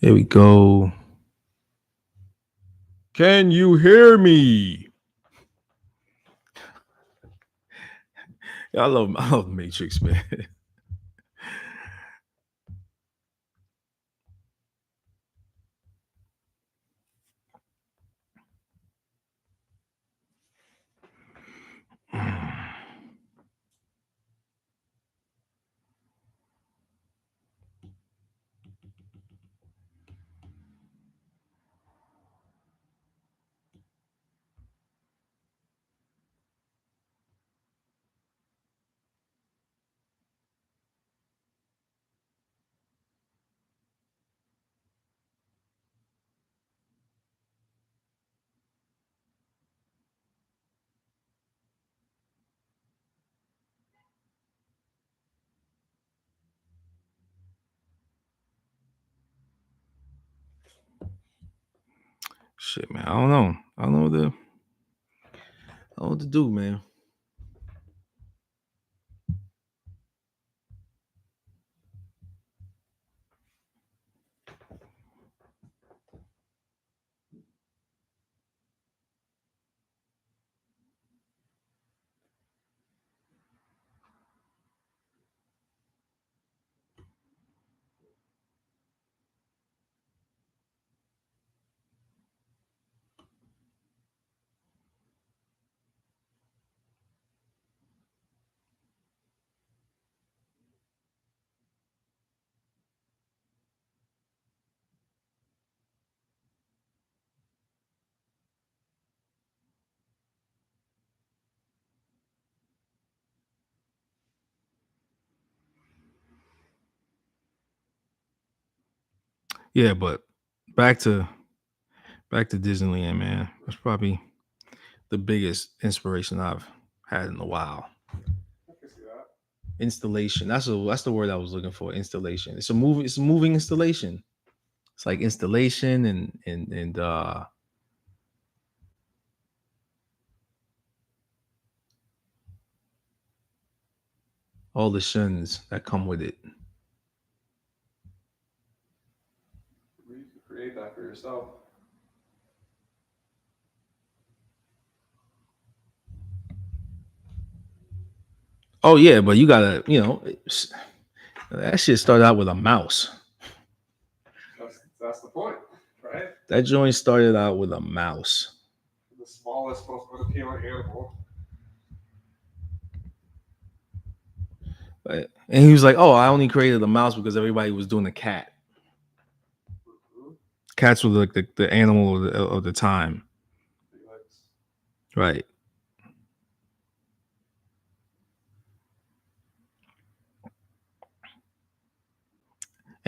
Here we go. Can you hear me? I love Matrix, man. Shit, man. I don't know. I don't know what to do, man. Yeah, but back to Disneyland, man. That's probably the biggest inspiration I've had in a while. I can see that. Installation. That's the word I was looking for. Installation. It's a moving installation. It's like installation and all the shuns that come with it. You can create that for yourself. Oh yeah, but you gotta, that shit started out with a mouse. That's the point, right? That joint started out with a mouse. The smallest, most unappealing animal. Right? And he was like, "Oh, I only created a mouse because everybody was doing a cat. Mm-hmm. Cats were like the animal of the time, Felix. right?"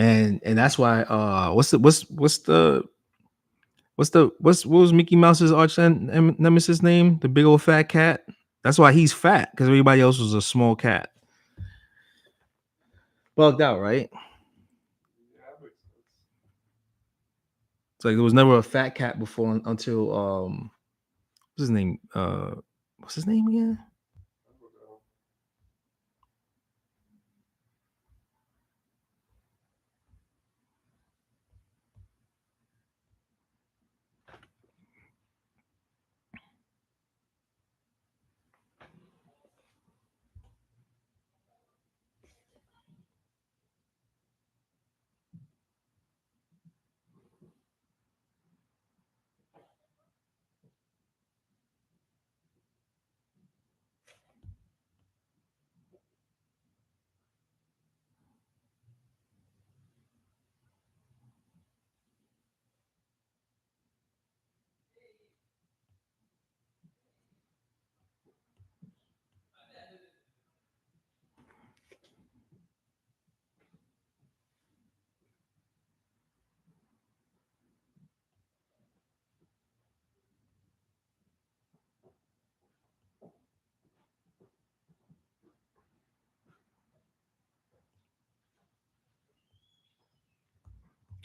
And that's why what was Mickey Mouse's nemesis name? The big old fat cat. That's why he's fat, because everybody else was a small cat. Bugged out, right? Yeah, that makes sense. It's like there was never a fat cat before until what's his name? What's his name again? I don't know.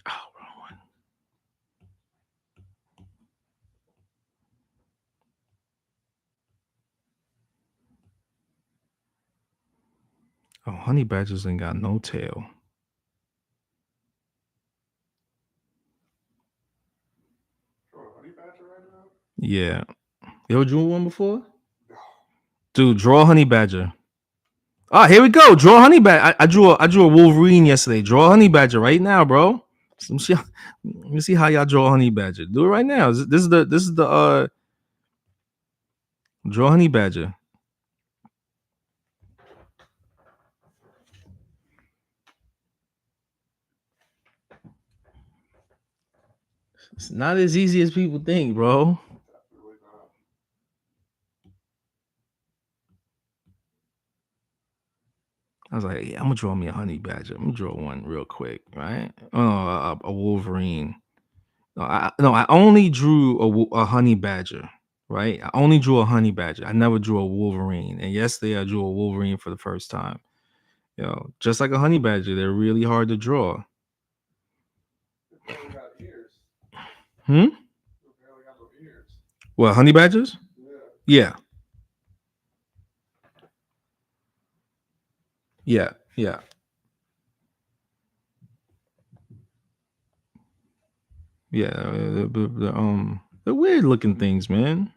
Oh, wrong one. Oh, honey badgers ain't got no tail. Yeah. You ever drew one before? No. Dude, draw a honey badger. Ah, here we go. Draw a honey badger. I drew a Wolverine yesterday. Draw a honey badger right now, bro. Let me see how y'all draw a honey badger. Do it right now. This is the draw a honey badger. It's not as easy as people think, bro. Definitely not. I was like, yeah, I'm gonna draw me a honey badger. I'm gonna draw one real quick, right? Oh, a Wolverine. No, I only drew a honey badger, right? I only drew a honey badger. I never drew a Wolverine. And yesterday I drew a Wolverine for the first time. Just like a honey badger, they're really hard to draw. They barely got ears. Hmm? They barely got no ears. What, honey badgers? Yeah. Yeah. Yeah. They're weird looking things, man.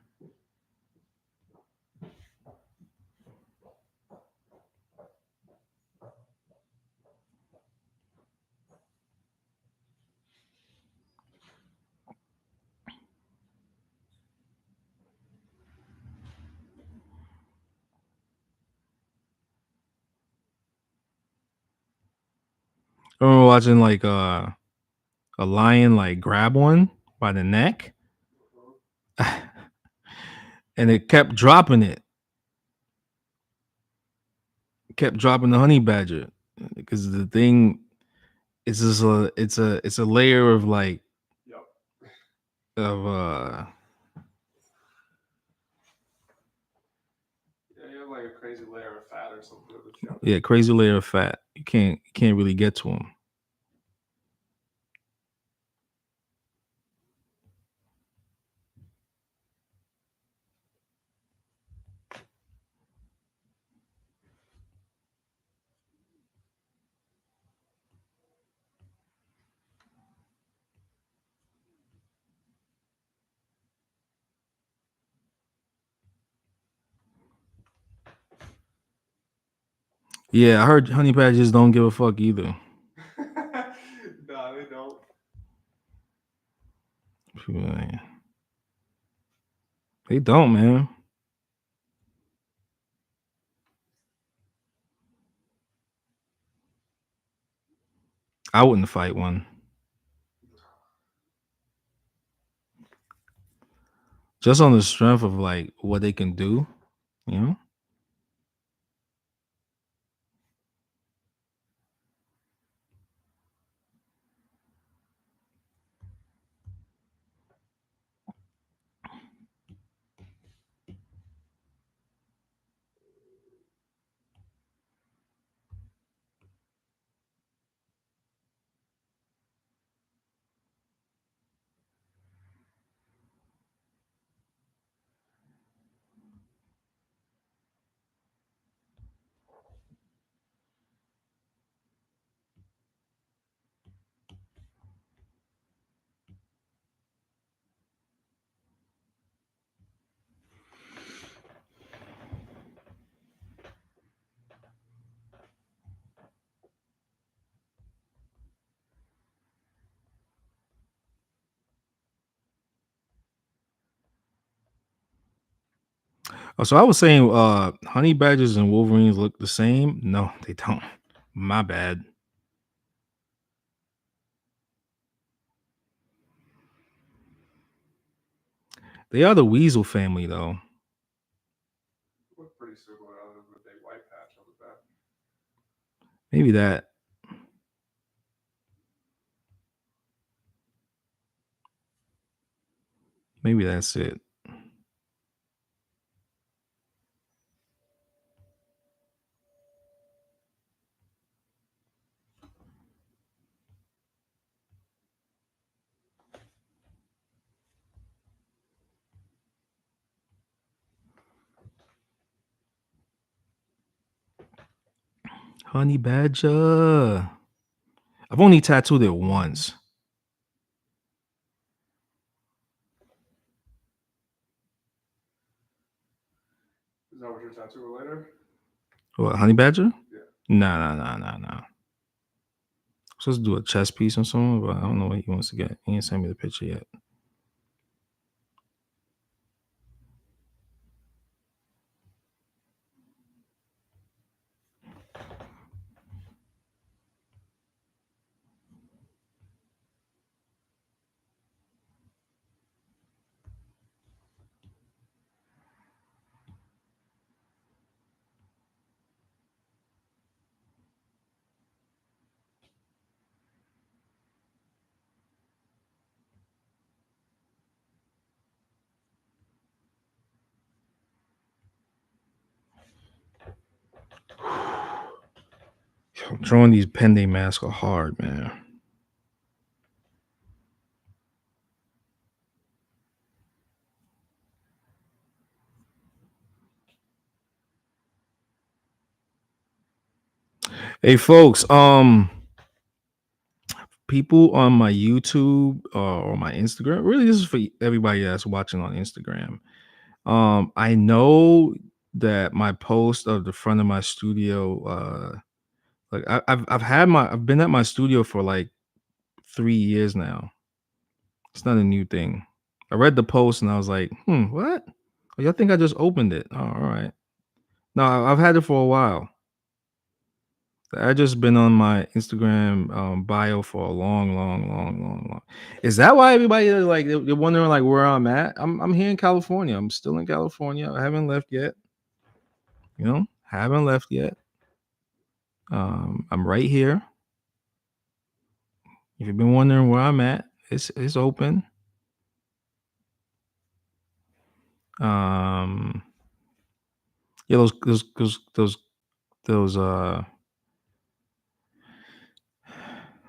I remember watching like a lion like grab one by the neck, and it kept dropping it. Kept dropping the honey badger because the thing is just it's a layer of like Yep. of Yeah, you have like a crazy layer of fat or something in the chest. yeah, crazy layer of fat. You can't really get to them. Yeah, I heard honey badgers don't give a fuck either. Nah, they don't. They don't, man. I wouldn't fight one. Just on the strength of like what they can do, you know? Oh, so I was saying honey badgers and wolverines look the same. No, they don't. My bad. They are the weasel family though. Look pretty similar other than the big white patch on the back. Maybe that. Maybe that's it. Honey badger. I've only tattooed it once. Is that what your tattoo later? What, honey badger? Yeah. Nah. Supposed to do a chess piece on someone, but I don't know what he wants to get. He ain't sent me the picture yet. Drawing these pending masks are hard, man. Hey, folks. People on my YouTube or my Instagram. Really, this is for everybody that's watching on Instagram. I know that my post of the front of my studio, like I've been at my studio for like 3 years now. It's not a new thing. I read the post and I was like, what? Oh, y'all think I just opened it? Oh, all right. No, I've had it for a while. I just been on my Instagram bio for a long. Is that why everybody like they're wondering like where I'm at? I'm here in California. I'm still in California. I haven't left yet. Haven't left yet. I'm right here. If you've been wondering where I'm at, it's open. Yeah, those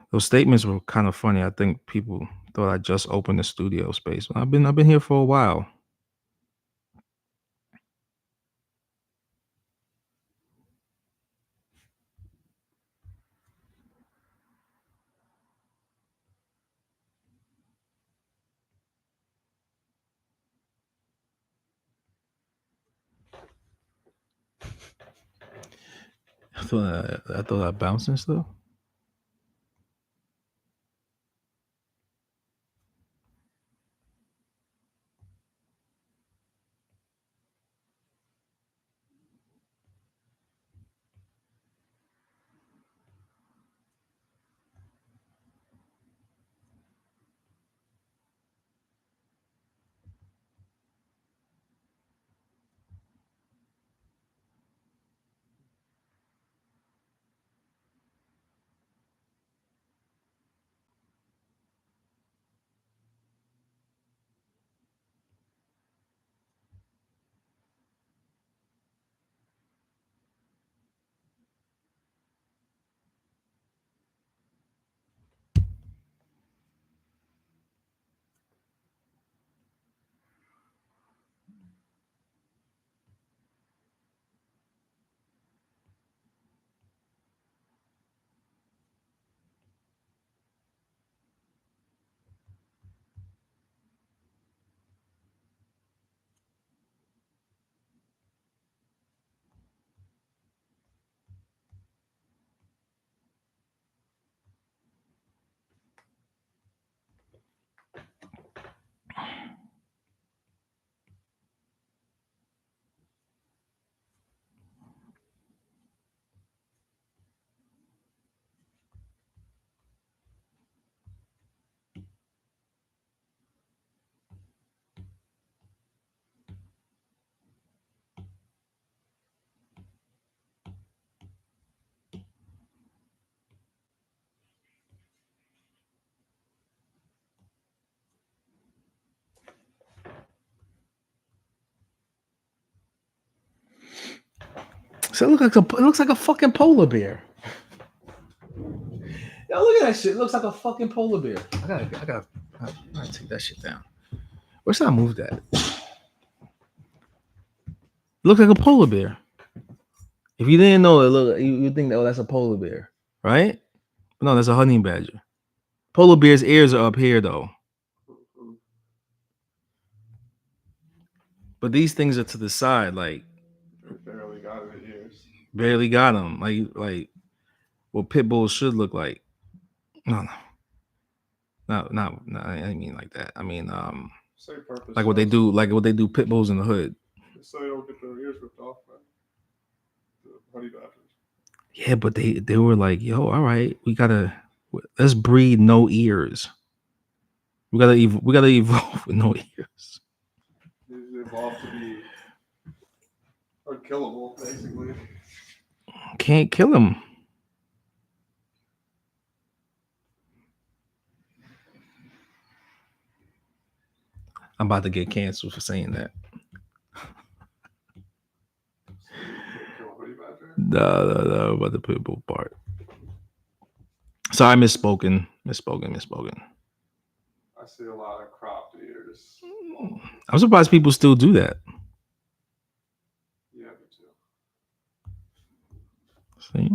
those statements were kind of funny. I think people thought I just opened the studio space. I've been here for a while. I thought I bounced and stuff. So it looks like a fucking polar bear. Yo, look at that shit. It looks like a fucking polar bear. I gotta take that shit down. Where should I move that? It looks like a polar bear. If you didn't know it, you think that that's a polar bear, right? But no, that's a honey badger. Polar bear's ears are up here though, but these things are to the side. Like Barely got them. Like what pit bulls should look like. No, no, no. I didn't mean like that. I mean, Same purpose. like what they do, like what they do. Pit bulls in the hood. So they don't get their ears ripped off, man. The honey badgers. Yeah, but they were like, yo, all right, let's breed no ears. We gotta evolve with no ears. They evolved to be unkillable, basically. Can't kill him. I'm about to get canceled for saying that. So you can't kill a honey badger. No, about the pit bull part. Sorry, misspoken. I see a lot of cropped ears. I'm surprised people still do that. Yeah, me too. See?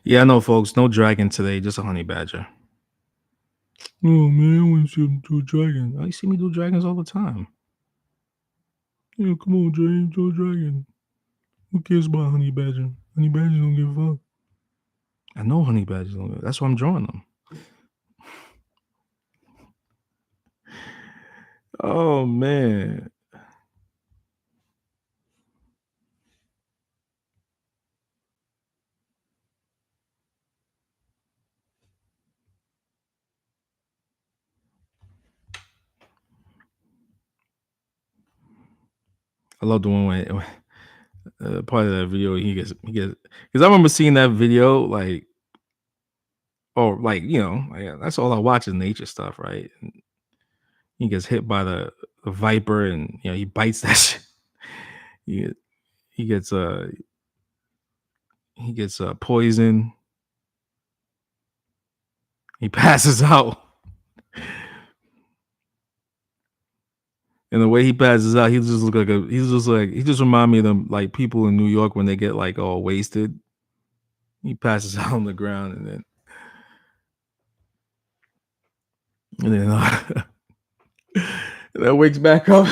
Yeah, I know, folks. No dragon today, just a honey badger. Oh man, I want to do a dragon. I see me do dragons all the time. Yeah, come on, Jay, do a dragon. Who cares about honey badger? Honey badgers don't give a fuck. I know honey badgers don't give a fuck. That's why I'm drawing them. Oh man. I love the one where part of that video he gets because I remember seeing that video like or like like, that's all I watch is nature stuff, right? And he gets hit by the viper and he bites that shit. He, he gets poison. He passes out. And the way he passes out, he just look like he just remind me of them like people in New York when they get like all wasted. He passes out on the ground and then and then wakes back up.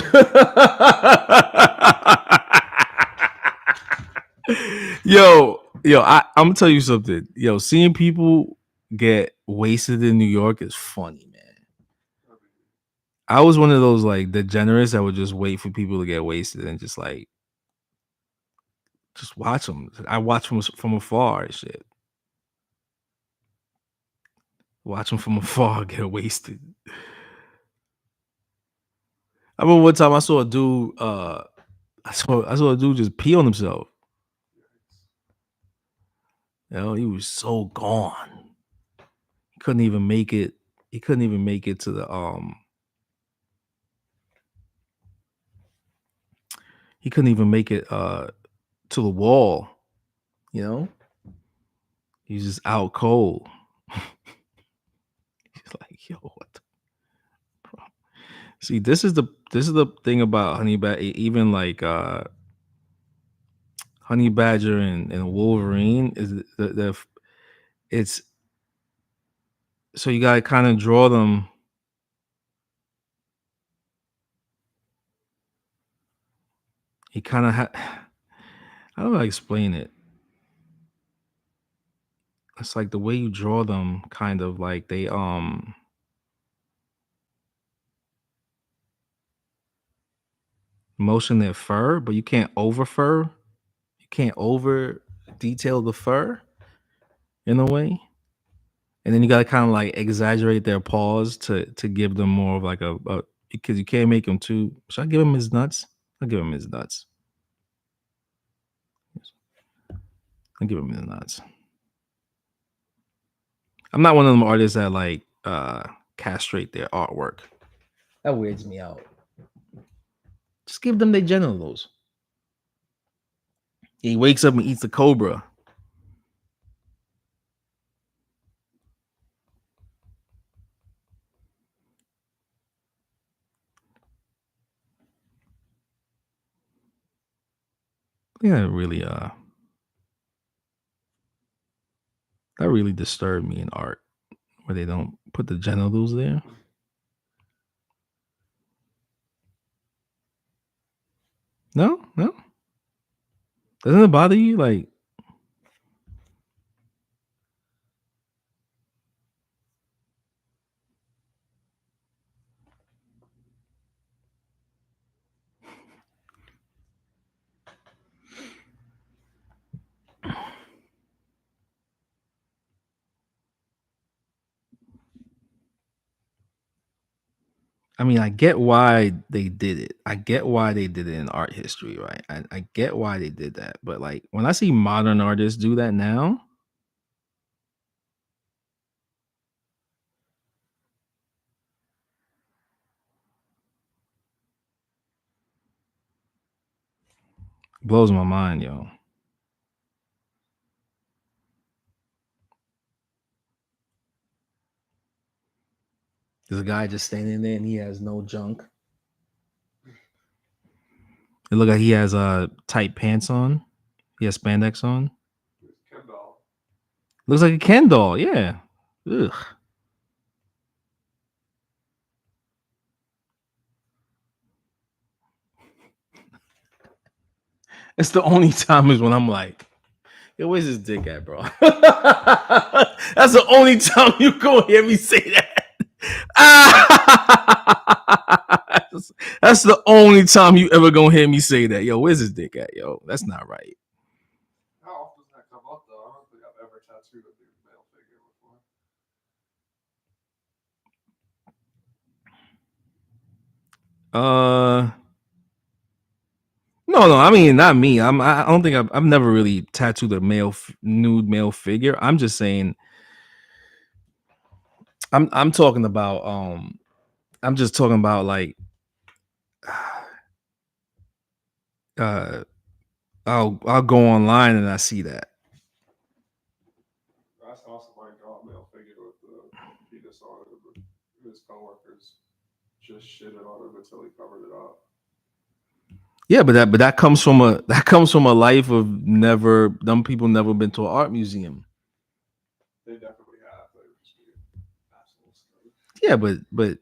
I'm gonna tell you something. Yo, seeing people get wasted in New York is funny, man. I was one of those like degenerates that would just wait for people to get wasted and just watch them. I watch from afar and shit. Watch them from afar get wasted. I remember one time I saw a dude. I saw a dude just pee on himself. He was so gone. He couldn't even make it. He couldn't even make it to the He couldn't even make it to the wall. You know, he's just out cold. He's like, yo, what? See, this is the thing about honey badger. Even like honey badger and Wolverine is it's so you gotta kind of draw them. He kind of how do I explain it? It's like the way you draw them, kind of like they motion their fur, but you can't over fur. You can't over detail the fur in a way. and then you gotta kind of like exaggerate their paws to give them more of like a because you can't make him too. Should I give him his nuts? I'll give him his nuts. I'll give him his nuts. I'm not one of them artists that like castrate their artwork. That weirds me out. Just give them their genitals. He wakes up and eats the cobra. Yeah, that really disturbed me in art where they don't put the genitals there. No, no. Doesn't it bother you? Like, I mean, I get why they did it. I get why they did it in art history, right? I get why they did that. But like when I see modern artists do that now, it blows my mind, yo. There's a guy just standing there and he has no junk. It look like he has tight pants on. He has spandex on. It's Ken doll. Looks like a Ken doll, yeah. Ugh. It's the only time is when I'm like, yo, where's his dick at, bro? That's the only time you go hear me say that. That's the only time you ever gonna hear me say that. Yo, where's his dick at, yo? That's not right. How often does that come up though? I don't think I've ever tattooed a nude male figure before. Uh, no, I mean not me. I don't think I've never really tattooed a nude male figure. I'm just saying. I'm talking about. I'm just talking about like. Uh, I'll go online and I see that. I saw somebody draw a male figure with the penis on it, but his coworkers just shitted on him until he covered it up. Yeah, but that comes from a life of never. Them people never been to an art museum. They definitely have. They were just being assholes. Yeah, but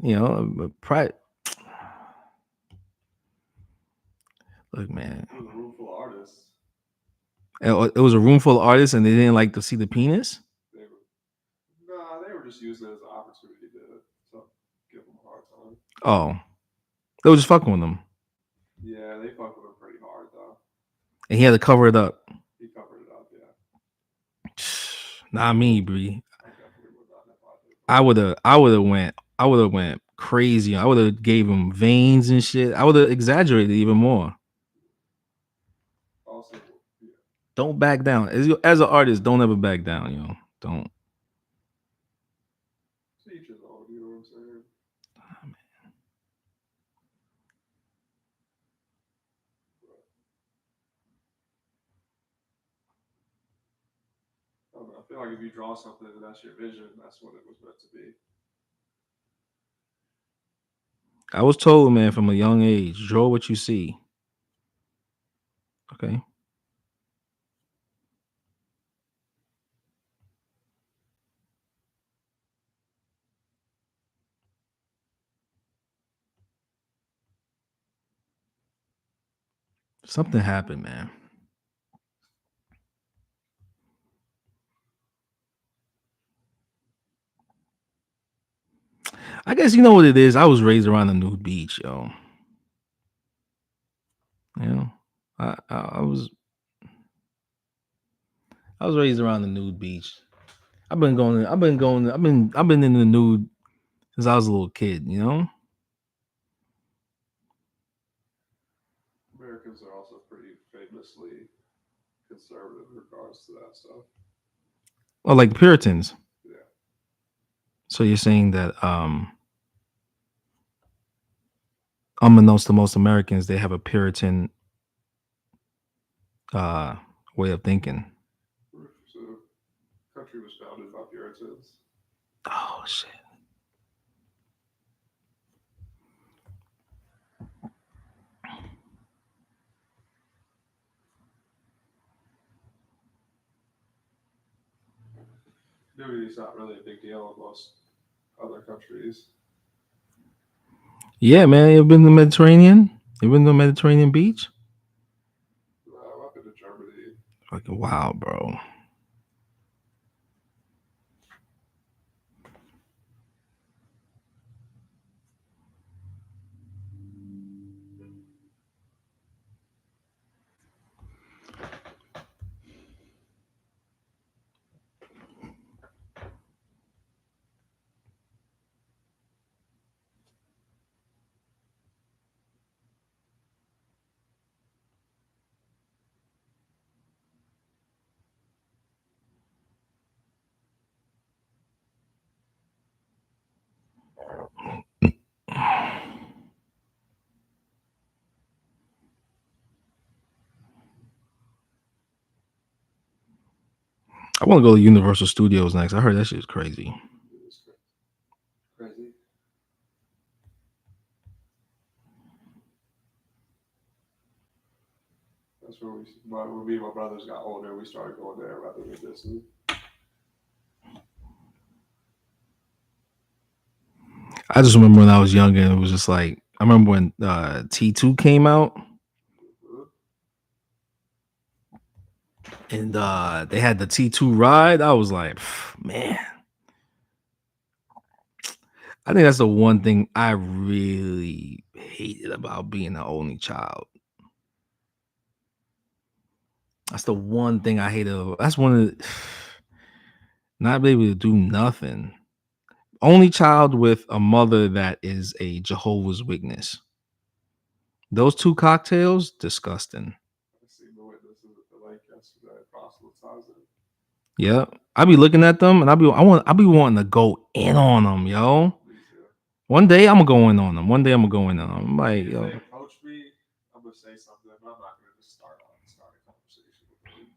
you know, pride. Look, man, It was a room full of artists. it was a room full of artists, and they didn't like to see the penis. They were nah, they were just using it as an opportunity to give him a hard time. Oh, they were just fucking with them, Yeah, they fucked with him pretty hard though. and he had to cover it up. He covered it up. Yeah, Not me, Bree. I definitely would not have thought that. I would have went crazy. I would have gave him veins and shit. I would have exaggerated even more. Also, yeah, Don't back down. As an artist, don't ever back down, yo. Don't. to each his own. You know what I'm saying? I don't know. I feel like if you draw something and that's your vision, that's what it was meant to be. I was told, man, from a young age, draw what you see. Okay. Something happened, man. I guess you know what it is. I was raised around the nude beach, yo. You know, I was raised around the nude beach. I've been in the nude since I was a little kid. You know, Americans are also pretty famously conservative in regards to that stuff. or like the Puritans. Yeah, So you're saying that unbeknownst to most Americans, they have a Puritan uh, way of thinking. so country was founded by Puritans. Oh shit! Nudity is not really a big deal in most other countries. Yeah, man. You've been to the Mediterranean? You been to the Mediterranean beach? I've been to Germany. Like wow, bro. I want to go to Universal Studios next. I heard that shit's crazy. It's crazy. That's where when me and my brothers got older, we started going there rather than Disney. I just remember when I was younger, it was just like I remember when T2 came out Mhm. and they had the T2 ride. I was like, man, I think that's the one thing I really hated about being the only child. That's the one thing I hated. That's one of the, not be able to do nothing. Only child with a mother that is a Jehovah's Witness. Those two cocktails, disgusting. I seen the witnesses at the lake yesterday, proselytizing. Yeah. I be looking at them and I be wanting to go in on them, yo. Me too. One day I'm gonna go in on them. One day I'm gonna go in on them. I'm like, If they yo. approach me, I'm gonna say something, but I'm not gonna just start a conversation with them.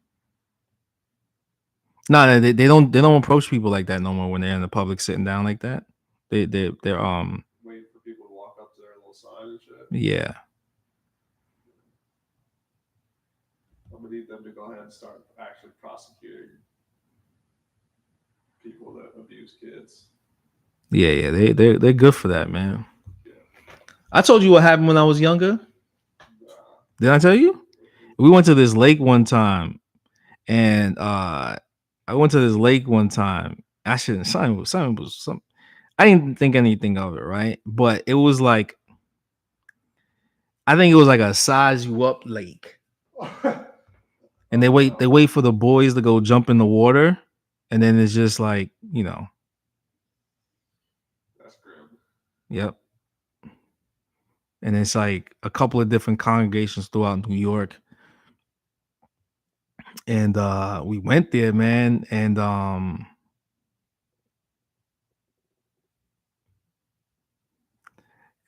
Nah, they don't approach people like that no more when they're in the public sitting down like that. They're Waiting for people to walk up to their little sign and shit. yeah. I'm gonna need them to go ahead and start actually prosecuting people that abuse kids. Yeah, they're good for that, man. Yeah. I told you what happened when I was younger. Nah. Did I tell you? We went to this lake one time and I went to this lake one time. I shouldn't something was some I didn't think anything of it, right? But it was like I think it was like a size you up lake. And Oh they no. wait for the boys to go jump in the water and then it's just like, That's grim. yep. And it's like a couple of different congregations throughout New York. And we went there, man, and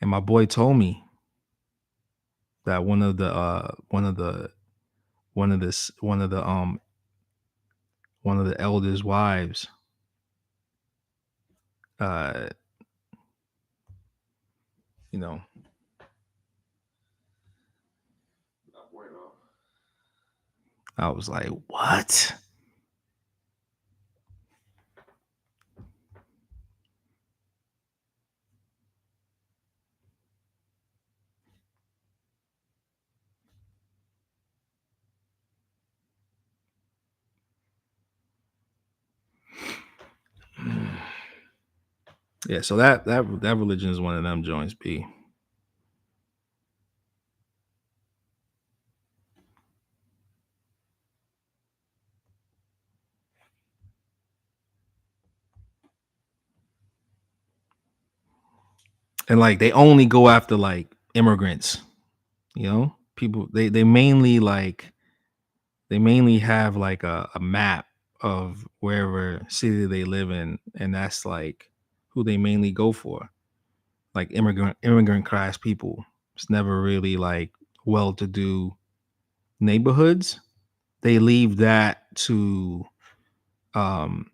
my boy told me that one of this one of the elders' wives uh you know Not bueno. I was like, what? Yeah, so that religion is one of them joints, B. And like they only go after like immigrants, people they mainly have like a map of wherever city they live in, and that's like who they mainly go for. Like immigrant class people. It's never really like well to do neighborhoods. They leave that to um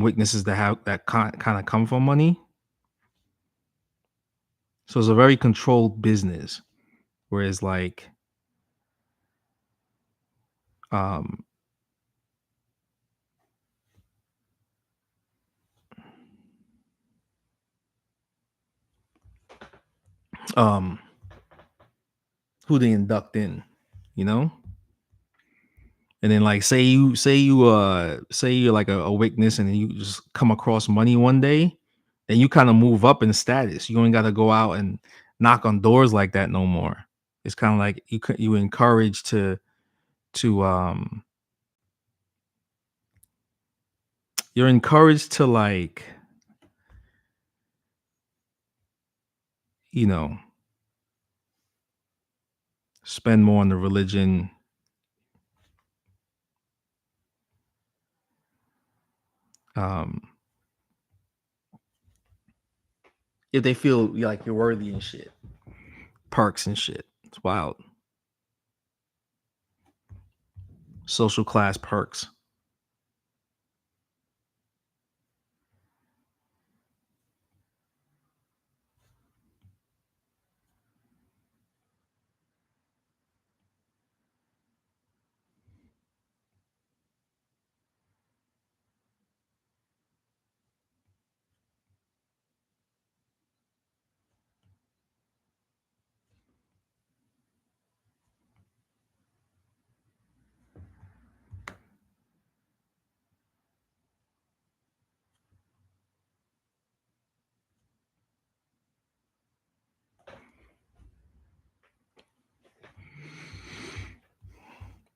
witnesses that have that kind of come from money. So it's a very controlled business. Whereas like um um who they induct in, you know? And then like say you're like a witness and then you just come across money one day, and you kind of move up in status. You ain't got to go out and knock on doors like that no more. It's kind of like you encourage to you're encouraged to like, you know, spend more on the religion. Um if they feel like you're worthy and shit. Perks and shit. It's wild. Social class perks.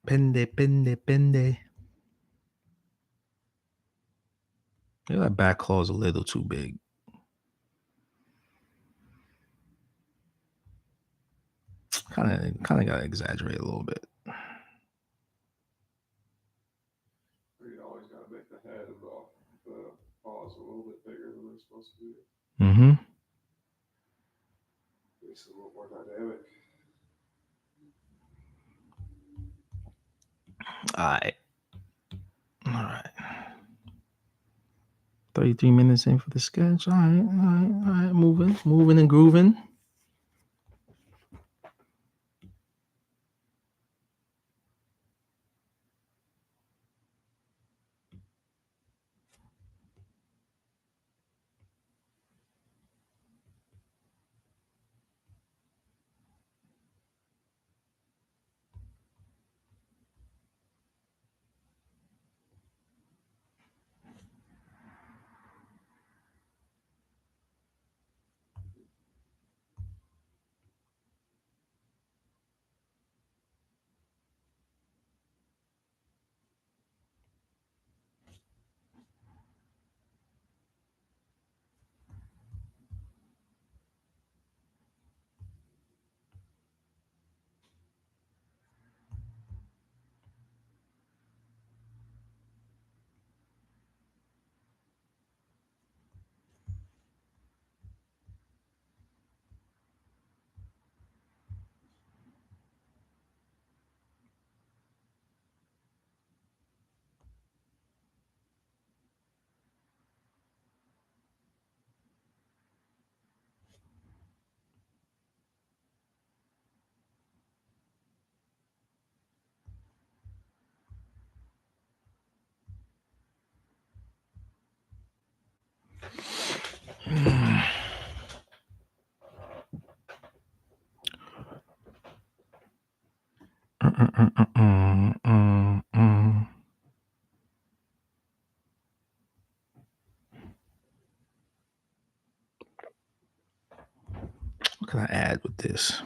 Pende. Yeah, that back claw is a little too big. Kind of got to exaggerate a little bit. You always got to make the head of the paws a little bit bigger than they're supposed to be. Mm-hmm. Makes it a little more dynamic. All right. 33 minutes in for the sketch. All right. Moving and grooving. What can I add with this?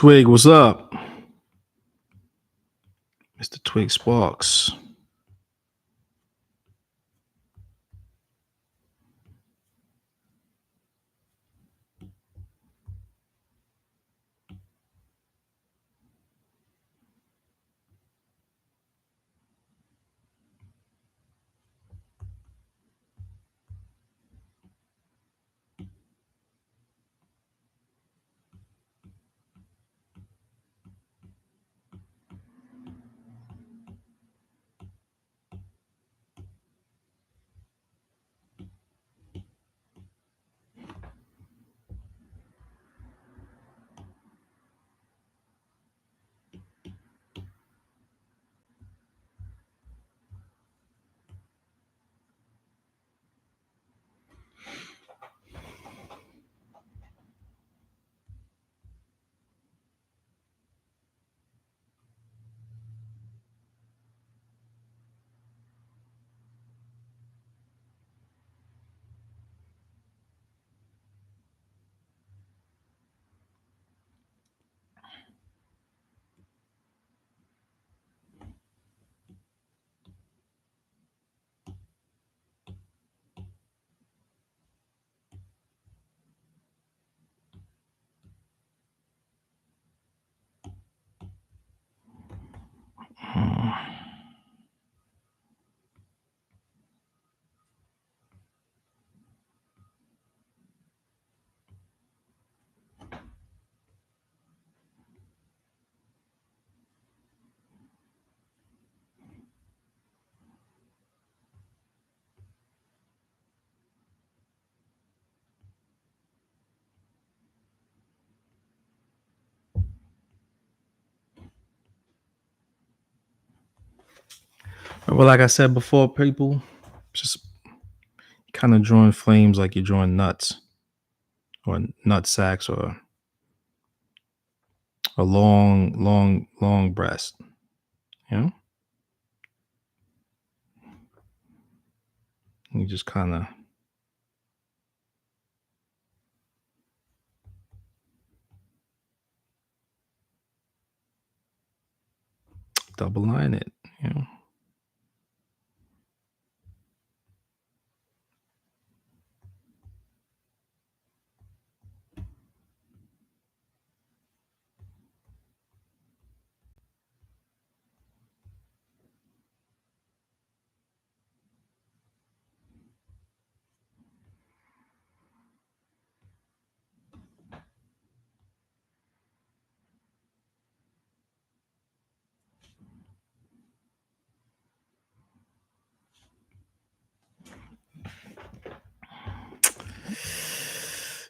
Twig, what's up? Mr. Twig Sparks. Well, like I said before, people, just kind of drawing flames like you're drawing nuts or nut sacks or a long breast. You know, you just kind of double line it. You know,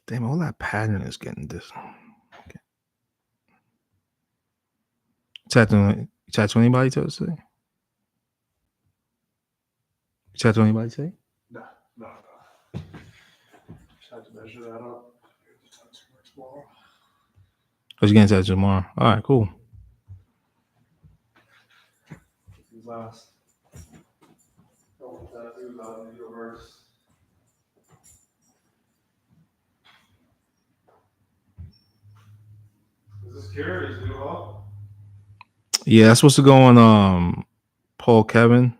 damn, all that pattern is getting this. Okay. Tattoo anybody today? Tattoo anybody today? No. Just had to measure that up. Tomorrow. Oh, you getting tattooed tomorrow? All right, cool. These last couple tattoos out in the universe. Is this cure? Is it all? Yeah, that's supposed to go on Paul Kevin.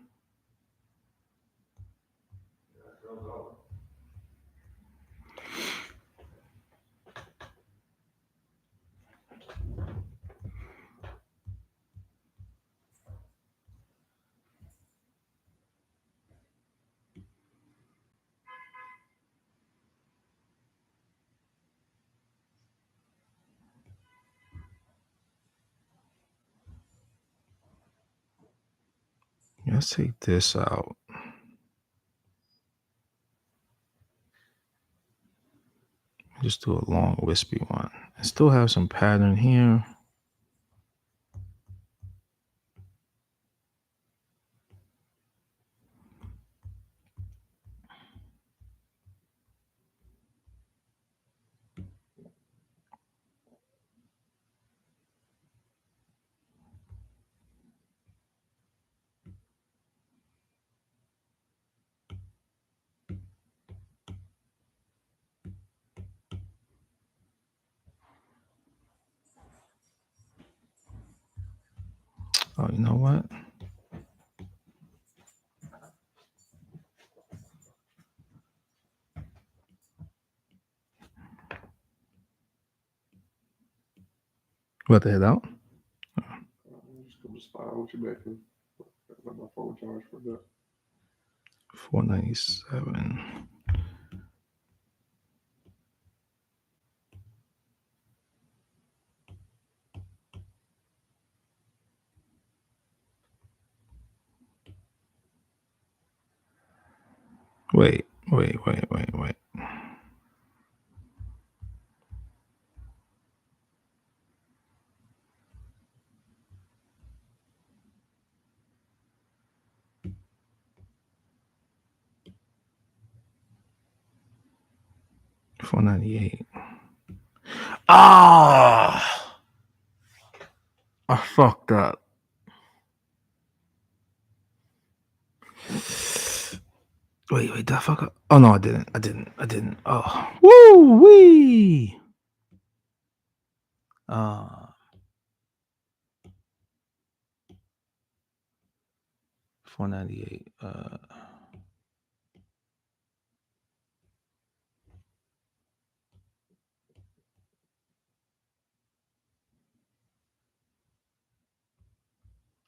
Let's take this out. Just do a long wispy one. I still have some pattern here. Oh, you know what? About to head out? Just come spy what you making. Let my phone charge for that. 497. Wait. 498. Ah, I fucked up. Wait, did I fuck up? Oh no, I didn't. Oh, woo wee. 498.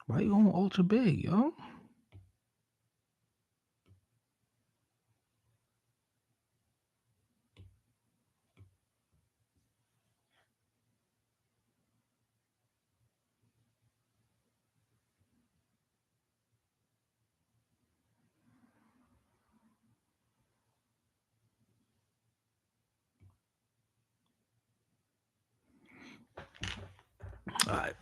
Why you going ultra big, yo? All right.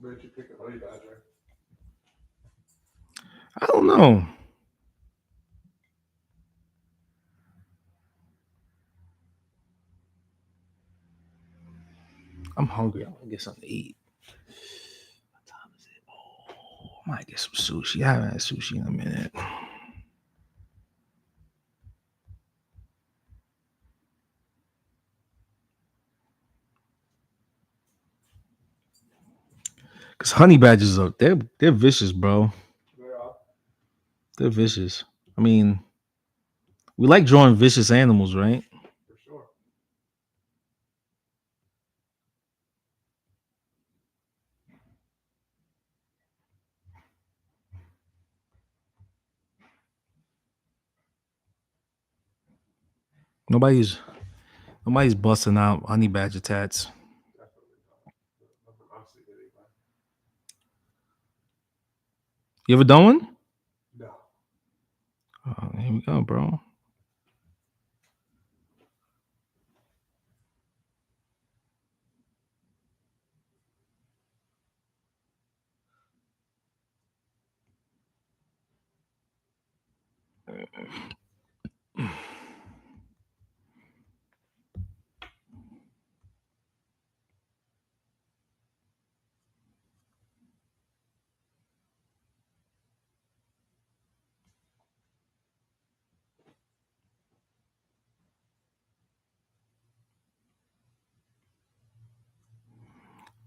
Where'd you pick a honey badger? I don't know. I'm hungry. I'm gonna get something to eat. What time is it? Oh, I might get some sushi. I haven't had sushi in a minute. Cause honey badgers are they're vicious, bro. They are, They're vicious. I mean, we like drawing vicious animals, right? for sure. Nobody's nobody's busting out honey badger tats. Definitely not. Nothing I've seen anyway. You ever done one? No. Oh, here we go, bro.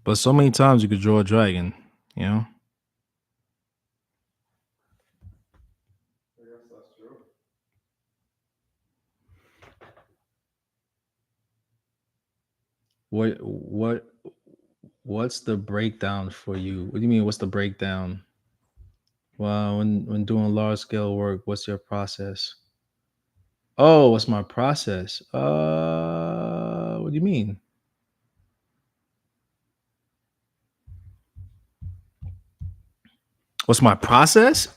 But so many times you could draw a dragon, you know? I guess that's true. What's the breakdown for you? What do you mean what's the breakdown? Well, when doing large scale work, what's your process? Oh, what's my process? What do you mean? What's my process?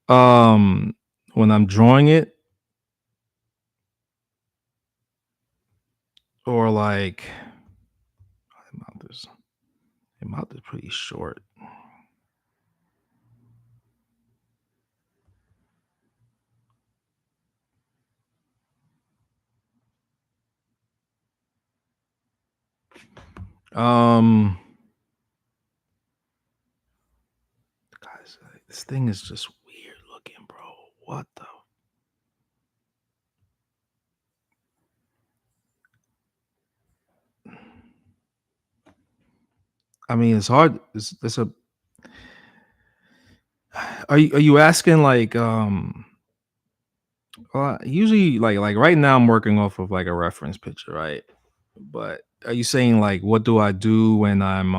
Um, when I'm drawing it, or like the mouth is pretty short. Um, guys, this thing is just weird looking, bro. What the? I mean, it's hard. It's a. Are you asking like usually like right now I'm working off of like a reference picture, right? But are you saying like what do I do when I'm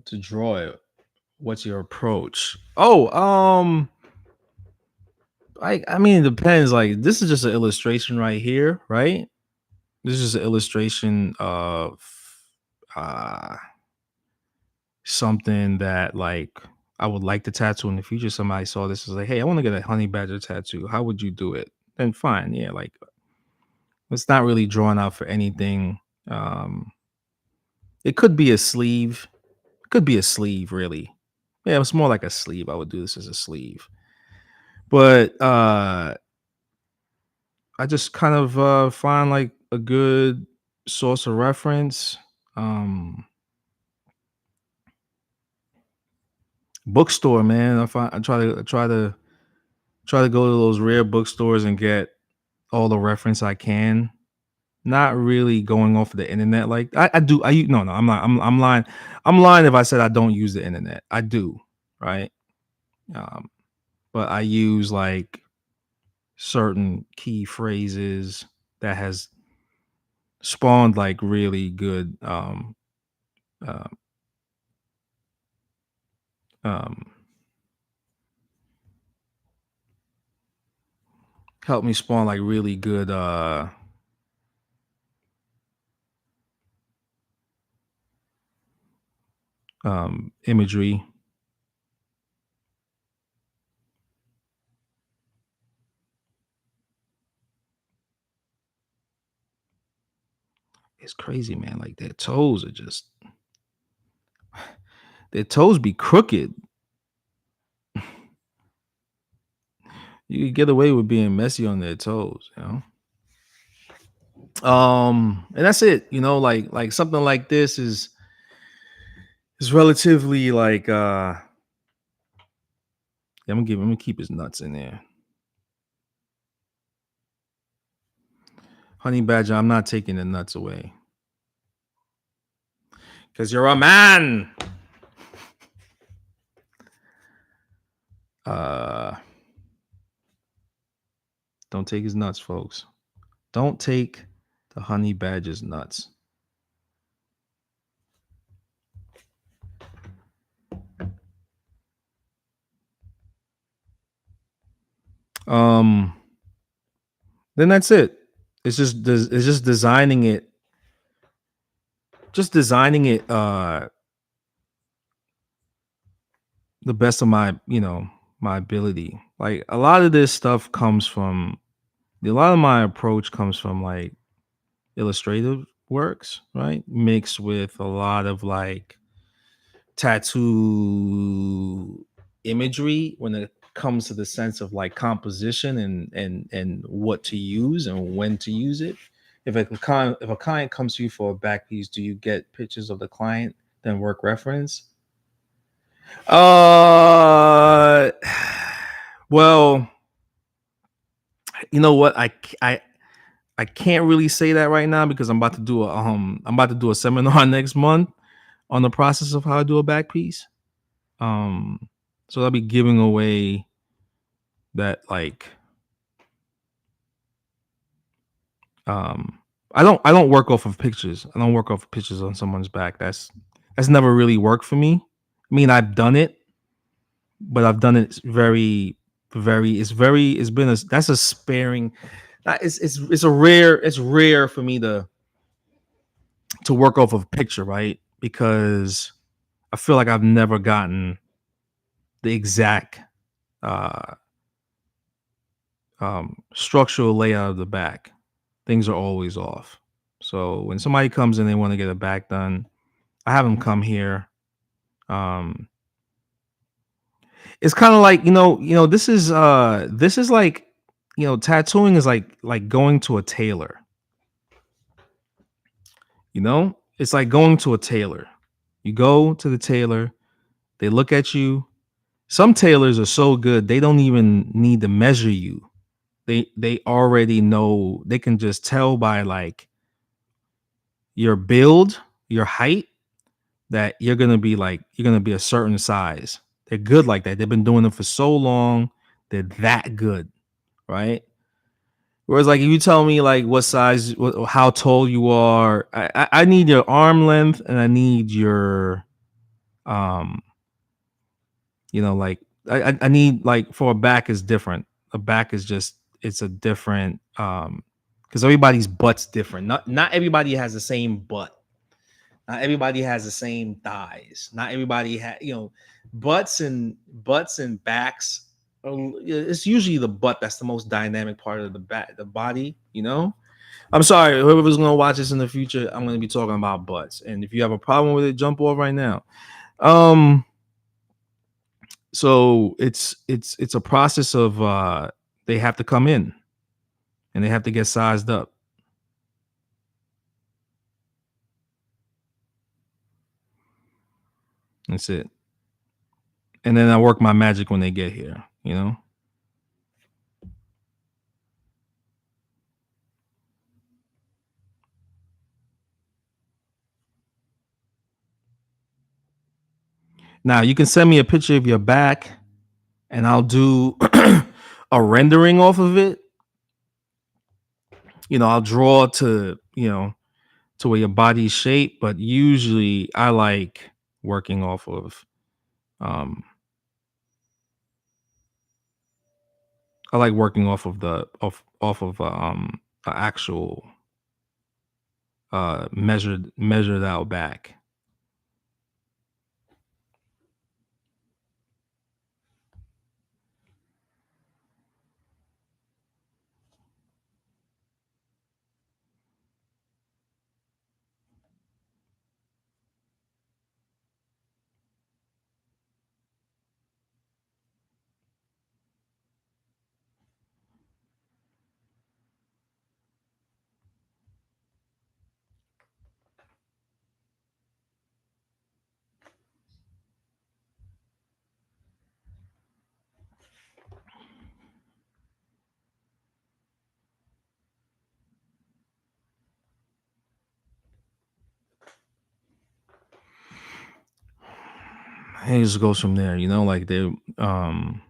to draw it? What's your approach? Oh, I mean it depends. Like this is just an illustration right here, right? This is an illustration of uh something that like I would like to tattoo in the future. Somebody saw this is like, hey, I want to get a honey badger tattoo. How would you do it? Then fine, yeah. Like it's not really drawn out for anything. Um, it could be a sleeve. Could be a sleeve, really. Yeah, it's more like a sleeve. I would do this as a sleeve. But I just kind of find like a good source of reference. Um, Bookstore, man. I try to go to those rare bookstores and get all the reference I can. Not really going off of the internet like I do. No, I'm not. I'm lying. I'm lying if I said I don't use the internet. I do, right? Um, but I use like certain key phrases that has spawned like really good uh, um help me spawn like really good imagery. It's crazy, man. Like their toes be crooked. You could get away with being messy on their toes, you know. And that's it, you know, like something like this is relatively like yeah, I'm gonna keep his nuts in there. Honey Badger, I'm not taking the nuts away. Cause you're a man. Uh don't take his nuts, folks. Don't take the honey badger's nuts. Um then that's it. It's just designing it the best of my, my ability. Like a lot of this stuff comes from a lot of my approach comes from like illustrative works, right? Mixed with a lot of like tattoo imagery when it comes to the sense of like composition and what to use and when to use it. If a client comes to you for a back piece, do you get pictures of the client then work reference? Uh, well, you know what? I can't really say that right now because I'm about to do a seminar next month on the process of how to do a back piece. Um, so I'll be giving away that like um I don't work off of pictures. I don't work off of pictures on someone's back. That's never really worked for me. I mean, I've done it, but I've done it very, very. It's very. It's been a. That's a sparing. It's a rare. It's rare for me to work off of a picture, right? Because I feel like I've never gotten the exact uh, structural layout of the back. Things are always off. So when somebody comes in, they want to get a back done. I have them come here. Um, it's kind of like this is like tattooing is like going to a tailor. It's like going to a tailor. You go to the tailor, they look at you. Some tailors are so good they don't even need to measure you. They already know. They can just tell by like your build, your height, that you're gonna be a certain size. They're good like that. They've been doing it for so long. They're that good, right? Whereas like if you tell me like what size, how tall you are, I need your arm length and I need your um like I need like for a back is different. A back is just it's a different because everybody's butt's different. Not everybody has the same butt. Not everybody has the same thighs. Not everybody has, butts and backs. It's usually the butt that's the most dynamic part of the body. I'm sorry, whoever's gonna watch this in the future, I'm gonna be talking about butts. And if you have a problem with it, jump off right now. Um, so it's a process of they have to come in and they have to get sized up. That's it. And then I work my magic when they get here. Now you can send me a picture of your back and I'll do a rendering off of it. I'll draw to where your body's shaped, but usually I like working um the off of a actual measured out back. And it just goes from there, like they um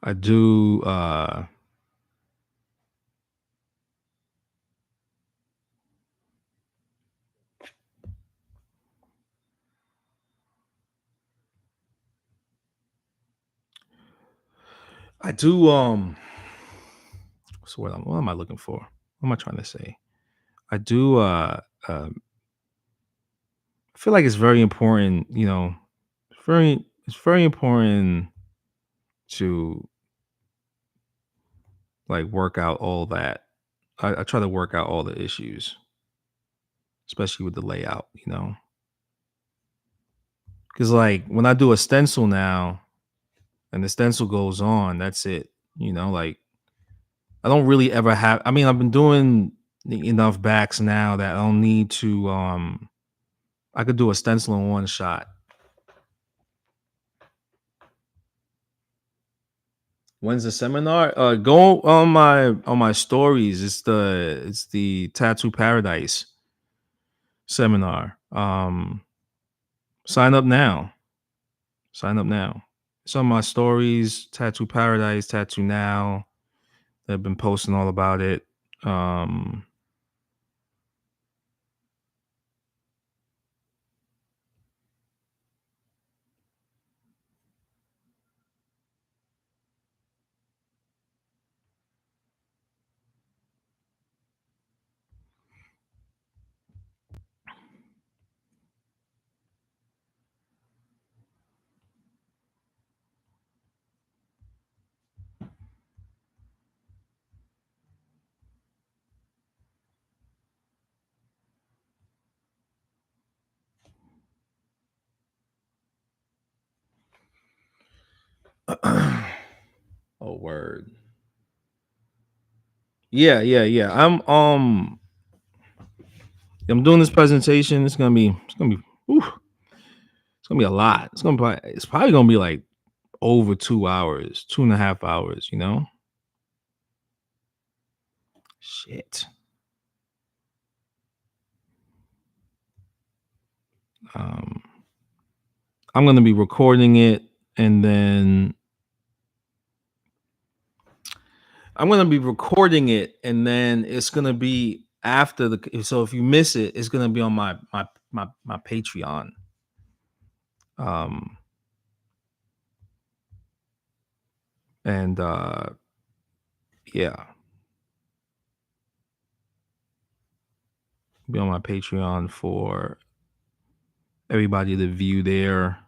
I do I do so what am I looking for? What am I trying to say? I do I feel like it's very important, it's very important to like work out all that. I try to work out all the issues, especially with the layout. Because like when I do a stencil now and the stencil goes on, that's it. Like I don't really ever have. I mean, I've been doing enough backs now that I don't need to. I could do a stencil in one shot. When's the seminar? Go on my stories. It's the Tattoo Paradise seminar. Sign up now. Sign up now. It's on my stories. Tattoo Paradise, Tattoo Now. They've been posting all about it. Um, oh word. Yeah. I'm doing this presentation. Ooh, it's gonna be a lot. It's probably gonna be like over 2 hours, 2.5 hours, you know? Shit. Um, I'm gonna be recording it, and then it's gonna be after the. So if you miss it, it's gonna be on my Patreon. Um, and yeah, be on my Patreon for everybody to view there.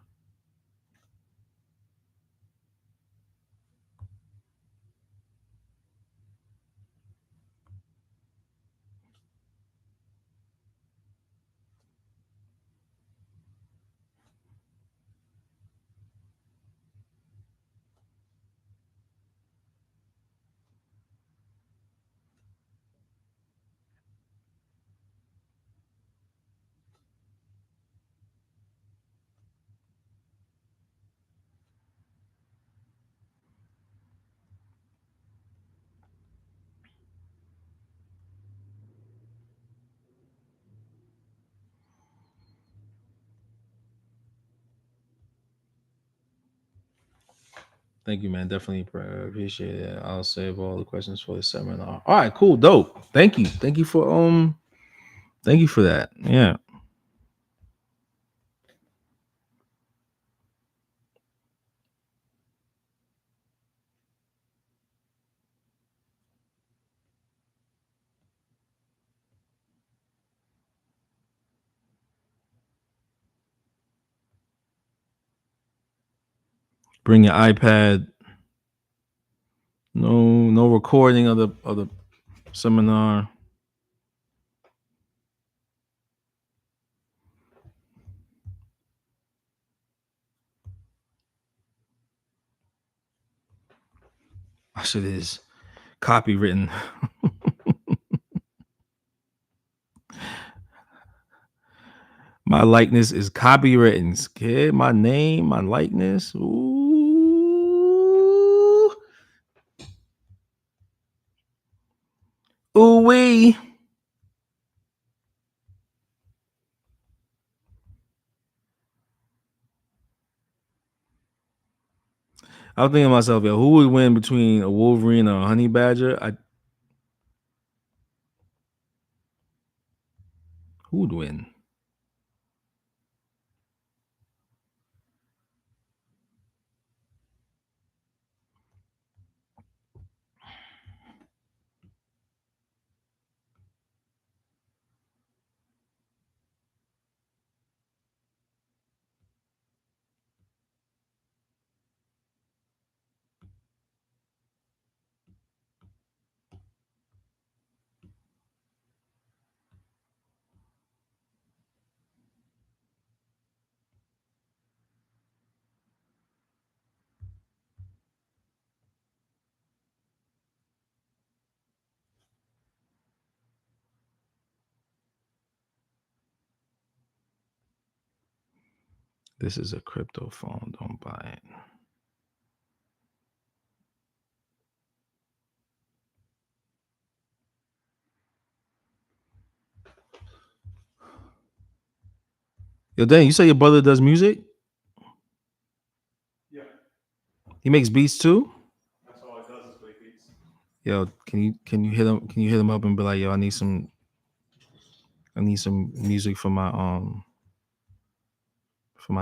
Thank you, man. Definitely appreciate it. I'll save all the questions for the seminar. All right, cool, dope. Thank you. Thank you for that. Yeah. Bring your iPad. No recording of the seminar. My shit is copywritten. My likeness is copywritten. Kid, my name, my likeness. Ooh. Ooh wee. I was thinking to myself, yo, who would win between a Wolverine or a honey badger? Who would win? This is a crypto phone. Don't buy it. Yo, Dan, you say your brother does music? Yeah, He makes beats too? that's all he does is make beats. Yo, can you hit him? Can you hit him up and be like, yo, I need some music for my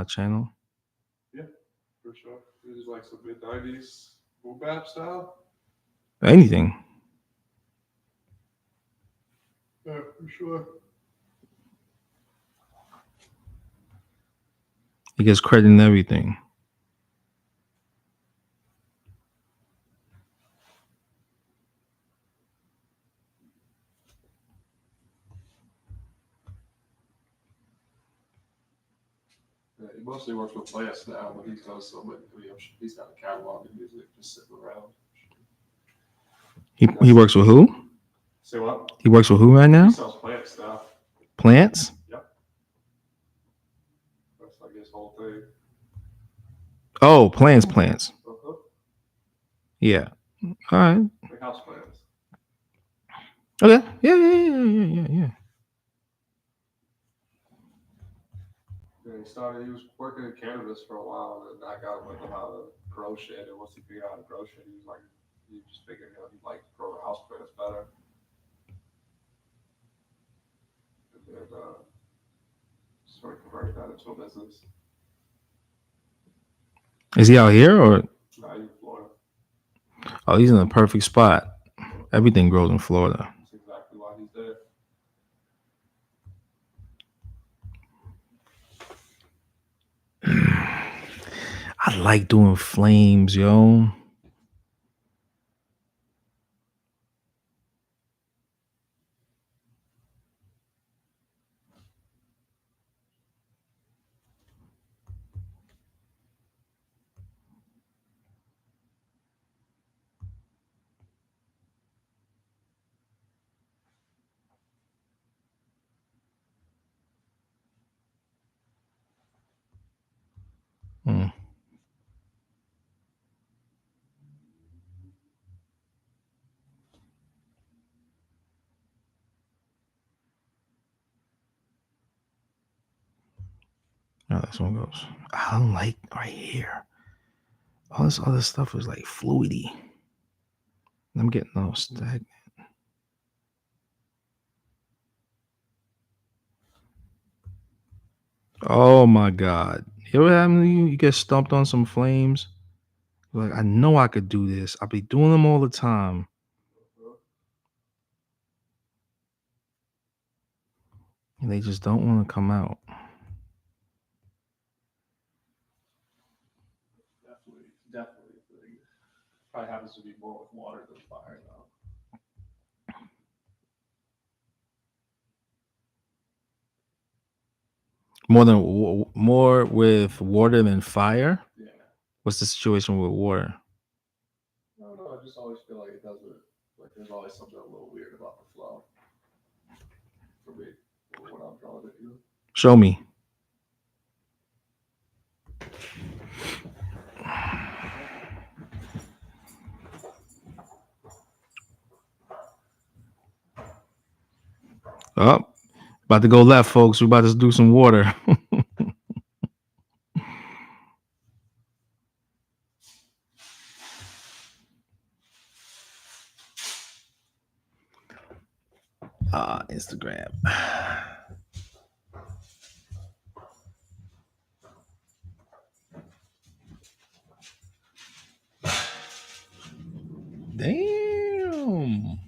channel. Yeah, for sure. This is like some mid-90s boom bap style. Anything. Yeah, for sure. He gets credit and everything. Yeah, he mostly works with plants now, but he does so many. He's got a catalog of music just sitting around. He works with who? Say what? He works with who right He now? sells plants now. Plants? Yep, that's like his whole thing. Oh, plants. Uh-huh. Yeah. All right. Like house plants. Okay. Yeah. Yeah, he was working in cannabis for a while, and I got him with him how to grow shit. And once he figured out how to grow shit, he just figured, he'd like grow house plants better. And then sort of converted that into a business. Is he out here or? Now he's in Florida. Oh, he's in a perfect spot. Uh-huh. Everything grows in Florida. That's exactly why he's there. I like doing flames, yo. Mm. Oh, this one goes. I don't like right here. All this other stuff is like fluidy. I'm getting all stagnant. Oh my god. You ever having you get stumped on some flames? You're like, I know I could do this. I'll be doing them all the time. Uh-huh. And they just don't want to come out. Definitely. Probably happens to be more with water than fire, though. More with water than fire. Yeah. What's the situation with water? No, I just always feel like it doesn't. Like there's always something a little weird about the flow for me when I'm drawing it. Show me. Oh, about to go left, folks. We're about to do some water. Instagram. Damn.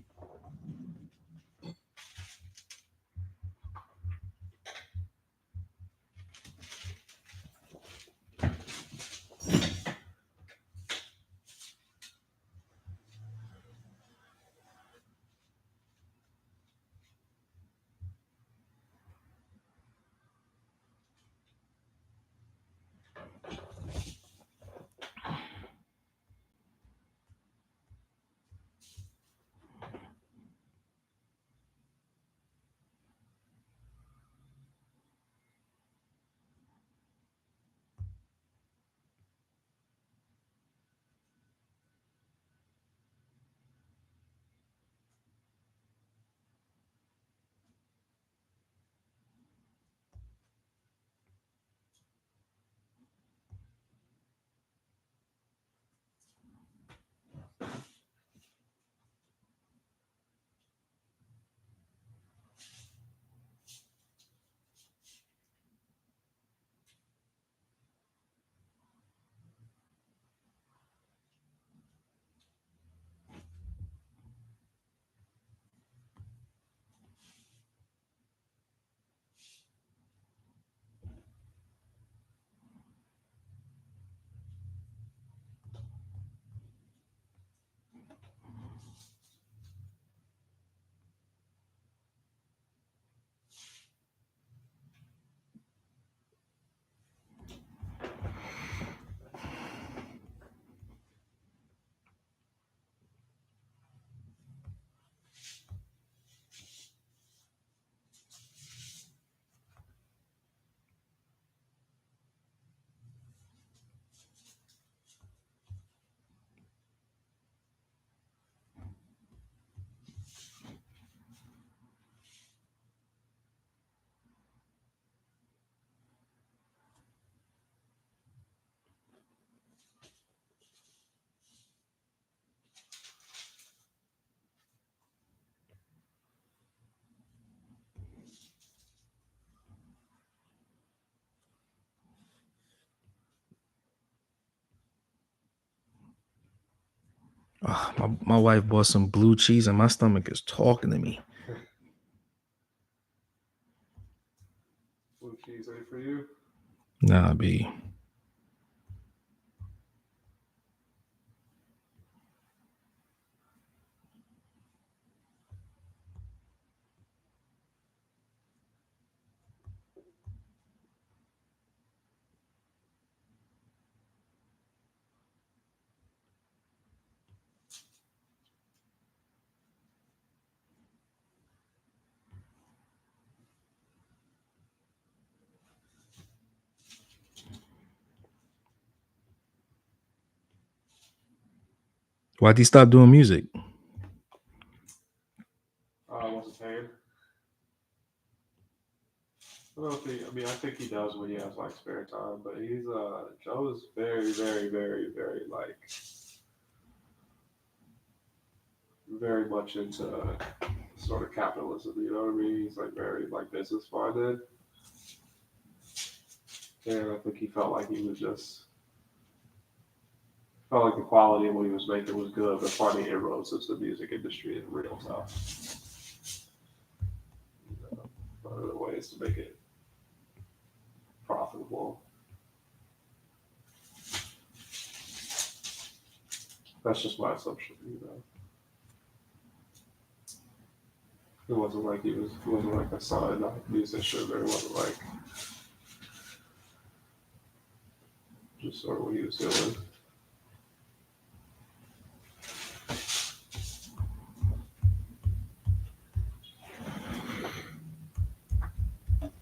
My wife bought some blue cheese and my stomach is talking to me. Blue cheese ain't for you. Nah, B. Why'd he stop doing music? I wasn't paying. I don't think. I mean, I think he does when he has like spare time. But Joe is very, very, very, very like very much into sort of capitalism. You know what I mean? He's like very like business minded, and I think he felt like he was just felt like the quality of what he was making was good, but finding inroads into the music industry is real tough. You know, other ways to make it profitable. That's just my assumption. You know, it wasn't like he wasn't like a signed musician, or it wasn't like just sort of what he was doing.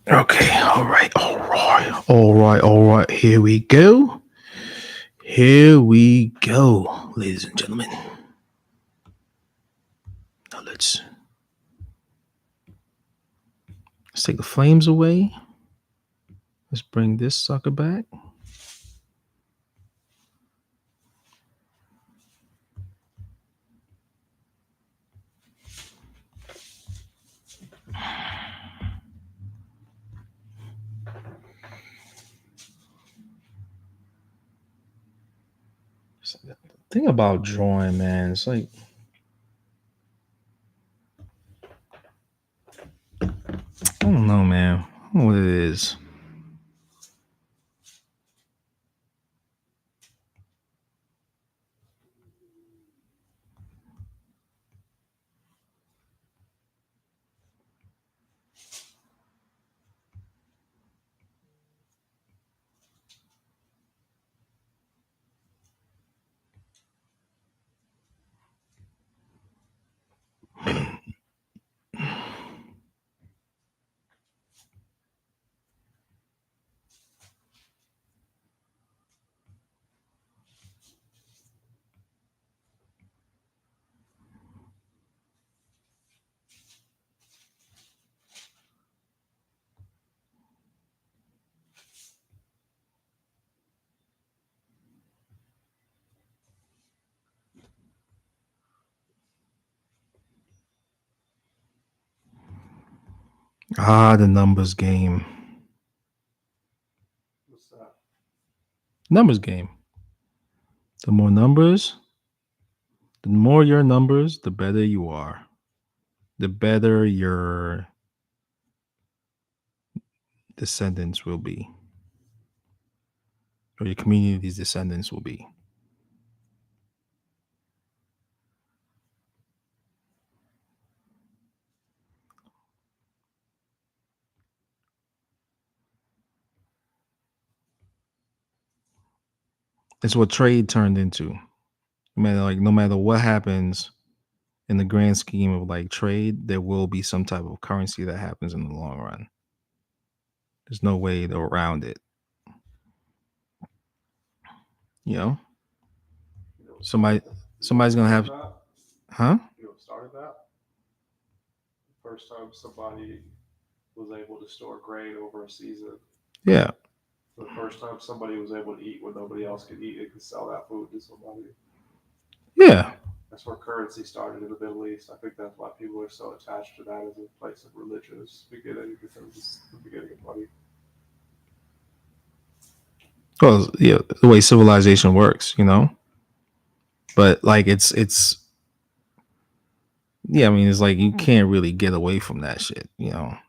Okay, all right. Here we go. Here we go, ladies and gentlemen. Now let's take the flames away. Let's bring this sucker back. The thing about drawing, man, it's like I don't know, man. I don't know what it is. The numbers game. What's that? Numbers game. The more numbers, the more your numbers, the better you are. The better your descendants will be, or your community's descendants will be. It's what trade turned into. No matter what happens in the grand scheme of like trade, there will be some type of currency that happens in the long run. There's no way around it. You know, You know what somebody started that? You know what somebody's gonna started have, that? huh? You know what started that? The first time somebody was able to store grain over a season. Yeah, The first time somebody was able to eat when nobody else could eat, it could sell that food to somebody. yeah. That's where currency started in the Middle East. I think that's why people are so attached to that as a place of religious beginning, because it's the beginning of money. Well, yeah, the way civilization works. But like it's yeah, I mean it's like you can't really get away from that shit, Right.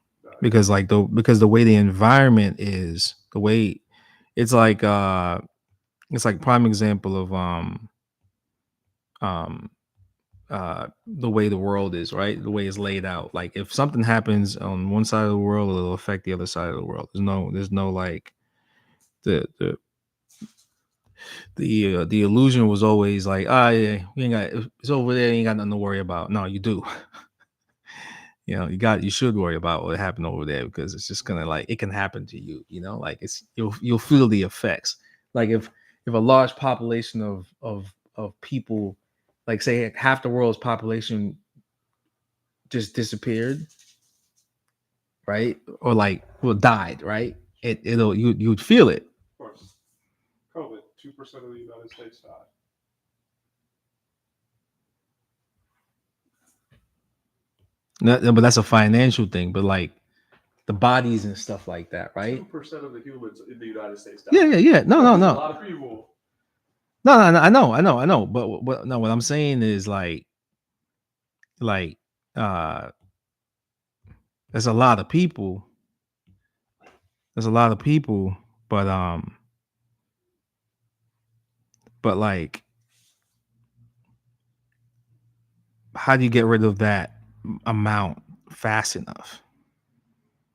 because like the way the environment is, the way it's like prime example of um the way the world is, right? The way it's laid out. Like if something happens on one side of the world, it'll affect the other side of the world. There's no like the the the illusion was always like, yeah, we ain't got, it's over there, you ain't got nothing to worry about. No, you do. You should worry about what happened over there, because it's just gonna, like, it can happen to you. Like you'll feel the effects. Like if a large population of people, like say half the world's population just disappeared, right? Or like, well, died, right? You'd feel it. Of course, COVID, 2% of the United States died. But that's a financial thing. But like the bodies and stuff like that, right? 2% of the humans in the United States Yeah, died. yeah, yeah. No, no, That's a no, lot of people. no, no, no. I know. But no, what I'm saying is like, uh, there's a lot of people. There's a lot of people, but like, how do you get rid of that amount fast enough,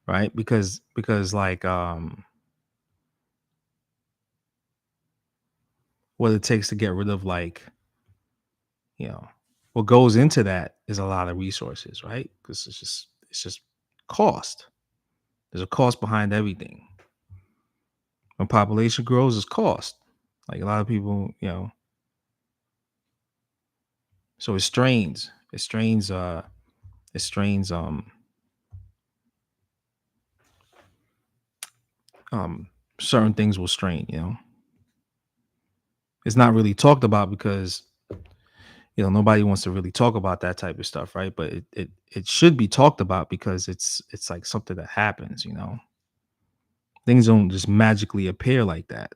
right? Because like what it takes to get rid of, like, you know what goes into that is a lot of resources, right? Because it's just cost. There's a cost behind everything. When population grows, it's cost. Like a lot of people, so it strains um certain things will strain. It's not really talked about because nobody wants to really talk about that type of stuff, right? But it should be talked about, because it's like something that happens. Things don't just magically appear like that,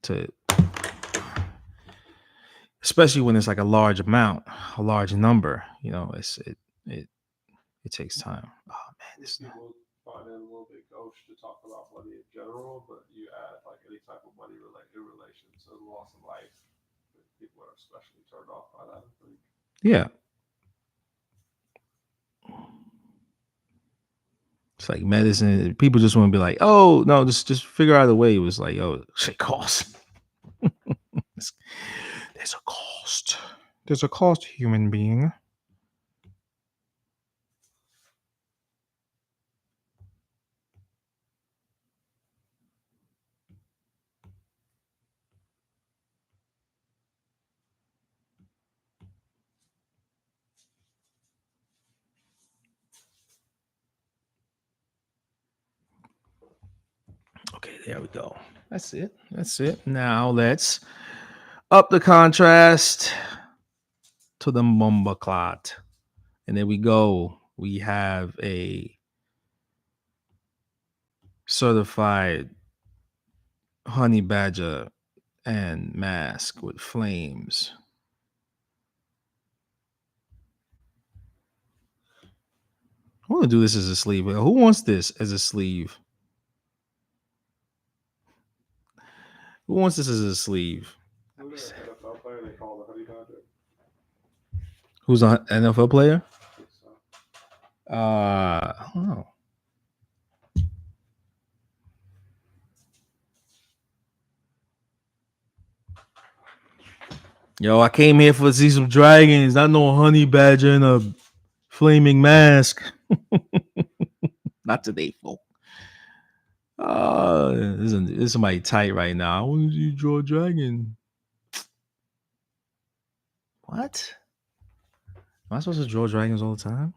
to especially when it's like a large amount, a large number. It it takes time. Oh man, Most this. people find it a little bit gauche to talk about money in general, but you add like any type of money related in relation to the loss of life, people are especially turned off by that, I think. Yeah, it's like medicine. People just want to be like, oh no, just figure out a way. It was like, oh, shit costs. There's a cost. There's a cost, human being. Okay, there we go. That's it. That's it. Now let's up the contrast to the Mumba clot. And there we go. We have a certified honey badger and mask with flames. I want to do this as a sleeve. Who wants this as a sleeve? Who wants this as a sleeve? Isn't there an NFL player they call the Honey Badger? Who's an NFL player? I think so. I don't know. Yo, I came here for to see some dragons. Not no honey badger and a flaming mask. Not today, folk. This is somebody tight right now. I want to see you draw a dragon. What? Am I supposed to draw dragons all the time?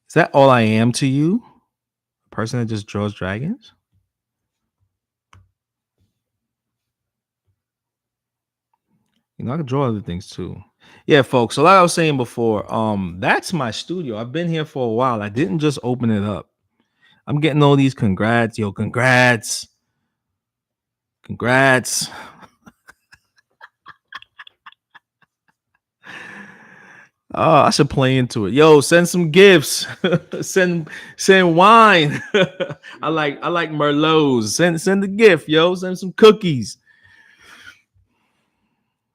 Is that all I am to you? A person that just draws dragons? I can draw other things too. Yeah, folks. So like I was saying before, that's my studio. I've been here for a while. I didn't just open it up. I'm getting all these congrats, yo, congrats, congrats. Oh, I should play into it. Yo, send some gifts. send wine. I like Merlots. Send the gift, yo. Send some cookies.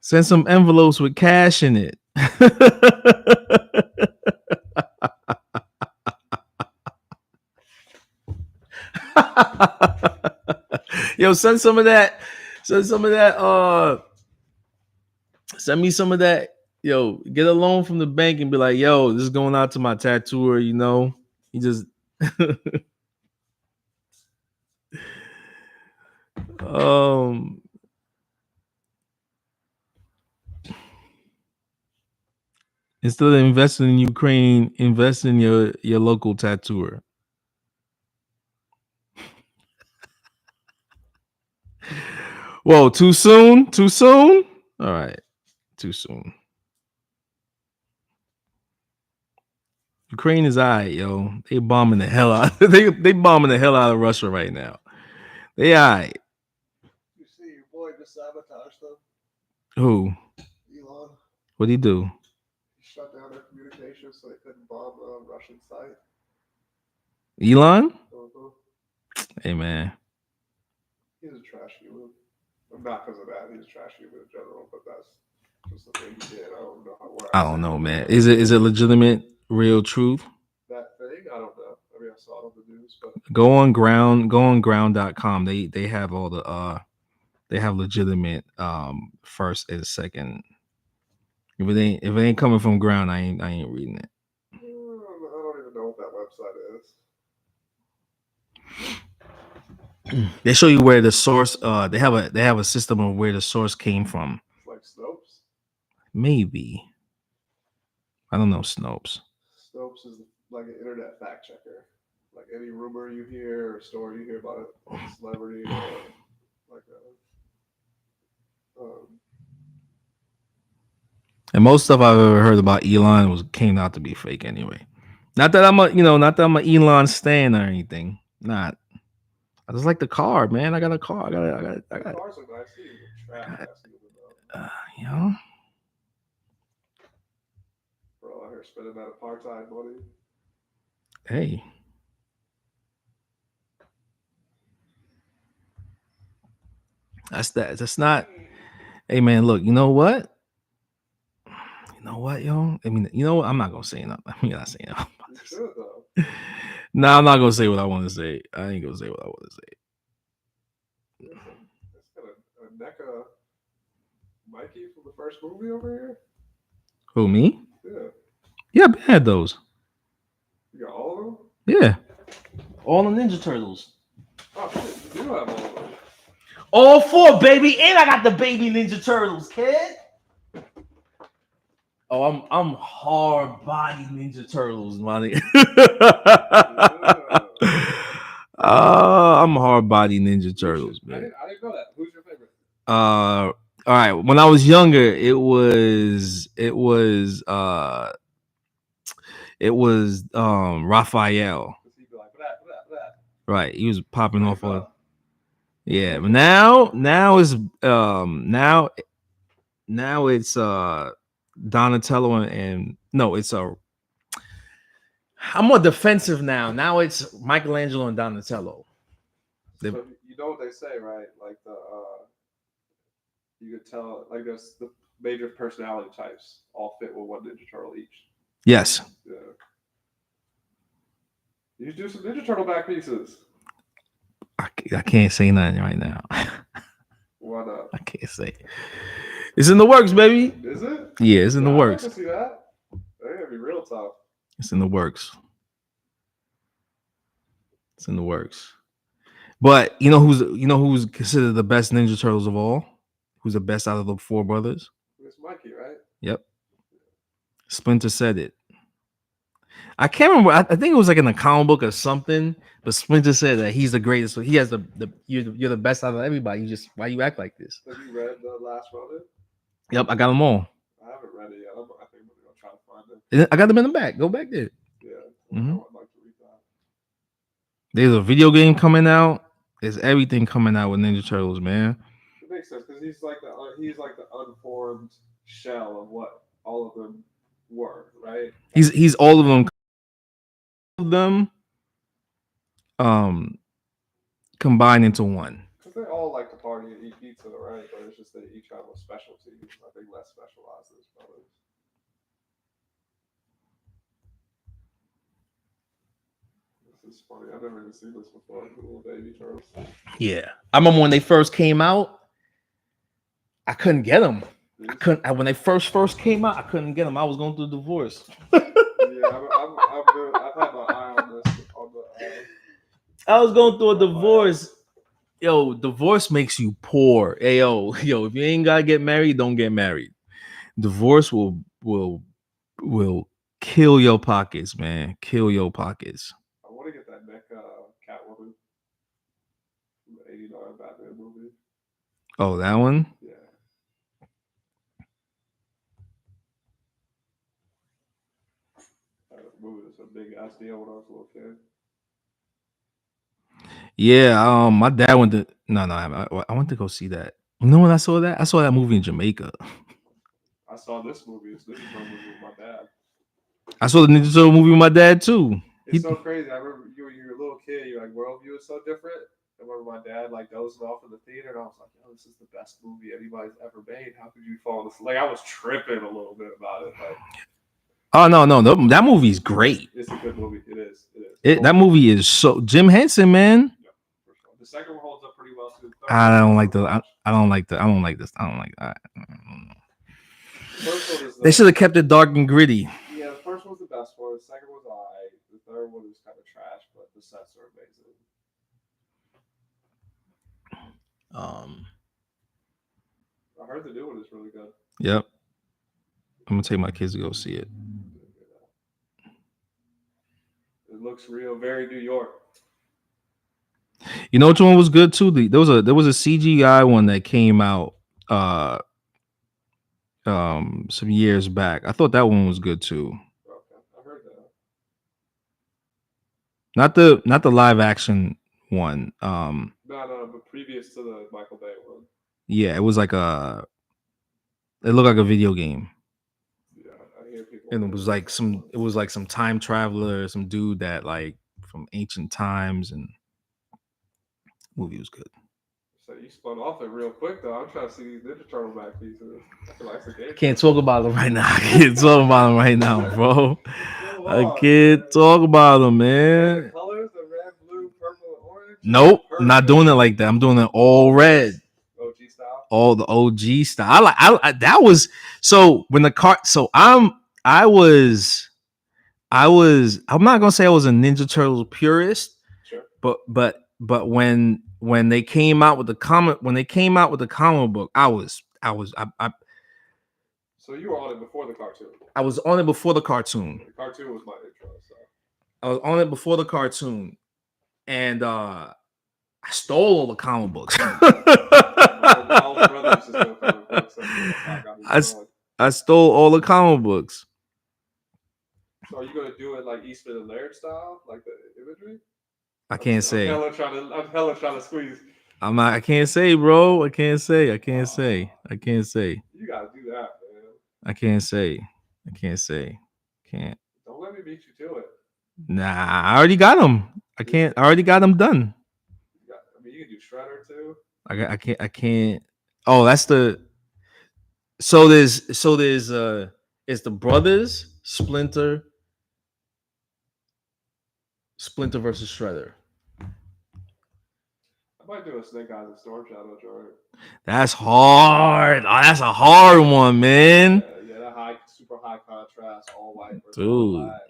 Send some envelopes with cash in it. Yo, send some of that. Send some of that. Send me some of that. Yo, get a loan from the bank and be like, yo, this is going out to my tattooer. He just um instead of investing in Ukraine, invest in your local tattooer. Whoa, too soon? Too soon? All right, too soon. Ukraine is alright, yo. They bombing the hell out. They bombing the hell out of Russia right now. They alright. You see, your boy just sabotaged them. Who? Elon. What'd he do? He shut down their communications so they couldn't bomb a Russian site. Elon? Uh-huh. Hey man. He's a trash human. Not because of that. He's a trash human in general, but that's just the thing he did. I don't know where I don't know, man. Is it legitimate, real truth? that thing. I don't know. I mean, I saw it on the news, but Go on ground.com. They have all the they have legitimate first and second. If it ain't coming from ground, I ain't reading it. I don't even know what that website is. They show you where the source they have a system of where the source came from. It's like Snopes. Maybe. I don't know Snopes. Snopes is like an internet fact checker. Like any rumor you hear or story you hear about a celebrity or like a And most stuff I've ever heard about Elon came out to be fake anyway. Not that I'm a Elon stan or anything. Not. I just like the car, man. I got a car. I got cars look nice. He's a trash ass human though. you know. Bro, out here spending that apartheid money. Hey. That's not. Hey man, look, you know what? You know what, yo? I mean, you know what? I'm not gonna say nothing. I'm not saying nothing about You this. should though. No, I'm not gonna say what I want to say. I ain't gonna say what I want to say. It's got a NECA Mikey from the first movie over here. Who, me? Yeah. Yeah, I've had those. You got all of them? Yeah. All the Ninja Turtles. Oh shit, you do have all of them. All four, baby, and I got the baby Ninja Turtles, kid. Oh, I'm hard body Ninja Turtles, money. I'm hard body Ninja Turtles, man. I didn't know that. Who's your favorite? All right. When I was younger, it was Raphael. He'd be like, blah. Right. He was popping off on. Yeah, but now it's Donatello and no, it's I'm more defensive now. Now it's Michelangelo and Donatello. So you know what they say, right? Like you could tell like there's the major personality types all fit with one Ninja Turtle each. Yes. Yeah. You should do some Ninja Turtle back pieces. I can't say nothing right now. Why not? I can't say. It's in the works, baby. Is it? Yeah, it's in the works. I can see that. They're gonna be real tough. It's in the works. It's in the works. But you know who's considered the best Ninja Turtles of all? Who's the best out of the four brothers? It's Mikey, right? Yep. Splinter said it. I can't remember. I think it was like in a comic book or something. But Splinter said that he's the greatest. So he has you're the best out of everybody. Why you act like this? Have you read the last Ronin? Yep, I got them all. I haven't read it yet. I think I'm gonna try to find it. I got them in the back. Go back there. Yeah, I Hmm. would like to read that. There's a video game coming out. There's everything coming out with Ninja Turtles, man. It makes sense because he's like the unformed shell of what all of them were, right? Like He's all of them um combined into one. because they all like to party and eat pizza, right? But it's just they each have a specialty. I think less specialized than his brothers. This is funny. I've never even seen this before. The little baby turtles. Yeah, I remember when they first came out. I couldn't get them. I These? couldn't. When they first came out, I couldn't get them. I was going through a divorce. Yeah, I've had my eye on this on I was going through a around my ass. divorce. Yo, divorce makes you poor. Hey, yo, if you ain't gotta get married, don't get married. Divorce will kill your pockets, man. Kill your pockets. I want to get that neck Catwoman from the '89 Batman movie. Oh, that one? Yeah, that movie was a big ass deal when I was a little kid. Yeah. My dad went to. No, no. I went to go see that. You know when I saw that? I saw that movie in Jamaica. I saw this movie, this Ninja Turtle movie with my dad. I saw the Ninja Turtle movie with my dad too. It's He, so crazy. I remember you're a little kid. You're like worldview is so different. I remember my dad like dozing off in the theater, and I was like, "Yo, this is the best movie anybody's ever made. How could you fall asleep?" Like I was tripping a little bit about it. Like oh no, that movie's great. it's a good movie. It is. It is. It That holds up. movie is so Jim Henson, man. Yeah, for sure. The second one holds up pretty well too. The third I one's don't tougher like to the. watch. I don't like the. I don't like this. I don't like that. The first one is They the should have kept it dark and gritty. yeah. The first one's the best one. The second one's alright. The third one is kind of trash, but the sets are amazing. Um. I heard the new one is really good. Yep. I'm gonna take my kids to go see it. It looks real, very New York. You know which one was good too? There was a CGI one that came out uh some years back. I thought that one was good too. Okay, I heard that. Not the live action one. No, no, but previous to the Michael Bay one. Yeah, it was like it looked like a video game. Yeah, I hear people And on it the was internet like talking some about it it. was like some time traveler, some dude that like from ancient times, and movie was good. So you spun off it real quick though. I'm trying to see these Ninja Turtle back pieces. I feel like it's a I game can't talk changer. about them right now. I can't talk about them right now, bro. Come I on, can't man. talk about them, And the man. colors, the red, blue, purple, and orange, Nope, not perfect. doing it like that. I'm doing it all All red, red, OG style. all the OG style. That was so when the car. So I'm not gonna say I was a Ninja Turtles purist, Sure. but when they came out with the comic book, So you were on it before the cartoon. I was on it before the cartoon. The cartoon was my intro. So I was on it before the cartoon, and I stole all the comic books. my older brother used to steal comic books. That's how I got into I drawing. I stole all the comic books. So are you gonna do it like Eastman and Laird style, like the imagery? I can't say. I'm hella trying to squeeze. I'm not. I can't say, bro. I can't say. I can't say. Oh, I can't say. you gotta do that, man. I can't say. I can't say. Can't. Don't let me beat you to it. Nah, I already got them. I Just, can't. I already got them done. I mean, you can do Shredder too. I can't. I can't. Oh, that's the. So there's it's the brothers Splinter versus Shredder. I might do a Snake Eyes and Storm Shadow joint. That's hard. Oh, that's a hard one, man. Yeah, yeah, that super high contrast, all white versus all Dude, black.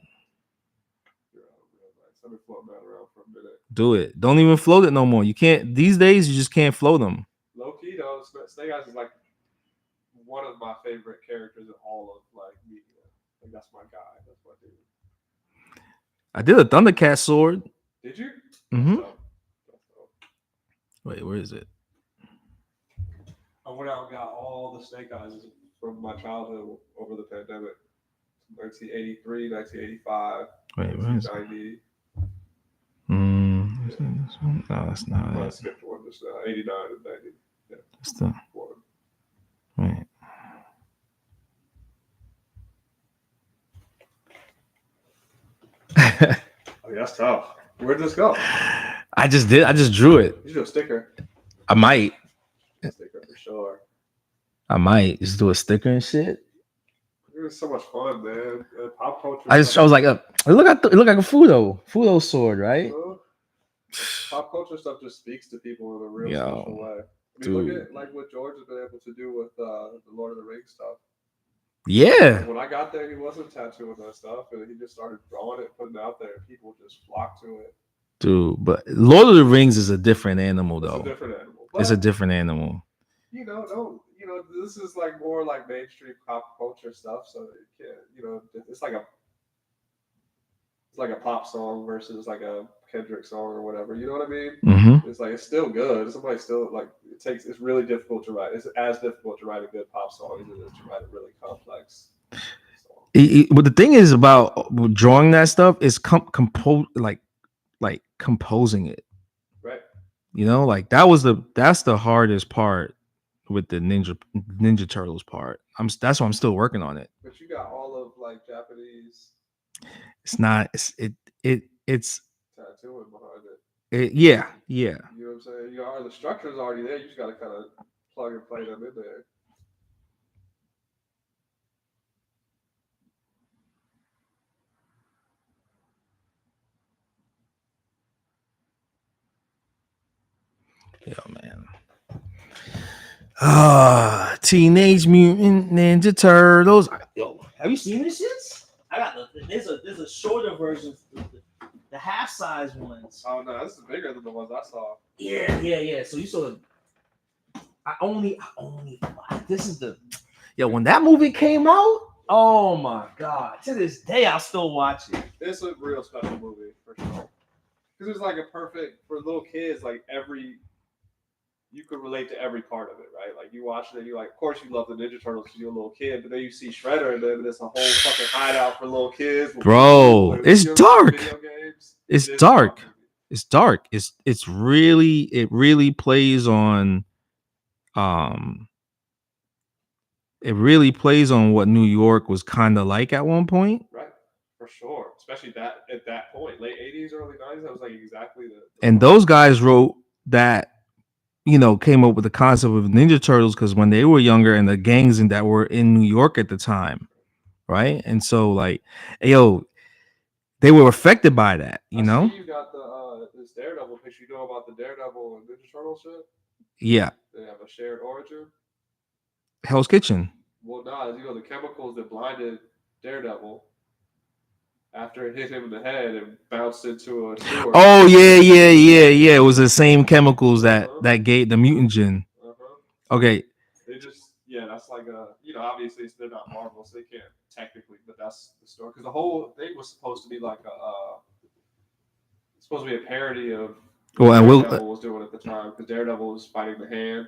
Yeah, real nice. I've been floating that around for a minute. do it. Don't even float it no more. You can't these days. You just can't float them. Low key though, Snake Eyes is like one of my favorite characters in all of like media. Like that's my guy. That's my dude. I did a Thundercat sword. Did you? That's Mm-hmm. dope. That's dope. Wait, where is it? I went out and got all the Snake Eyes from my childhood over the pandemic. 1983, 1985, Wait, where is it? 1990. Is that this one? No, that's not I it. skipped one just now. 89 and 90. Yeah, That's the one. wait. Oh, yeah, that's tough. Where'd this go? I just did. I just drew it. You should do a sticker. I might. A sticker for sure. I might just do a sticker and shit. It was so much fun, man. Pop culture. I was like, it looked like a Fudo sword, right? Pop culture stuff just speaks to people in a real Yo, special way. I mean, look at like what George has been able to do with the Lord of the Rings stuff. Yeah, Like, when I got there, he wasn't tattooing that stuff, and he just started drawing it, putting it out there, and people just flocked to it. dude. But Lord of the Rings is a different animal, It's a though. different animal. It's a But different animal. this is like more like mainstream pop culture stuff. So it can't, it's like a pop song versus like a Kendrick song or whatever. You know what I mean? Mm-hmm. It's like it's still good. Somebody still like it's really difficult to write. It's as difficult to write a good pop song as it is to write a really complex song. But the thing is about drawing that stuff is like composing it. Right. You know, like that's the hardest part with the Ninja Turtles part. That's why I'm still working on it. But you got all of like Japanese It's not. It's tattooing behind it. Yeah. You know what I'm saying? The structure's already there. You just got to kind of plug and play them in there. Yeah, man. Teenage Mutant Ninja Turtles. Yo, have you seen this shit? I got there's a shorter version, the half size ones. Oh no, this is bigger than the ones I saw. Yeah. So you saw the. I only. This is the. Yo, when that movie came out, oh my god! To this day, I'll still watch it. It's a real special movie for sure. Because it's like a perfect for little kids. Like you could relate to every part of it, right? Like you watch it, and you're like, of course you love the Ninja Turtles because you're a little kid, but then you see Shredder, and then it's a whole fucking hideout for little kids. Bro, it's dark. It's dark. It's dark. It really plays on it really plays on what New York was kind of like at one point. Right. For sure. Especially at that point, late 80s, early 90s, that was like exactly the and those guys wrote that, came up with the concept of Ninja Turtles because when they were younger and the gangs that were in New York at the time, right? And so like, yo, they were affected by that, I see you got this Daredevil picture. You know about the Daredevil and Ninja Turtle shit? Yeah. They have a shared origin. Hell's Kitchen. Well, the chemicals that blinded Daredevil after it hit him in the head and bounced into a sewer. Oh yeah. It was the same chemicals that gave the mutagen. Okay. They just that's like obviously they're not Marvel, so they can't technically, but that's the story. Because the whole thing was supposed to be like it's supposed to be a parody of what Daredevil was doing at the time, because Daredevil was fighting the Hand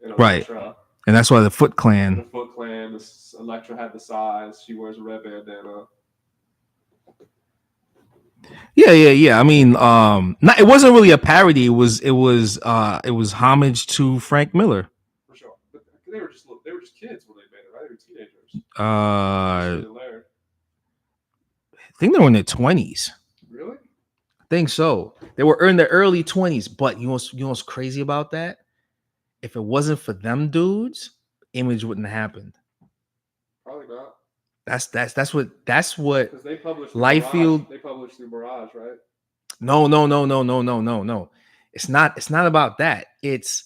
and Elektra. And that's why the Foot Clan. Elektra had the size. She wears a red bandana. Yeah. I mean, it wasn't really a parody. It was homage to Frank Miller. For sure, but they were just kids when they made it, right? They were teenagers. I think they were in their 20s. Really? I think so. They were in their early 20s. But you know what's crazy about that? If it wasn't for them dudes, Image wouldn't have happened. Probably not. That's what because they published Liefeld. They published through Mirage, right? No. It's not about that. It's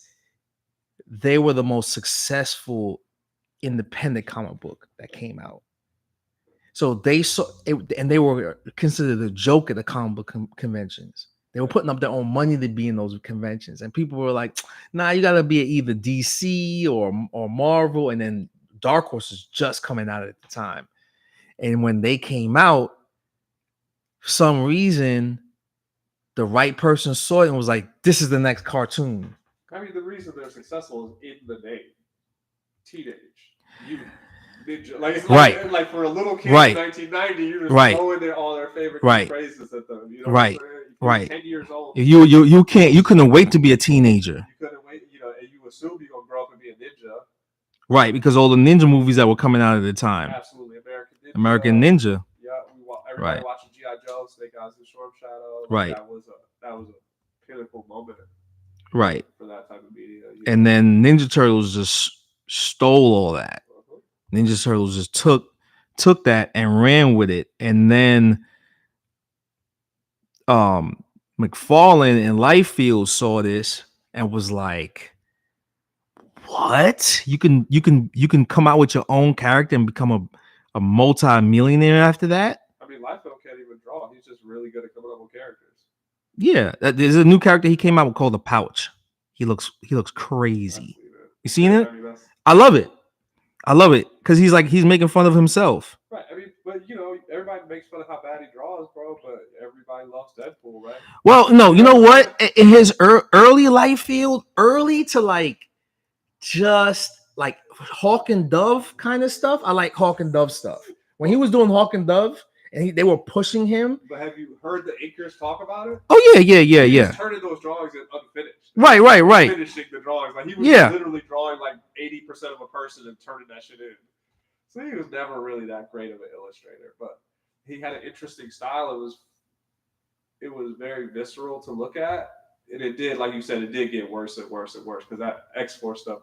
they were the most successful independent comic book that came out. So they saw it, and they were considered a joke at the comic book conventions. They were putting up their own money to be in those conventions, and people were like, "Nah, you gotta be either DC or Marvel." And then Dark Horse was just coming out at the time, and when they came out, for some reason, the right person saw it and was like, "This is the next cartoon." I mean, the reason they're successful is in the name. teenage youth ninja. Like it's Right. like for a little kid in Right. 1990, you're just Right. throwing all their favorite Right. phrases at them. You know what I'm Right. saying? If you're Right. 10 years old, You can't you couldn't wait to be a teenager. you couldn't wait. You know, and you assume you're gonna grow up and be a ninja. Right, because all the ninja movies that were coming out at the time. Absolutely, American American Ninja. Ninja. Yeah, everybody Right. watching GI Joe, Snake Eyes and Storm Shadow. Like Right. that was a pinnacle moment Right. for that type of media. You And know? then Ninja Turtles just stole all that. Uh-huh. Ninja Turtles just took that and ran with it. And then McFarlane and Liefeld saw this and was like, what? You can come out with your own character and become a multi-millionaire after that? I mean, Liefeld can't even draw. He's just really good at coming up with characters. Yeah. There's a new character he came out with called the Pouch. He looks crazy. You seen it? I mean, I love it. I love it because he's making fun of himself. right. I mean, but you know, everybody makes fun of how bad he draws, bro. But everybody loves Deadpool, right? Well, no, you know what? In his early life field, early to like just like Hawk and Dove kind of stuff. I like Hawk and Dove stuff. When he was doing Hawk and Dove and they were pushing him. But have you heard the inkers talk about it? Oh yeah. He was turning those drawings in unfinished. Right. Finishing the drawings, like he was literally drawing like 80% of a person and turning that shit in. So he was never really that great of an illustrator, but he had an interesting style. It was very visceral to look at, and it did, like you said, it did get worse and worse and worse because that X-Force stuff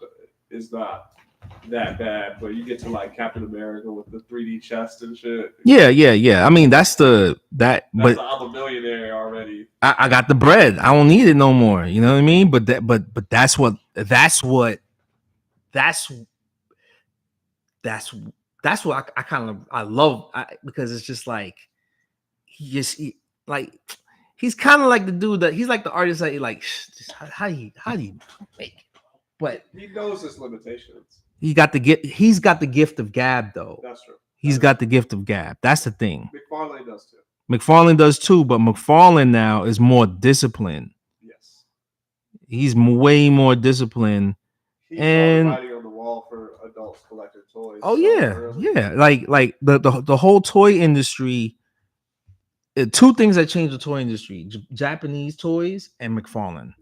is not that bad. But you get to like Captain America with the 3D chest and shit. Yeah. I mean, but I'm a millionaire already. I got the bread. I don't need it no more. You know what I mean? But that's what I kind of I love because it's just like he's kind of like the dude that he's like the artist that he like how do you make it? But he knows his limitations. He's got the gift of gab though. That's true. He's got the gift of gab. That's the thing. McFarlane does too. McFarlane does too, but McFarlane now is more disciplined. Yes. He's way more disciplined. He's writing on the wall for adults collecting toys. Oh yeah. Like the whole toy industry. Two things that changed the toy industry: Japanese toys and McFarlane.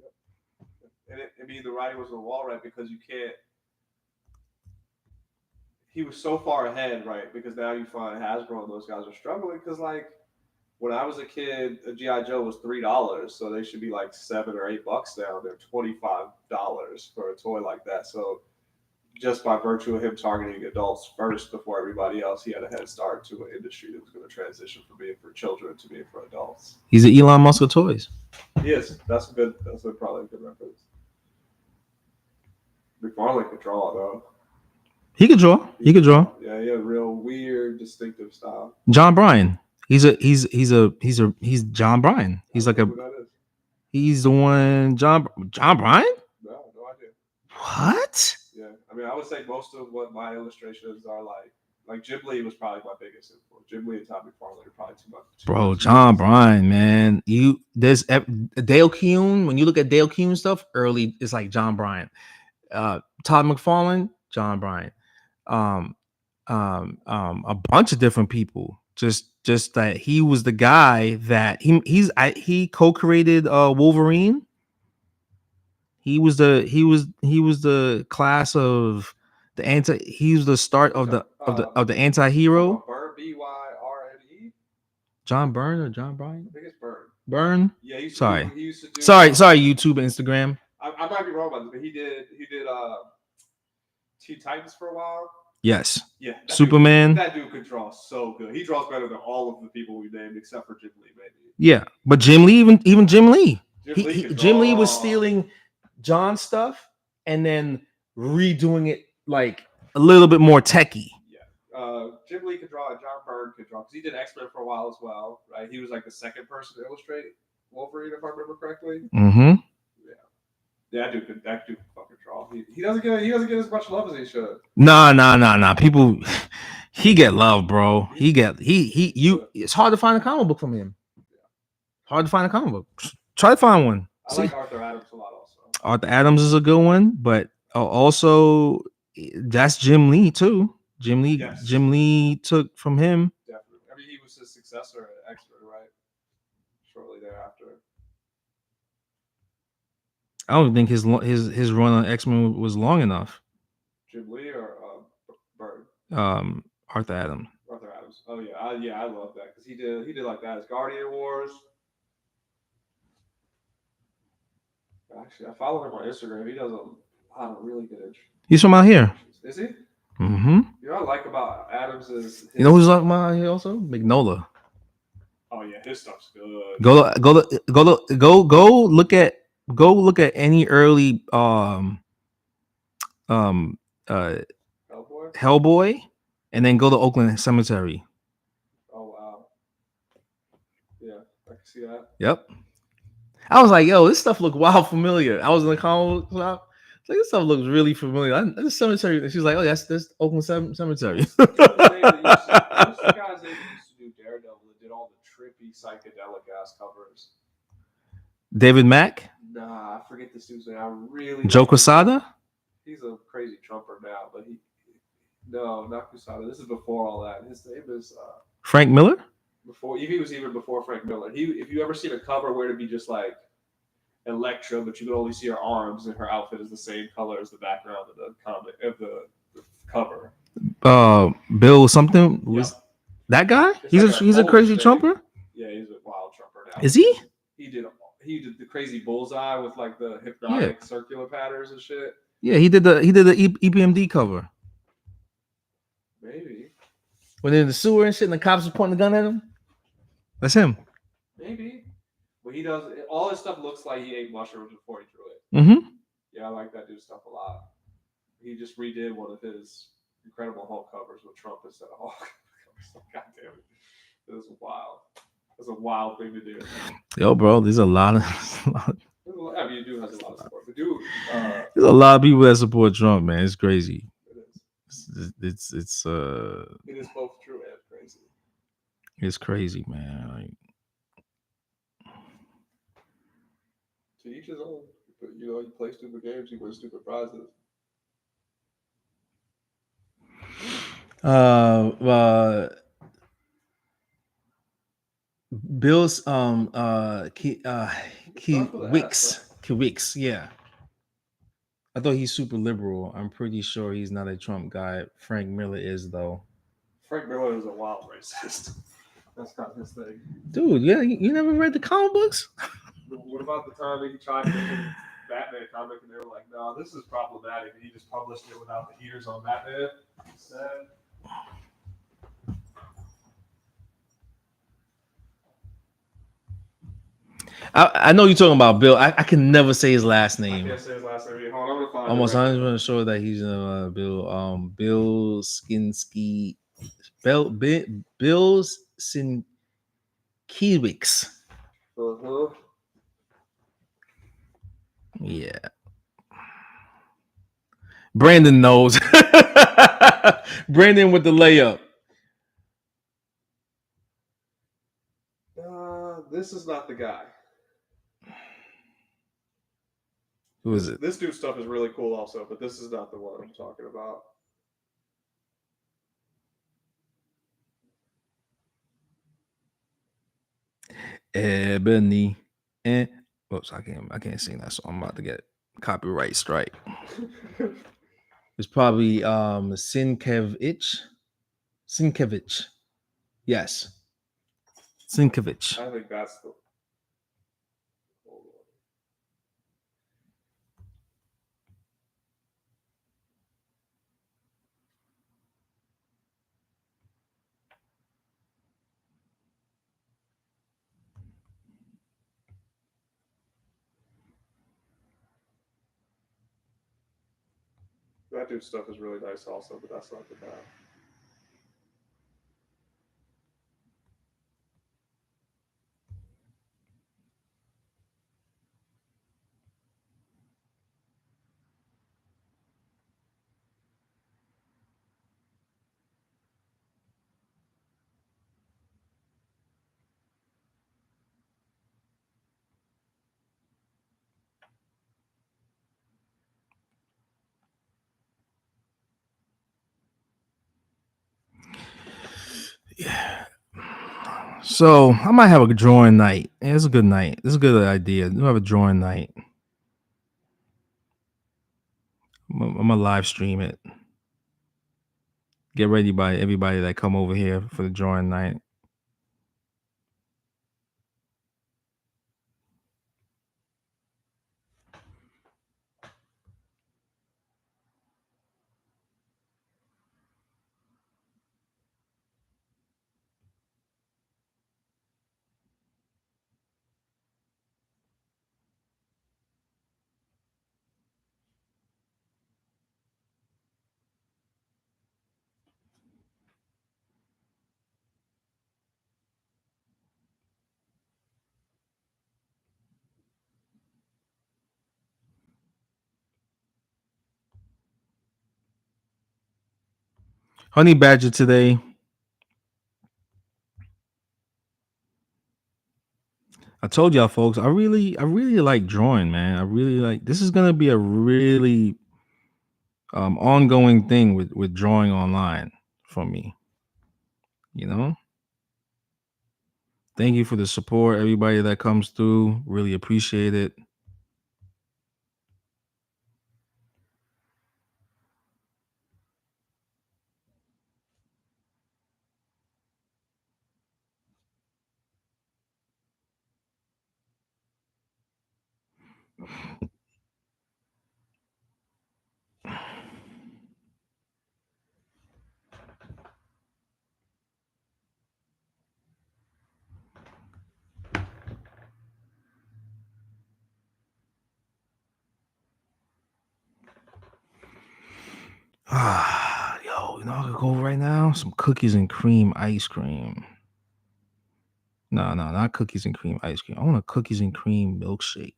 And the writing was on the wall, right? Because you can't. He was so far ahead, right? Because now you find Hasbro and those guys are struggling because, like, when I was a kid, a GI Joe was $3, so they should be like $7 or $8 now. They're $25 for a toy like that. So just by virtue of him targeting adults first before everybody else, he had a head start to an industry that was going to transition from being for children to being for adults. He's an Elon Musk of toys. He is. That's probably a good reference. McFarlane could draw though. He could draw. Yeah, he had a real weird, distinctive style. John Bryan. He's John Bryan. He's like he's the one. John Bryan? No idea. What? Yeah, I mean, I would say most of what my illustrations are like Jim Lee was probably my biggest influence. Jim Lee and Todd McFarlane are probably too much. Bro, John Bryan, man. There's Dale Kuhn. When you look at Dale Kuhn stuff, early it's like John Bryan. Todd McFarlane, John Bryan. A bunch of different people. Just that he was the guy that he co-created Wolverine. He was the class of the anti. He was the start of the anti-hero. Byrne, B-Y-R-N-E. John Byrne or John Bryan? I think it's Byrne. Byrne. Yeah, he used to do. Sorry, YouTube, Instagram. I might be wrong about this, but he did Teen Titans for a while. Yes. Yeah. Superman. That dude could draw so good. He draws better than all of the people we named except for Jim Lee, maybe. Yeah, but Jim Lee, even Jim Lee. Jim Lee was stealing John's stuff and then redoing it like a little bit more techie. Yeah. Jim Lee could draw, and John Byrne could draw because he did X-Men for a while as well, right? He was like the second person to illustrate Wolverine, if I remember correctly. Mm-hmm. Yeah, that dude could fucking draw. He doesn't get as much love as he should. Nah. People, he get love, bro. It's hard to find a comic book from him. Hard to find a comic book. Try to find one. I like Arthur Adams a lot also. Arthur Adams is a good one, but also That's Jim Lee too. Yes, Jim Lee took from him. definitely. I mean, he was his successor at Expert, right? Shortly thereafter. I don't think his run on X Men was long enough. Jim Lee or Bird? Arthur Adams. Arthur Adams. Oh yeah, I love that because he did like that as Guardian Wars. Actually, I follow him on Instagram. He does a lot of really good He's from out here. illustrations. Is he? Mm-hmm. You know what I like about Adams is You know his. who's like my here also? Magnola. Oh yeah, his stuff's good. Go look at any early um uh Hellboy. Hellboy, and then go to Oakland Cemetery. Oh wow. Yeah, I can see that. Yep. I was like, yo, this stuff look wild familiar. I was in the comic shop. Like, this stuff looks really familiar. This cemetery. And she's like, oh, that's Oakland Cemetery. What's the name that used to? Who's the guy's name that used to do Daredevil that did all the trippy psychedelic ass covers? David Mack, Nah, I forget this dude's name. I really Joe like his stuff. Quesada, He's a crazy trumper now, but he no, not Kusada. This is before all that. His name is Frank Miller. before he was even before Frank Miller. He if you ever seen a cover where it'd be just like Electra, but you could only see her arms and her outfit is the same color as the background of the comic of the cover. Bill something was Yep. that guy? It's like He's a Polish crazy thing. trumper. Yeah, he's a wild trumper now. Is he? He did the crazy bullseye with like the hypnotic circular patterns and shit. Yeah, he did the EPMD cover Maybe. when they're in the sewer and shit, and the cops are pointing the gun at him. That's him. Maybe. But he does all his stuff looks like he ate mushrooms before he drew it. Mm-hmm. Yeah, I like that dude's stuff a lot. He just redid one of his Incredible Hulk covers with Trump instead of Hulk. God damn it. This is wild. That's a wild thing to do. Yo, bro, there's a lot of I mean, dude has a lot of support. But dude, there's a lot of people that support Trump, man. It's crazy. it is. It is both true and crazy. it's crazy, man. Like, To each his own. But you know, you play stupid games, you win stupid prizes. Bill's Starts with an S, Key Wicks, yeah. I thought he's super liberal. I'm pretty sure he's not a Trump guy. Frank Miller is though. Frank Miller is a wild racist. That's kind of his thing. Dude, yeah, you never read the comic books? What about the time that he tried to make a Batman comic and they were like, no, this is problematic, and he just published it without the heaters on Batman instead? I know you're talking about Bill. I can never say his last I name. can't say his last name. Hold on, I'm gonna find Almost it. Right 100% sure that he's Bill Skinsky Bill Sinkiewicz. Uh-huh. Yeah. Brandon knows. Brandon with the layup. This is not the guy. Who is it? This dude's stuff is really cool also, but this is not the one I'm talking about. Ebony and oops, I can't sing that song. I'm about to get copyright strike. It's probably Sienkiewicz. Yes. Sienkiewicz. I think that's the. Hold on. That dude's stuff is really nice also, but that's not the guy. So I might have a drawing night. Yeah, it's a good night. It's a good idea. We'll have a drawing night. I'm gonna live stream it. Get ready by everybody that come over here for the drawing night. Honey Badger today. I told y'all folks, I really like drawing, man. I really like this is gonna be a really ongoing thing with drawing online for me. You know? Thank you for the support, everybody that comes through. Really appreciate it. Yo, you know I could go right now? Some cookies and cream ice cream. No, no, not cookies and cream ice cream. I want a cookies and cream milkshake.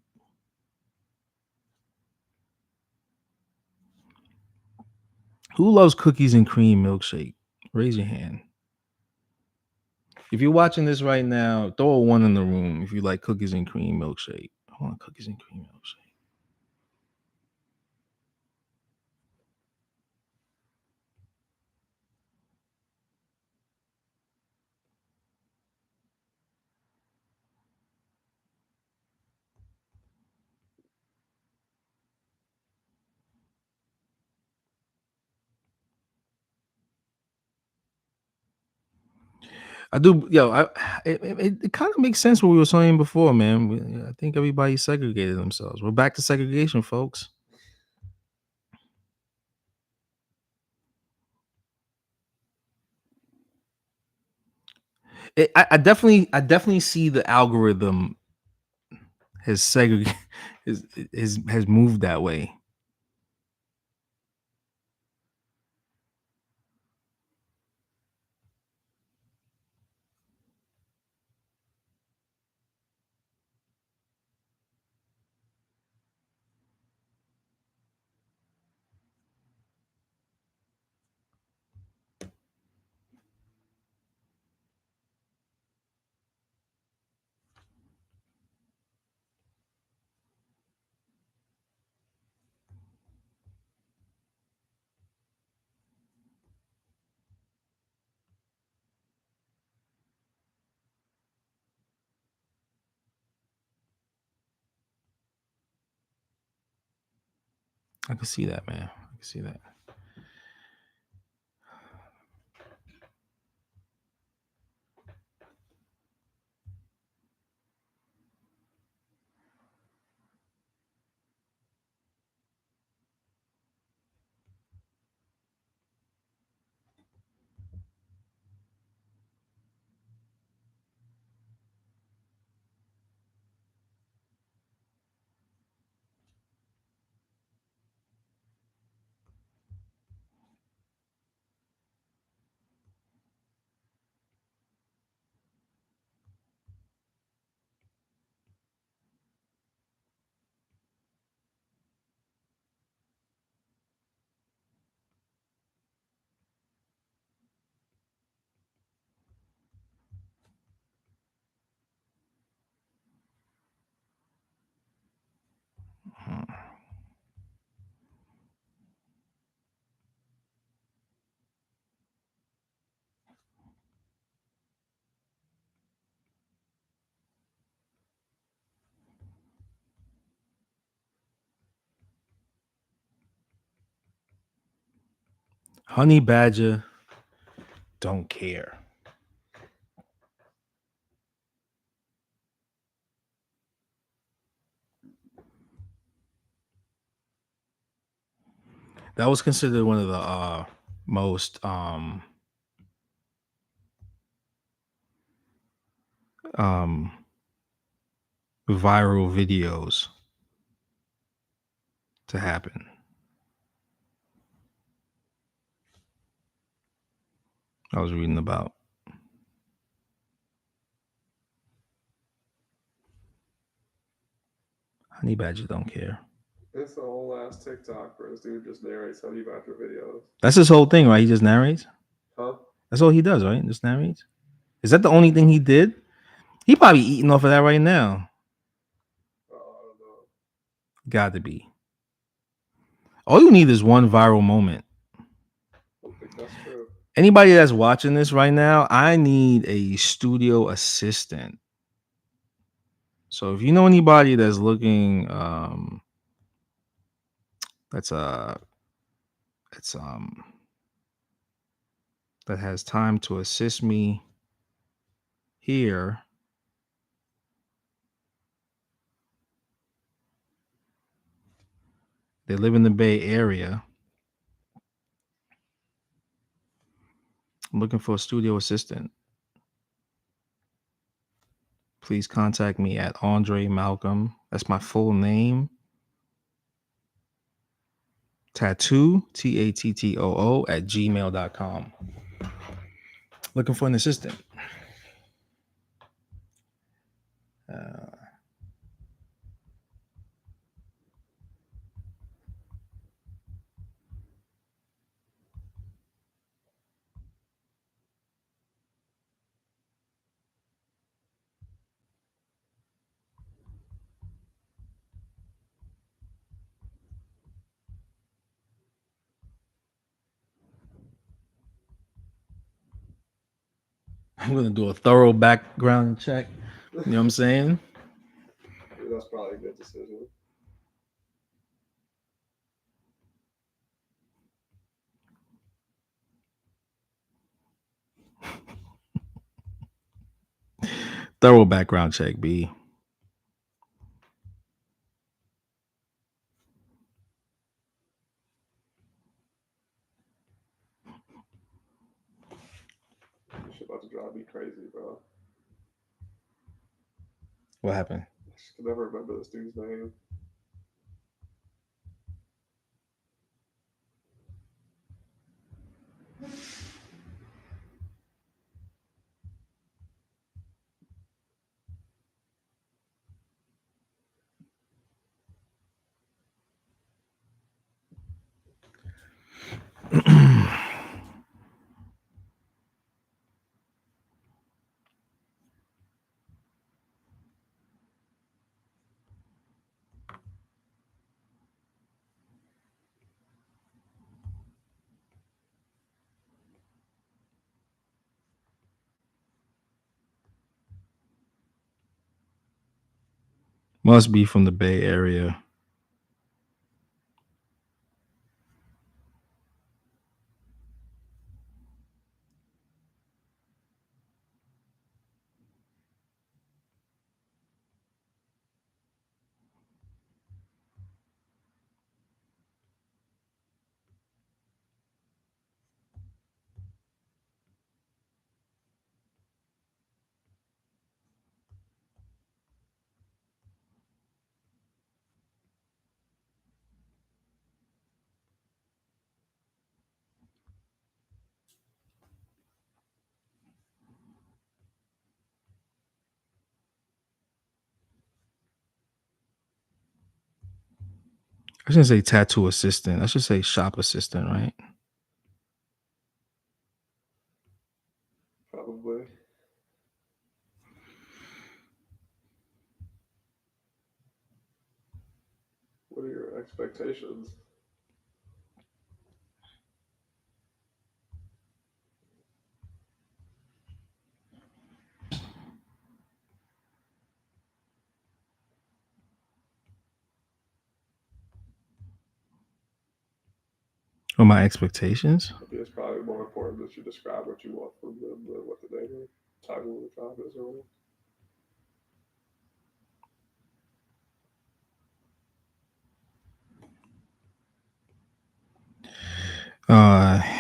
Who loves cookies and cream milkshake? Raise your hand. If you're watching this right now, throw a one in the room if you like cookies and cream milkshake. I want cookies and cream milkshake. I do, yo. It kind of makes sense what we were saying before, man. I think everybody segregated themselves. We're back to segregation, folks. I definitely see the algorithm has segregated, has moved that way. I can see that, man. I can see that. Honey badger don't care. That was considered one of the most um viral videos to happen. I was reading about. Honey badger don't care. It's a whole ass TikTok where this dude just narrates honey badger videos. That's his whole thing, right? He just narrates. Huh? That's all he does, right? Just narrates. Is that the only thing he did? He probably eating off of that right now. I don't know. Got to be. All you need is one viral moment. I don't think that's true. Anybody that's watching this right now, I need a studio assistant. So if you know anybody that's looking, that's it's that has time to assist me here, they live in the Bay Area. I'm looking for a studio assistant. Please contact me at Andre Malcolm. That's my full name. Tattoo, TATTOO at gmail.com. Looking for an assistant. I'm going to do a thorough background check. You know what I'm saying? Yeah, that's probably a good decision. Thorough background check, B. This shit about to drive me crazy, bro. What happened? I just can never remember this dude's name. Must be from the Bay Area. I shouldn't say tattoo assistant. I should say shop assistant, right? Probably. What are your expectations? Or my expectations? What are your that you describe what you want from them, what the name of the title of the job is, or whatever.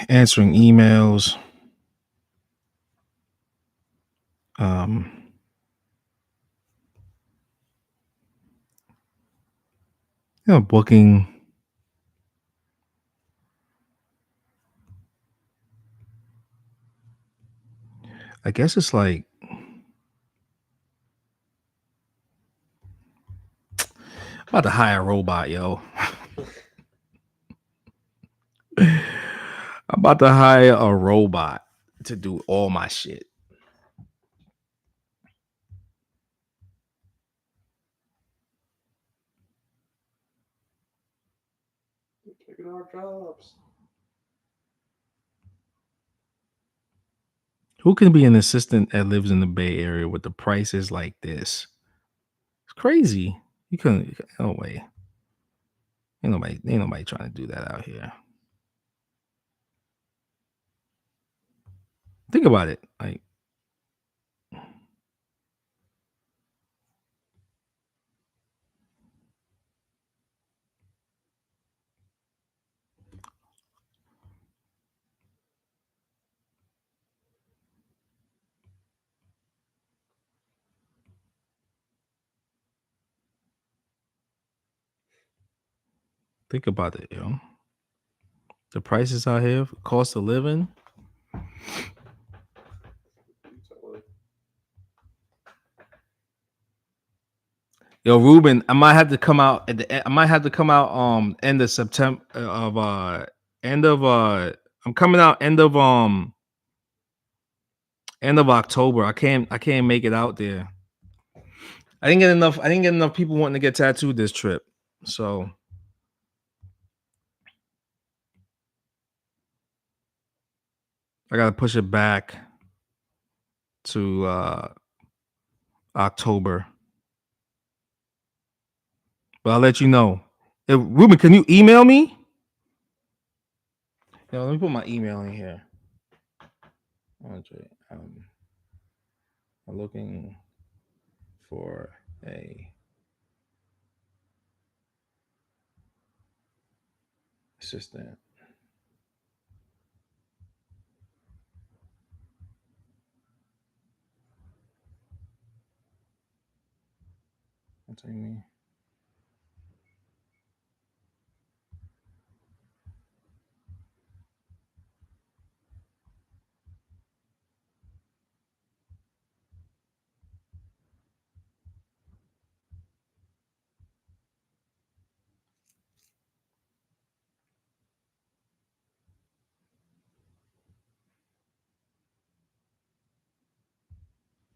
Answering emails, um, booking. I guess it's like I'm about to hire a robot, yo. I'm about to hire a robot to do all my shit. They're taking our jobs. Who can be an assistant that lives in the Bay Area with the prices like this? It's crazy. You couldn't. No way. Ain't nobody trying to do that out here. Think about it. Like, think about it, yo. The prices out here, cost of living. You tell it. Yo, Ruben, I might have to come out at the. I might have to come out end of September of end of I'm coming out end of October. I can't make it out there. I didn't get enough people wanting to get tattooed this trip. So I gotta push it back to October. But I'll let you know. Ruben, can you email me? Yo, let me put my email in here. Andre, I'm looking for a assistant. What's that mean?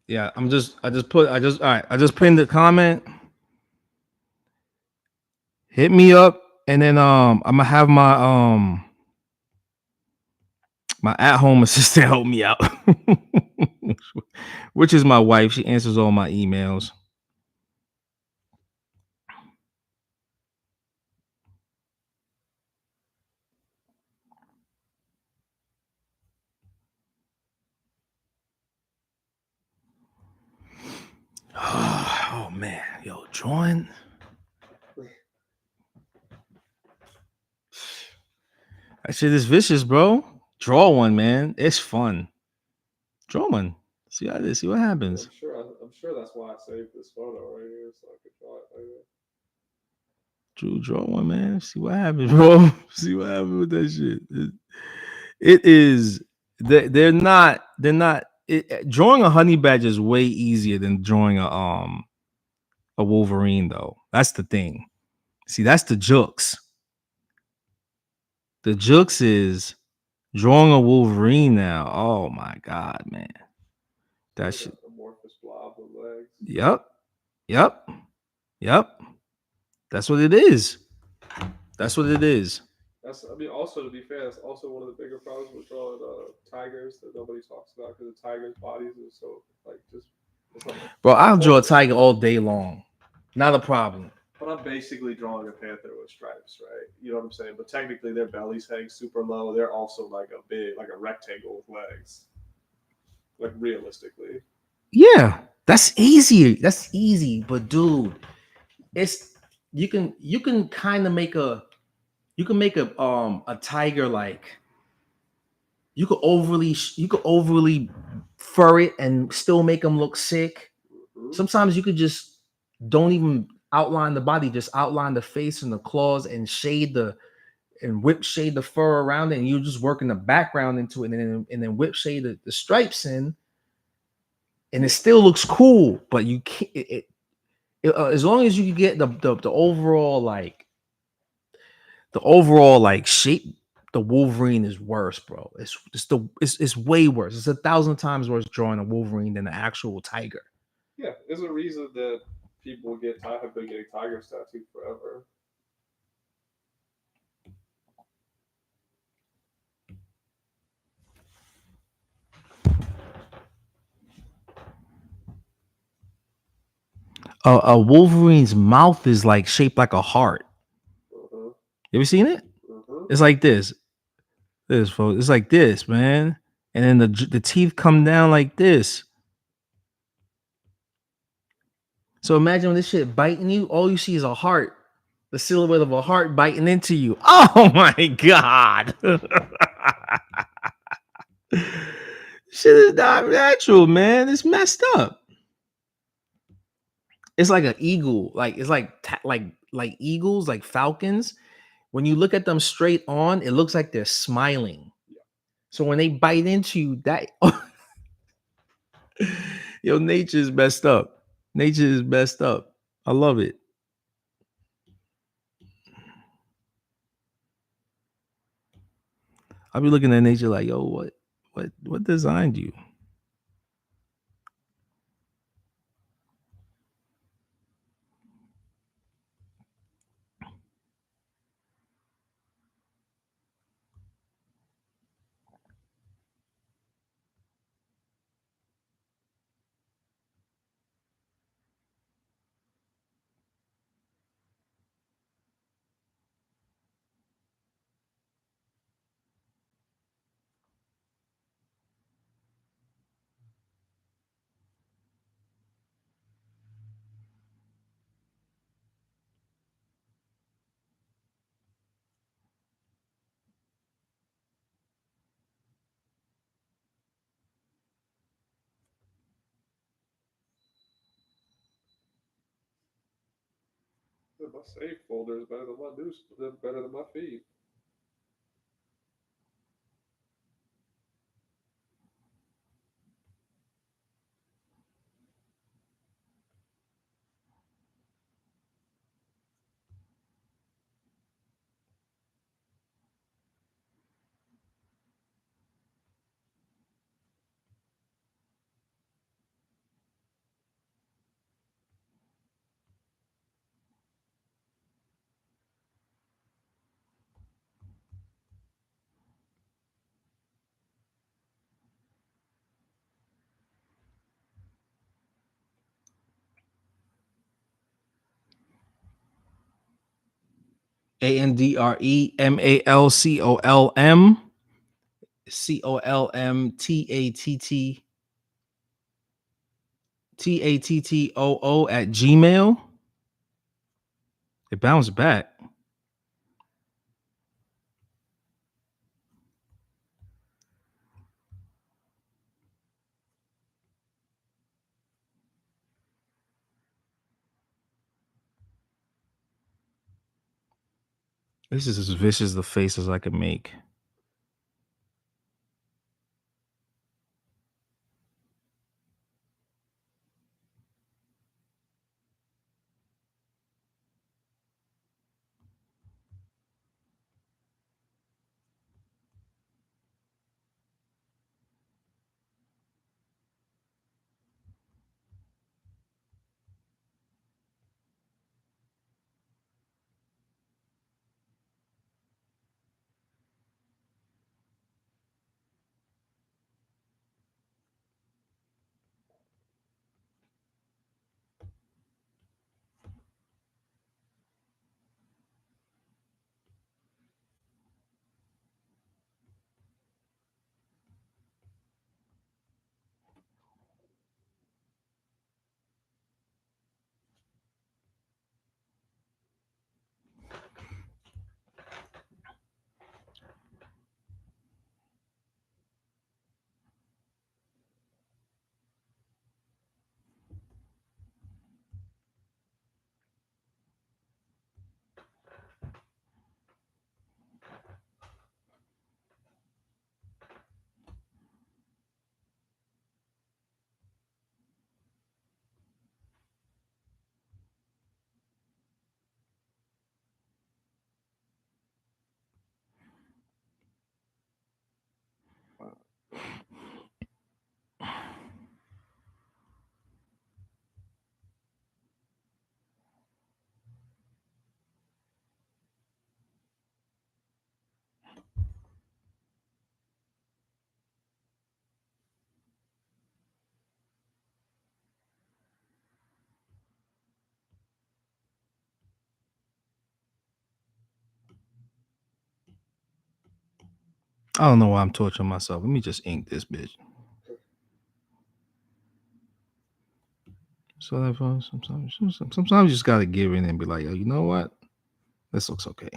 Yeah, I just pinned the comment. Hit me up, and then I'm gonna have my at home assistant help me out, which is my wife. She answers all my emails. Oh man, yo, drawing. That shit is vicious, bro. Draw one, man. It's fun. Draw one. See how this. See what happens. I'm sure that's why I saved this photo right here, so I could draw it later. Drew, draw one, man. See what happens, bro. See what happens with that shit. It is. They're not. They're not. Drawing a honey badger is way easier than drawing a Wolverine, though. That's the thing. See, that's the jokes. The jokes is drawing a Wolverine now. Oh my god, man. That Like shit. an amorphous blob with legs. Yep. Yep. Yep. That's what it is. That's what it is. That's, I mean, also to be fair, that's also one of the bigger problems with drawing tigers that nobody talks about because the tigers' bodies are so like just. It's like, Bro, I'll draw a horrible. tiger all day long. Not a problem. But I'm basically drawing a panther with stripes, right? You know what I'm saying? But technically, their bellies hang super low. They're also like a big, like a rectangle with legs, like realistically. Yeah, that's easy. That's easy. But dude, it's you can kind of make a tiger like you could overly fur it and still make them look sick. Hmm. Sometimes you could just don't even outline the body, just outline the face and the claws and whip shade the fur around it, and you're just working the background into it, and then whip shade the stripes in, and it Yeah, still looks cool. But you can't as long as you can get the overall shape. The Wolverine is worse, bro. It's way worse. It's 1,000 times worse drawing a Wolverine than the actual tiger. yeah. There's a reason that people have been getting tigers tattooed forever. A Wolverine's mouth is like shaped like a heart. Uh-huh. You ever seen it? Uh-huh. It's like this. This folks. It's like this, man. And then the teeth come down like this. So imagine when this shit biting you, all you see is a heart, the silhouette of a heart biting into you. Oh my god. Shit is not natural, man. It's messed up. It's like an eagle. Like it's like eagles, like falcons. When you look at them straight on, it looks like they're smiling. So when they bite into you, that yo, nature is messed up. Nature is messed up. I love it. I'll be looking at nature like, yo, what designed you? Yeah, my save folder is better than my news, better than my feed. Andremalcolmtattoo at Gmail. It bounced back. This is as vicious the face as I can make. I don't know why I'm torturing myself. Let me just ink this bitch. So that sometimes you just gotta give in and be like, oh, you know what? This looks okay.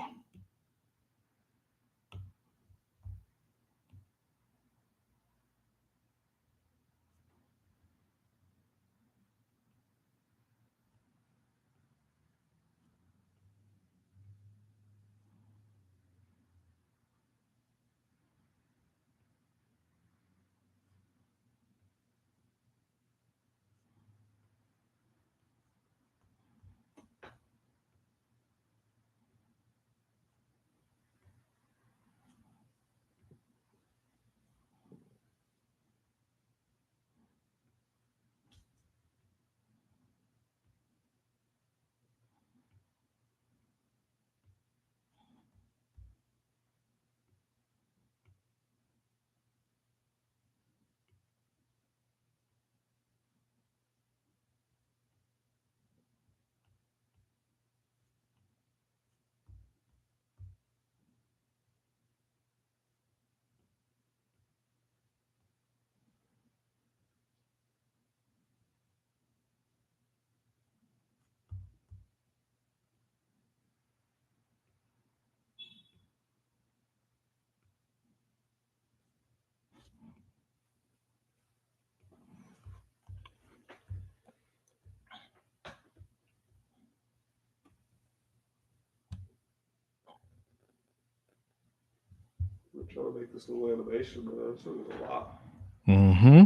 We're trying to make this little animation, man. So there's a lot. Mm-hmm.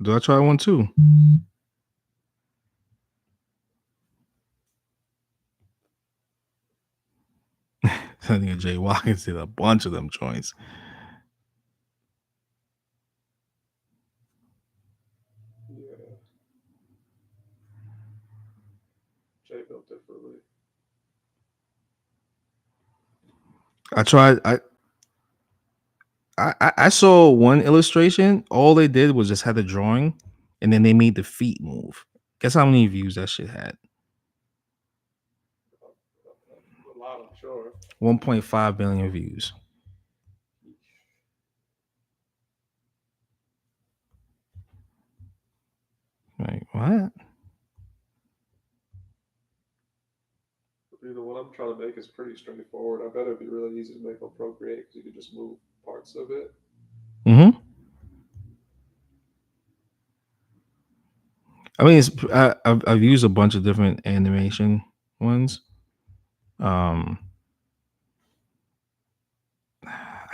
Do I try one too? I think Jay Watkins did a bunch of them joints. Yeah. Jay built differently. I tried. I saw one illustration. All they did was just had the drawing, and then they made the feet move. Guess how many views that shit had? A lot, I'm sure. 1.5 billion views. Like what? The one I'm trying to make is pretty straightforward. I bet it'd be really easy to make on Procreate because you can just move parts of it. Mm-hmm. I mean, I've used a bunch of different animation ones. I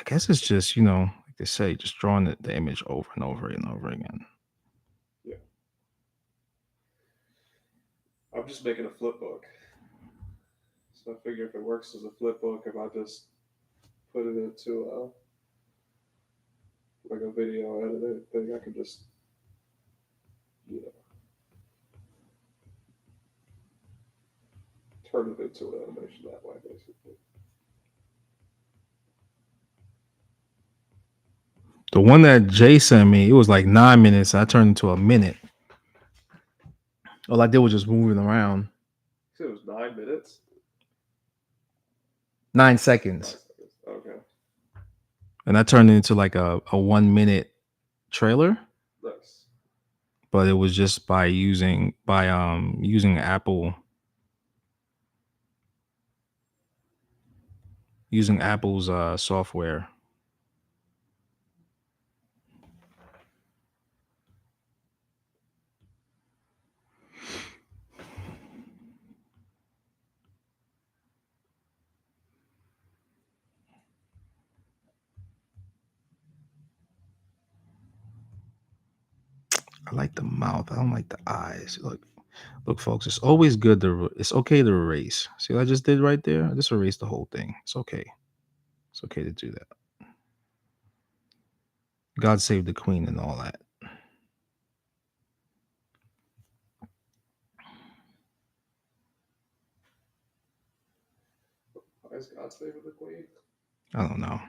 guess it's just like they say, just drawing the image over and over and over again. Yeah. I'm just making a flip book. So I figure if it works as a flip book, if I just put it into like a video editing thing, I can just, you know, turn it into an animation that way, basically. The one that Jay sent me, it was like 9 minutes. I turned into a minute. All I did was just moving around. So it was 9 minutes. 9 seconds. 9 seconds. Okay. And I turned it into like a 1 minute trailer. Nice. But it was just by using Apple's software. I like the mouth. I don't like the eyes. Look, folks. It's always good it's okay to erase. See what I just did right there? I just erased the whole thing. It's okay. It's okay to do that. God save the queen and all that. Why is God saving the queen? I don't know.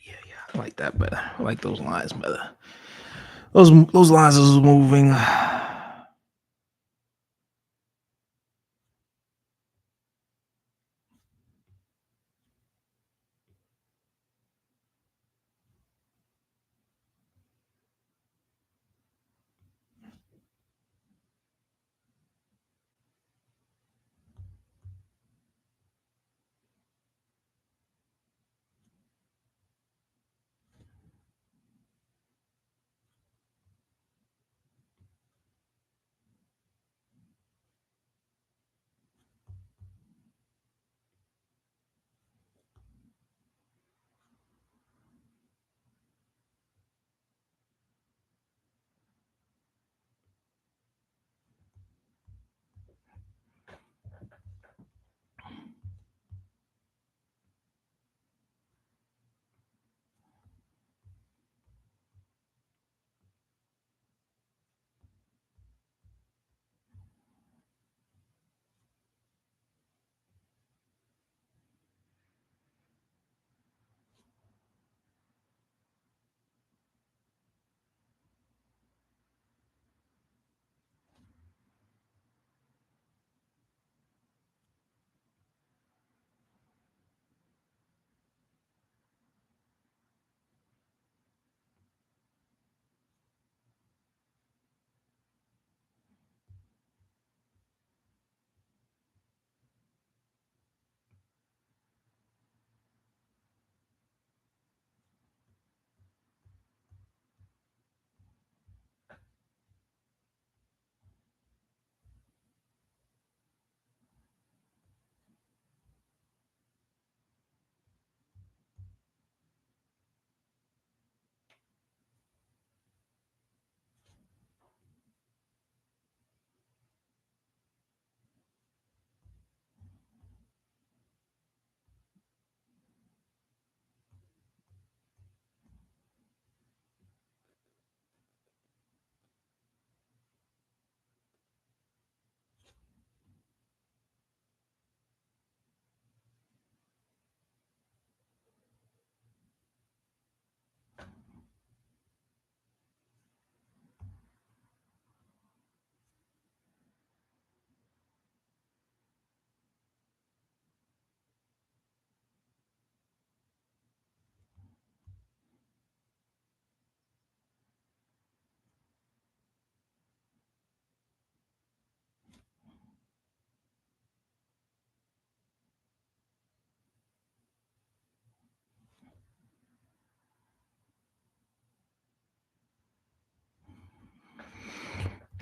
yeah. I like that better. I like those lines better. Those lines is moving.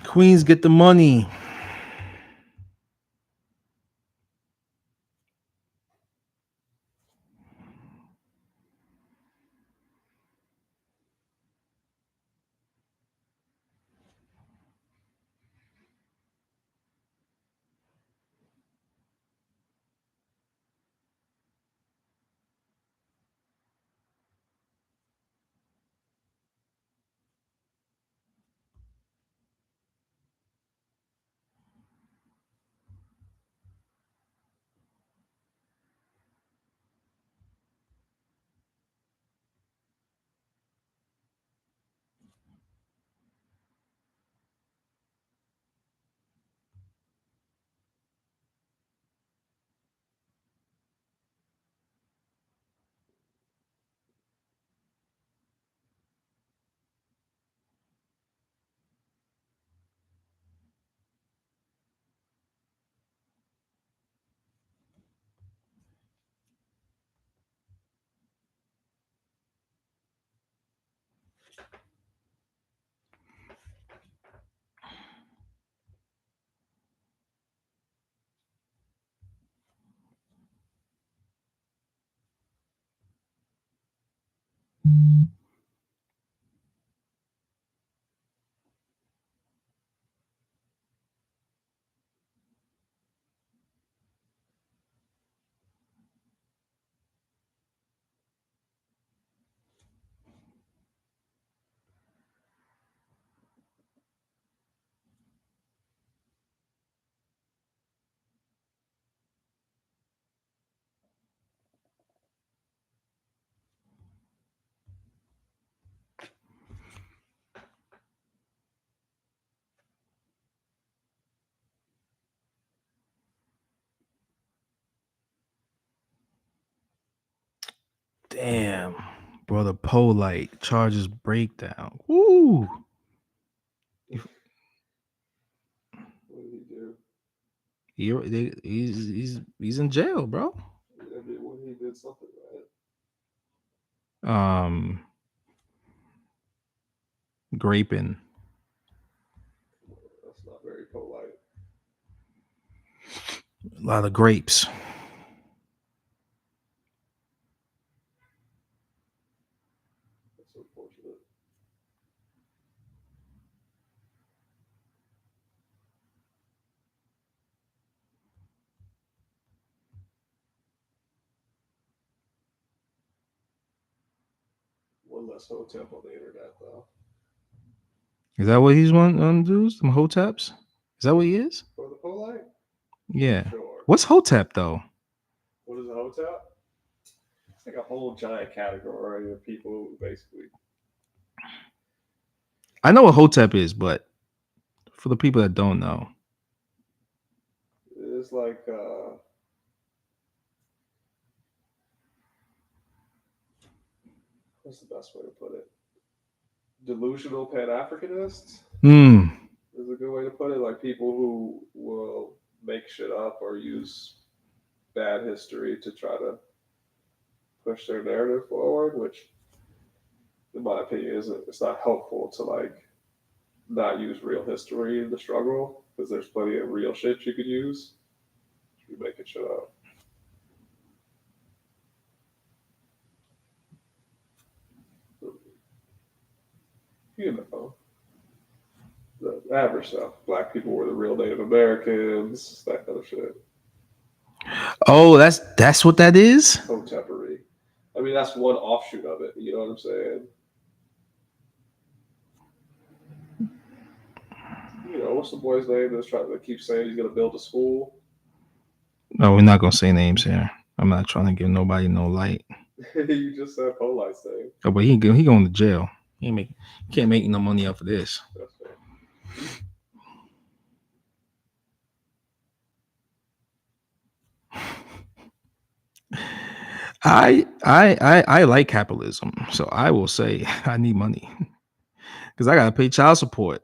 Queens get the money. Damn, brother. Polite charges breakdown. Woo. What did he do? He's in jail, bro. I mean, when he did something right. Um, graping. That's not very polite. A lot of grapes. That's unfortunate. One less hotel on the internet, though. Is that what he's one dudes? Some hoteps? Is that what he is? For the polite? Yeah. Sure. What's hotep though? What is a hotel? It's like a whole giant category of people who basically. I know what hotep is, but for the people that don't know, It's like. What's the best way to put it? Delusional Pan Africanists hmm. is a good way to put it. Like people who will make shit up or use bad history to try to push their narrative forward, which, in my opinion, isn't. It's not helpful to like not use real history in the struggle because there's plenty of real shit you could use. You making shit up. You know, the average stuff. Black people were the real Native Americans, that kind of shit. Oh, that's what that is. Hotepery. I mean, that's one offshoot of it. You know what I'm saying? You know, what's the boy's name that's trying to keep saying he's gonna build a school? No, we're not gonna say names here. I'm not trying to give nobody no light. You just said Polite's name. Oh, but he going to jail. He can't make no money off of this. That's fair. I like capitalism, so I will say I need money because I gotta pay child support.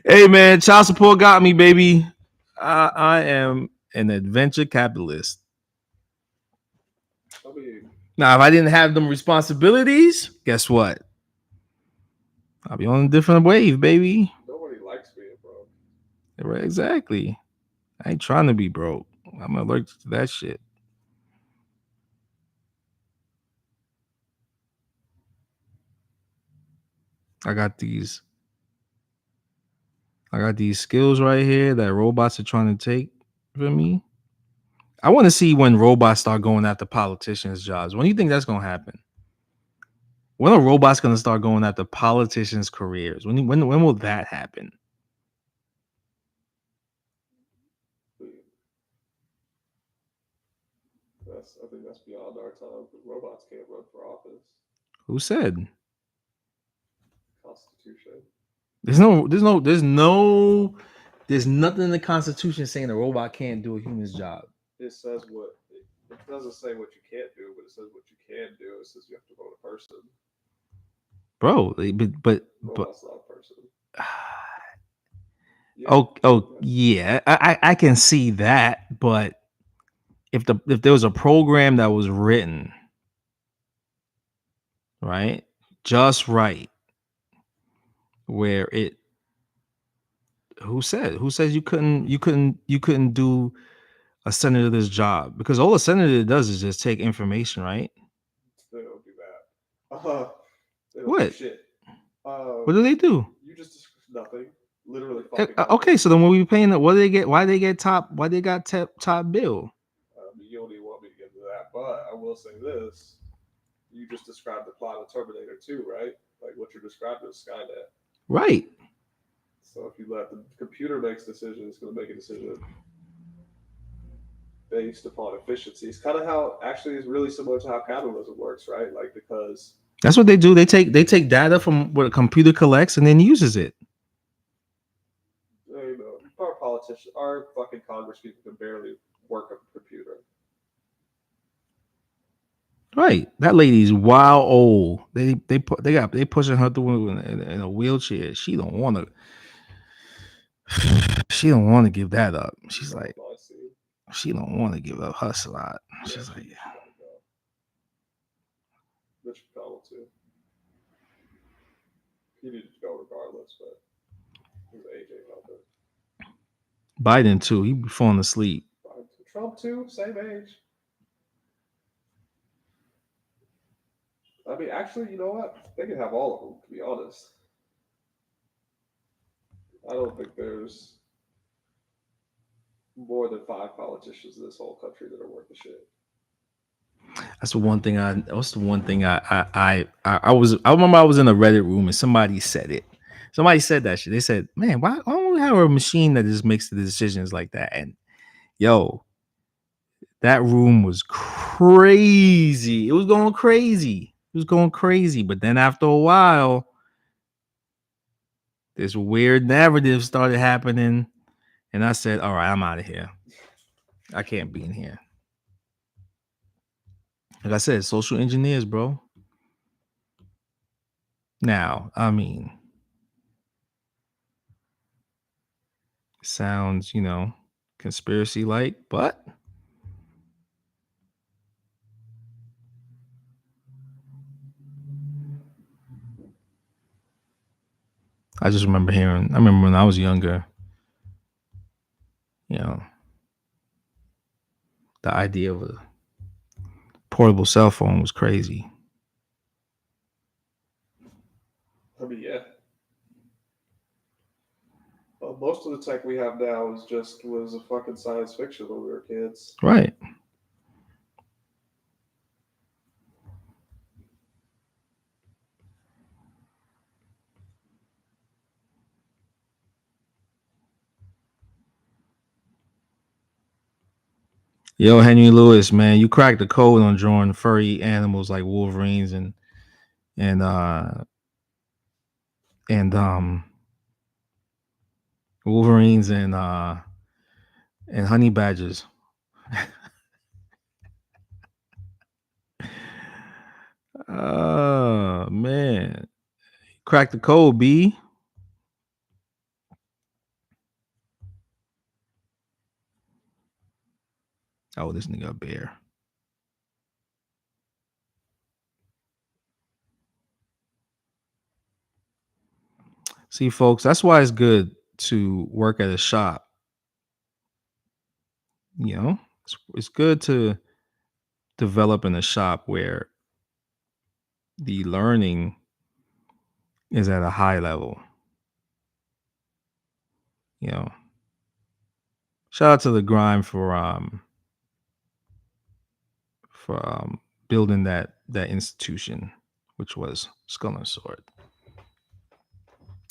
Hey man, child support got me, baby. I am an adventure capitalist. I mean, Now, if I didn't have them responsibilities, guess what? I'll be on a different wave, baby. nobody likes being broke. Right, exactly. I ain't trying to be broke. I'm allergic to that shit. I got these. I got these skills right here that robots are trying to take from me. I want to see when robots start going after politicians' jobs. When do you think that's gonna happen? When are robots gonna start going after politicians' careers? When will that happen? I think that's beyond our time. Robots can't run for office. Who said? Constitution. There's nothing in the Constitution saying a robot can't do a human's job. It says what it doesn't say what you can't do, but it says what you can do. It says you have to vote a person. Bro, but Robot's not a person. Yeah. oh yeah, I can see that, but if there was a program that was written right, just right, where it who says you couldn't do a senator's job because all a senator does is just take information, right? They don't do that. They don't do What? shit. What do they do? You just nothing. Literally fucking nothing. Okay, so then when we paying, what do they get? Why they get top? Why they got top bill? You don't even want me to get into that, but I will say this: you just described the plot of Terminator 2, right? Like what you're describing is Skynet. Right. So if you let the computer makes decisions, it's going to make a decision based upon efficiency. It's kind of how actually it's really similar to how capitalism works, right? Like because that's what they do. They take data from what a computer collects and then uses it. you know, our politicians, our fucking Congress people can barely work a computer. Right. That lady's wild old. They pushing her through in a wheelchair. She don't want to. She don't want to give that up. She's like, I see. she don't want to give up her slot. Yeah, She's like, she gotta go. Mitch McConnell too. He needed to go regardless, but his age ain't helping. Biden too. He be falling asleep. Trump too, same age. I mean, actually, you know what? They can have all of them. To be honest, I don't think there's more than 5 politicians in this whole country that are worth the shit. That's the one thing I. What's the one thing I was. I remember I was in a Reddit room and somebody said it. Somebody said that shit. They said, "Man, why don't we have a machine that just makes the decisions like that?" And yo, that room was crazy. It was going crazy. It was going crazy. But then after a while, this weird narrative started happening, and I said, "All right, I'm out of here. I can't be in here." Like I said, social engineers, bro. Now, I mean, sounds, conspiracy like, but I remember when I was younger, you know, the idea of a portable cell phone was crazy. I mean, yeah. Most of the tech we have now was a fucking science fiction when we were kids. Right. Yo, Henry Lewis, man, you cracked the code on drawing furry animals like Wolverines and uh and Wolverines and honey badgers. Oh man. Crack the code, B. Oh, this nigga a bear. See, folks, that's why it's good to work at a shop. It's good to develop in a shop where the learning is at a high level. You know, shout out to the grind for building that institution, which was Skull and Sword,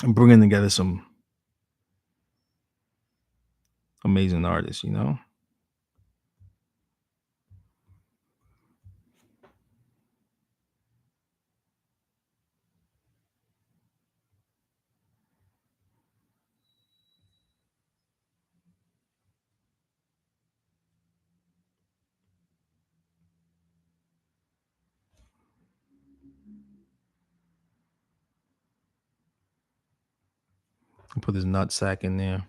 and bringing together some amazing artists. Put his nut sack in there.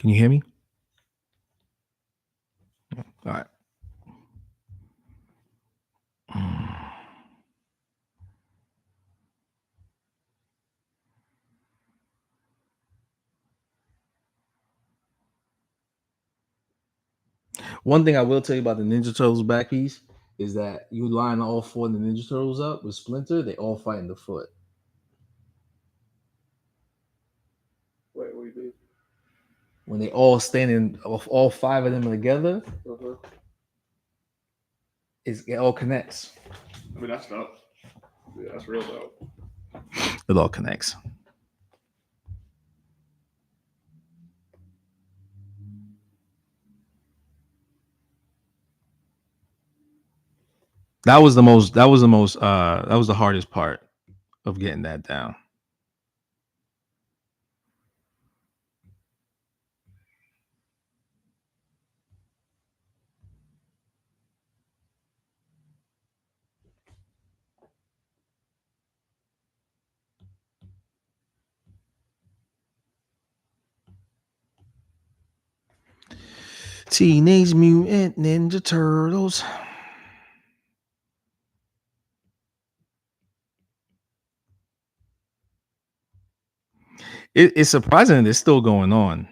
Can you hear me? All right. One thing I will tell you about the Ninja Turtles back piece is that you line all four of the Ninja Turtles up with Splinter, they all fight in the foot. Wait, what do you mean? When they all standing, all five of them together, Uh-huh. it all connects. I mean, that's dope. Yeah, that's real dope. It all connects. That was the most. That was the most. That was the hardest part of getting that down. Teenage Mutant Ninja Turtles. It's surprising that it's still going on.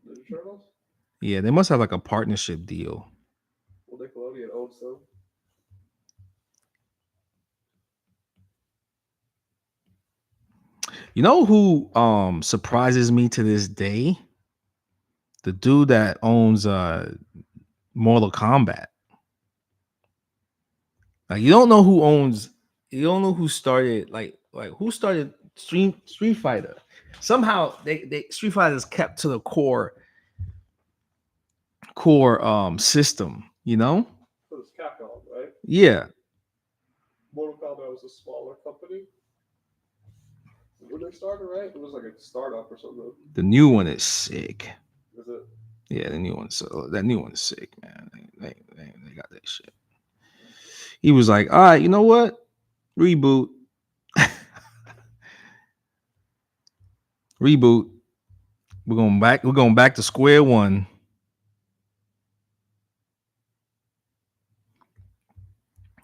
Ninja Turtles? Yeah, they must have like a partnership deal. Well, Nickelodeon owns them. You know who surprises me to this day? The dude that owns Mortal Kombat. Like you don't know who started like who started Street Fighter. Somehow they Street Fighter is kept to the core system, you know? So it's Capcom, right? Yeah. Mortal Kombat was a smaller company. When they started, right? It was like a startup or something. The new one is sick. Is it? Yeah, the new one. So that new one's sick, man. They got that shit. He was like, all right, you know what? Reboot. Reboot. We're going back to square one.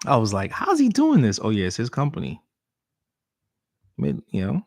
I was like, how's he doing this? Oh, yeah, it's his company. You know.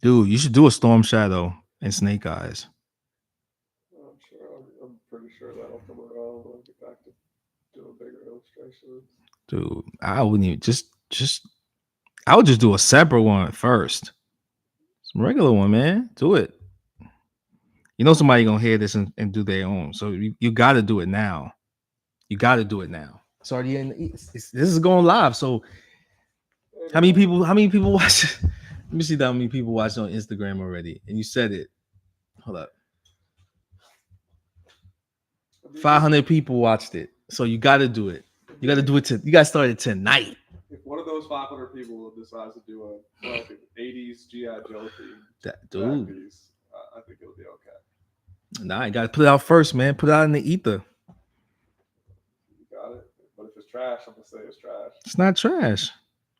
Dude, you should do a Storm Shadow and Snake Eyes. I'm sure. I'm pretty sure that'll come around when I get back to doing bigger illustrations. Dude, I wouldn't even just I would just do a separate one first. Some regular one, man. Do it. You know somebody gonna hear this and do their own. So you gotta do it now. You gotta do it now. It's already this is going live. So how many people watch it? Let me see how many people watch it on Instagram already. And you said it. Hold up. 500 people watched it. So you gotta do it. You gotta do it you gotta start it tonight. If one of those 500 people decides to do a like an 80s G.I. Joe theme That dude. piece, I think it'll be okay. Nah, you gotta put it out first, man. Put it out in the ether. You got it. But if it's trash, I'm gonna say it's trash. It's not trash.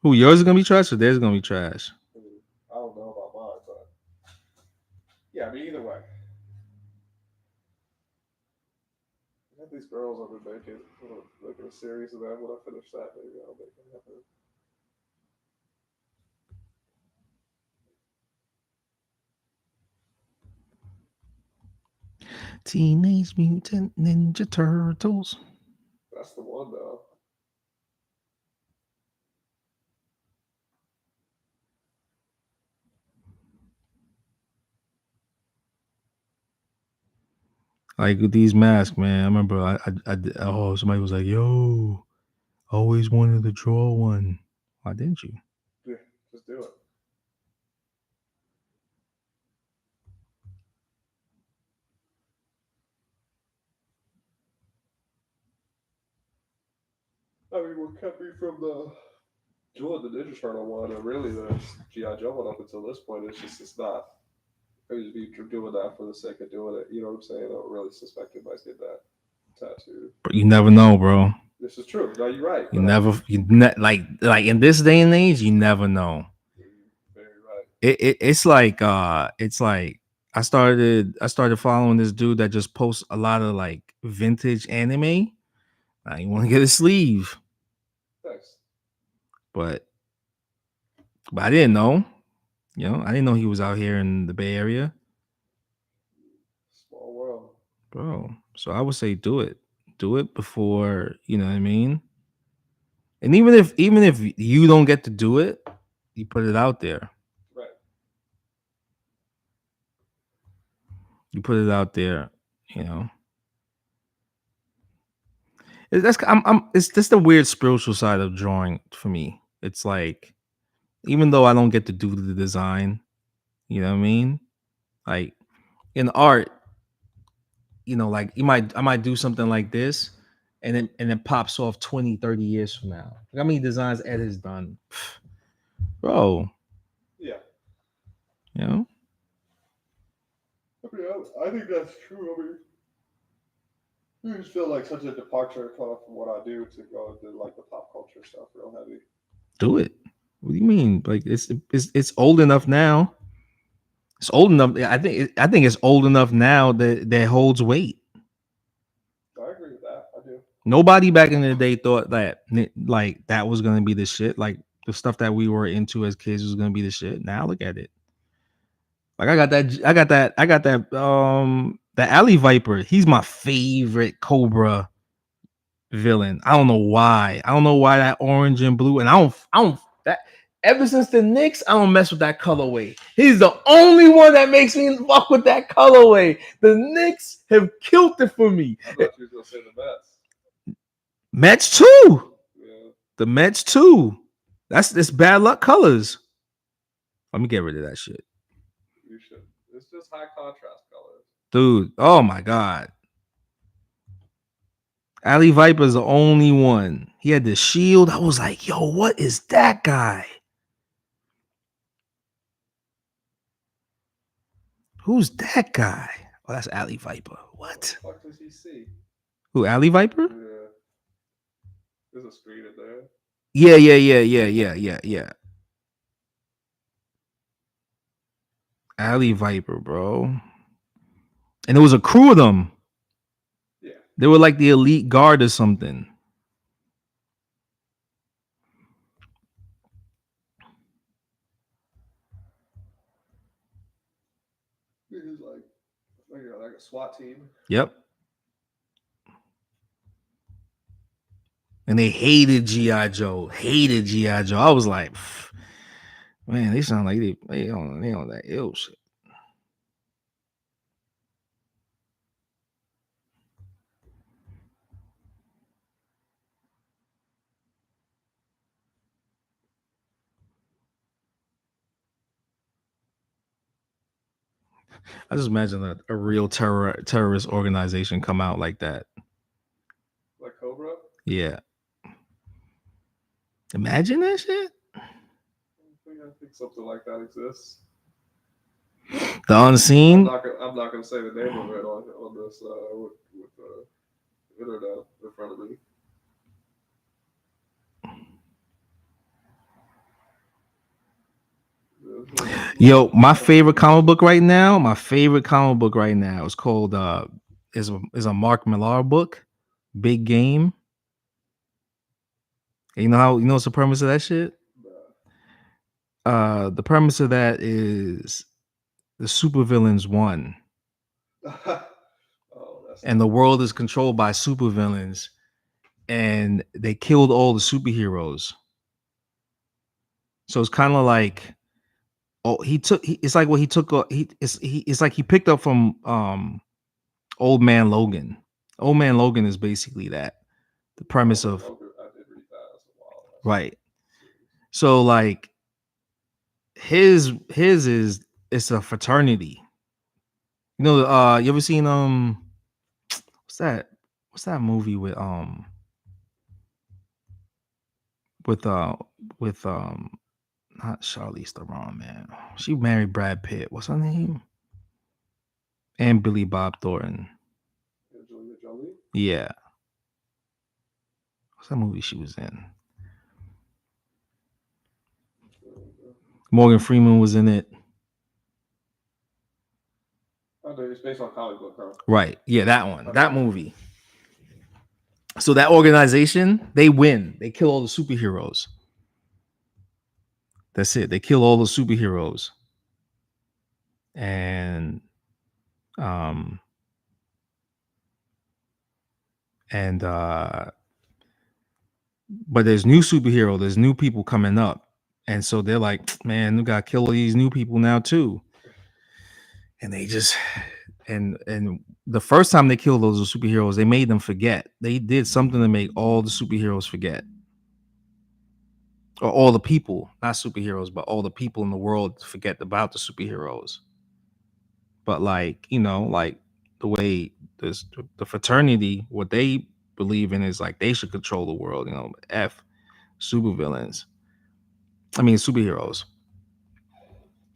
Who, yours is gonna be trash or theirs is gonna be trash? I don't know about mine, but yeah, I mean either way. I have these girls I've been making a series of them. When I finish that, maybe I'll make it happen. Teenage Mutant Ninja Turtles. Like with these masks, man. I remember oh, somebody was like, "Yo, I always wanted to draw one." Why didn't you? Yeah, just do it. I mean, what kept me from the doing the Ninja Turtle one and really the GI Joe one up until this point? It's not. I mean, be doing that for the sake of doing it. You know what I'm saying? I don't really suspect he might get that tattooed. But you never know, bro. This is true. No, you're right. You But I never, mean, like in this day and age, you never know. you're very right. It's like I started following this dude that just posts a lot of like vintage anime. I want to get a sleeve, Thanks. but I didn't know. I didn't know he was out here in the Bay Area, Small world. bro. So I would say do it before you know what I mean. And even if you don't get to do it, you put it out there. Right. You put it out there. You know, that's it's just the weird spiritual side of drawing for me. It's like even though I don't get to do the design, you know what I mean? Like in art, like I might do something like this and it pops off 20, 30 years from now. Like how many designs Ed has done? Bro, Yeah. you know? I mean, I think that's true. I mean, I just feel like such a departure kind of from what I do to go into like the pop culture stuff real heavy. Do it. What do you mean? Like it's old enough now. It's old enough. I think it's old enough now that holds weight. I agree with that. I do. Nobody back in the day thought that like that was gonna be the shit. Like the stuff that we were into as kids was gonna be the shit. Now look at it. Like the Alley Viper. He's my favorite Cobra villain. I don't know why. I don't know why that orange and blue. And I don't that ever since the Knicks, I don't mess with that colorway. He's the only one that makes me fuck with that colorway. The Knicks have killed it for me. I thought you was gonna say the best. Mets too. Yeah, The Mets too. That's this bad luck colors. Let me get rid of that shit. you should. It's just high contrast colors. Dude, oh my god. Ali Viper's the only one. He had the shield. I was like, yo, what is that guy? Who's that guy? Oh, that's Ali Viper. What the What? fuck does he see? Who, Ali Viper? Yeah, there's a screen in there. Yeah. Ali Viper, bro. And it was a crew of them. Yeah, They were like the elite guard or something. he's like a SWAT team. Yep. And they hated G.I. Joe. Hated G.I. Joe. I was like, man, they sound like they on that ill shit. I just imagine a real terrorist organization come out like that. Like Cobra. Yeah. Imagine that shit. I think something like that exists. The Unseen. I'm not gonna say the name of it on this with the internet in front of me. Yo, my favorite comic book right now. My favorite comic book right now is called is a Mark Millar book, Big Game. And you know what's the premise of that shit? The premise of that is the supervillains won, Oh, that's and the world is controlled by supervillains, and they killed all the superheroes. So it's kind of like, oh, it's like what he took. It's like he picked up from Old Man Logan. Old Man Logan is basically that. The premise Oh, man, of I did read that as a while. right. So like his is it's a fraternity. You know, you ever seen what's that? What's that movie with uh with not Charlize Theron, man. She married Brad Pitt. What's her name? And Billy Bob Thornton. Angelina Jolie. Yeah. What's that movie she was in? Morgan Freeman was in it. Oh, dude, it's based on comic book, huh? Right. Yeah, that one. That movie. So that organization, they win. They kill all the superheroes. That's it. They kill all the superheroes. And um and but there's new superhero, there's new people coming up. And so they're like, man, we gotta kill all these new people now too. And they just and the first time they killed those superheroes, they made them forget. They did something to make all the superheroes forget. Or all the people, not superheroes, but all the people in the world forget about the superheroes. But like, like the way this the fraternity, what they believe in is like they should control the world, F supervillains. I mean superheroes.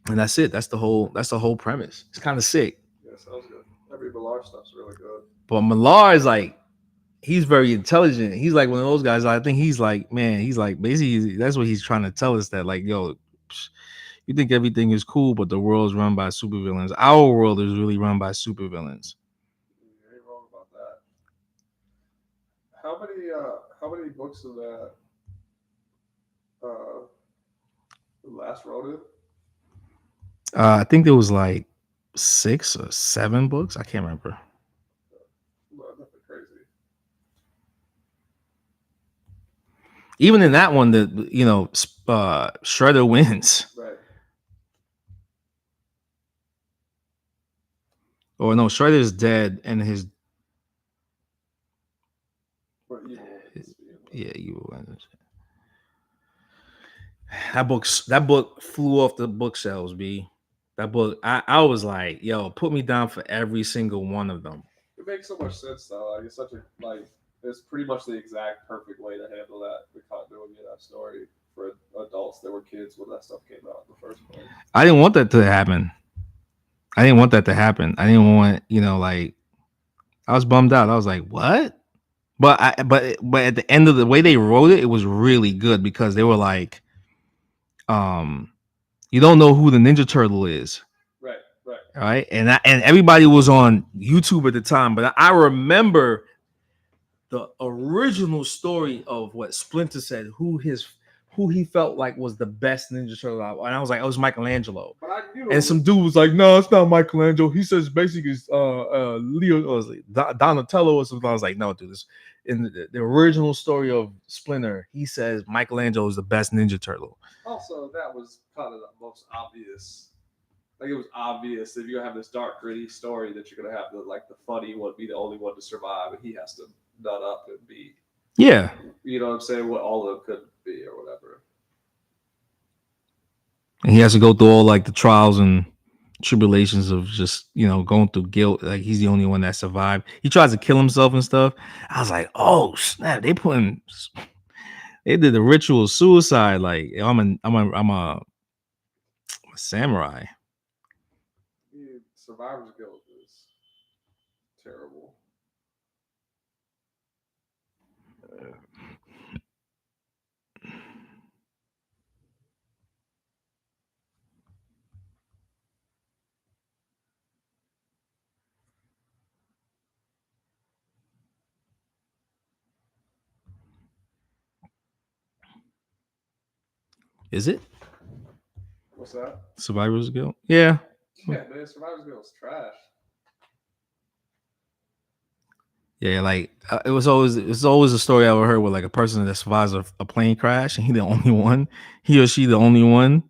And that's it. That's the whole premise. It's kind of sick. Yeah, sounds good. Every Millar stuff's really good. But Millar is like he's very intelligent. He's like one of those guys. I think he's like, man, he's like basically that's what he's trying to tell us that like, yo, you think everything is cool, but the world's run by supervillains. Our world is really run by supervillains. You ain't wrong about that. How many books of that uh last wrote it? I think there was like 6 or 7 books. I can't remember. No, nothing crazy. Even in that one, Shredder wins. Right. Or no, Shredder's dead, and his But evil wins. yeah, you wins. That book flew off the bookshelves, B. That book, I was like, yo, put me down for every single one of them. It makes so much sense though. Like it's such a like it's pretty much the exact perfect way to handle that the continuity of that story for adults that were kids when that stuff came out in the first place. I didn't want that to happen. I didn't want that to happen. I didn't want, like I was bummed out. I was like, what? But at the end of the way they wrote it, it was really good because they were like, um, you don't know who the Ninja Turtle is, Right, right. right? And everybody was on YouTube at the time, but I remember the original story of what Splinter said, who he felt like was the best Ninja Turtle, and I was like, it was Michelangelo. But I knew And some dude was like, no, it's not Michelangelo. He says basically it's Leo or was it Donatello or something. I was like, no, dude, this in the original story of Splinter, he says Michelangelo is the best Ninja Turtle. also that was kind of the most obvious. Like it was obvious if you have this dark, gritty story that you're gonna have the funny one be the only one to survive, and he has to nut up and be, Yeah. you know what I'm saying, what all of them could be or whatever. And he has to go through all like the trials and tribulations of just, going through guilt. Like he's the only one that survived. He tries to kill himself and stuff. I was like, oh snap, they did the ritual suicide. Like I'm a samurai. Yeah, survivor's guilt is terrible. Is it What's that? survivor's guilt? Yeah. Yeah, man, survivor's guilt is trash. Yeah, like it's always a story I ever heard where like a person that survives a plane crash and he or she the only one.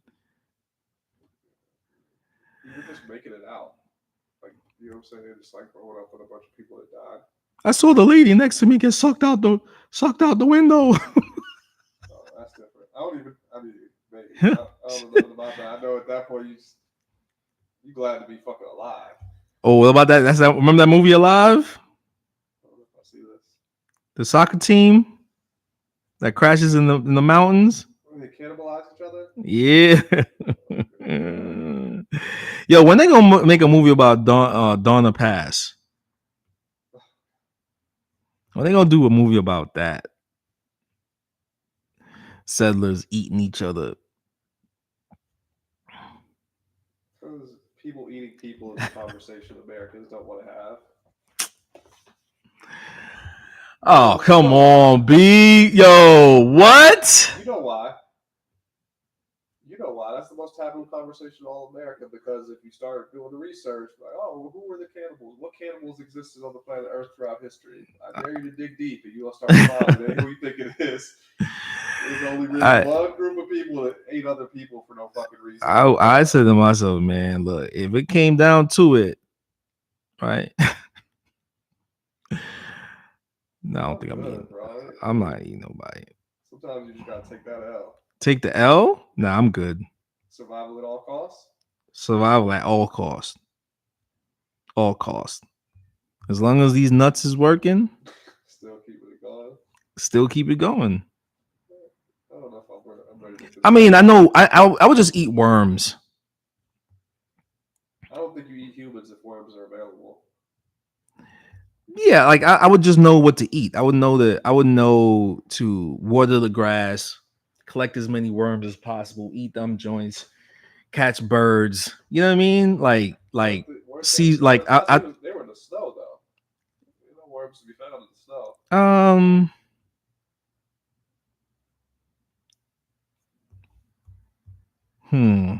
You're just making it out. Like, you know what I'm I'm saying? Just like growing up with a bunch of people that died. I saw the lady next to me get sucked out the window. Oh, that's different. I don't even. I mean, maybe I don't know nothing about that. I know at that point you glad to be fucking alive. Oh, what about that? That's that. Remember that movie Alive? I don't know if I see this. The soccer team that crashes in the mountains. When they cannibalize each other. Yeah. Oh, good God. Yo, when they gonna make a movie about Donna Pass? When they gonna do a movie about that? Settlers eating each other. Because people eating people is a conversation Americans don't want to have. Oh, You come know why? on, B. Yo, what? You know why? You know why? That's the most taboo conversation in all America because if you start doing the research, like, oh, well, who were the cannibals? What cannibals existed on the planet Earth throughout history? I dare you to dig deep and you'll start finding it. Who you think it is? There's only really I, one group of people that ate other people for no fucking reason. I said to myself, man, look, if it came down to it, right? No, I don't I'm think I'm good, eating. bro. I'm not eating nobody. Sometimes you just gotta take that L. Take the L? Nah, I'm good. Survival at all costs. Survival at all cost. All cost. As long as these nuts is working, Still keeping it going. still keep it going. I don't know if I'm ready to I consider mean, I that. know I would just eat worms. I don't think you eat humans if worms are available. Yeah, like I would just know what to eat. I would know that I would know to water the grass, collect as many worms as possible, eat them joints, catch birds. You know what I mean? Weren't they See, like I see they were in the snow though. You know, worms to be found in the snow. um hmm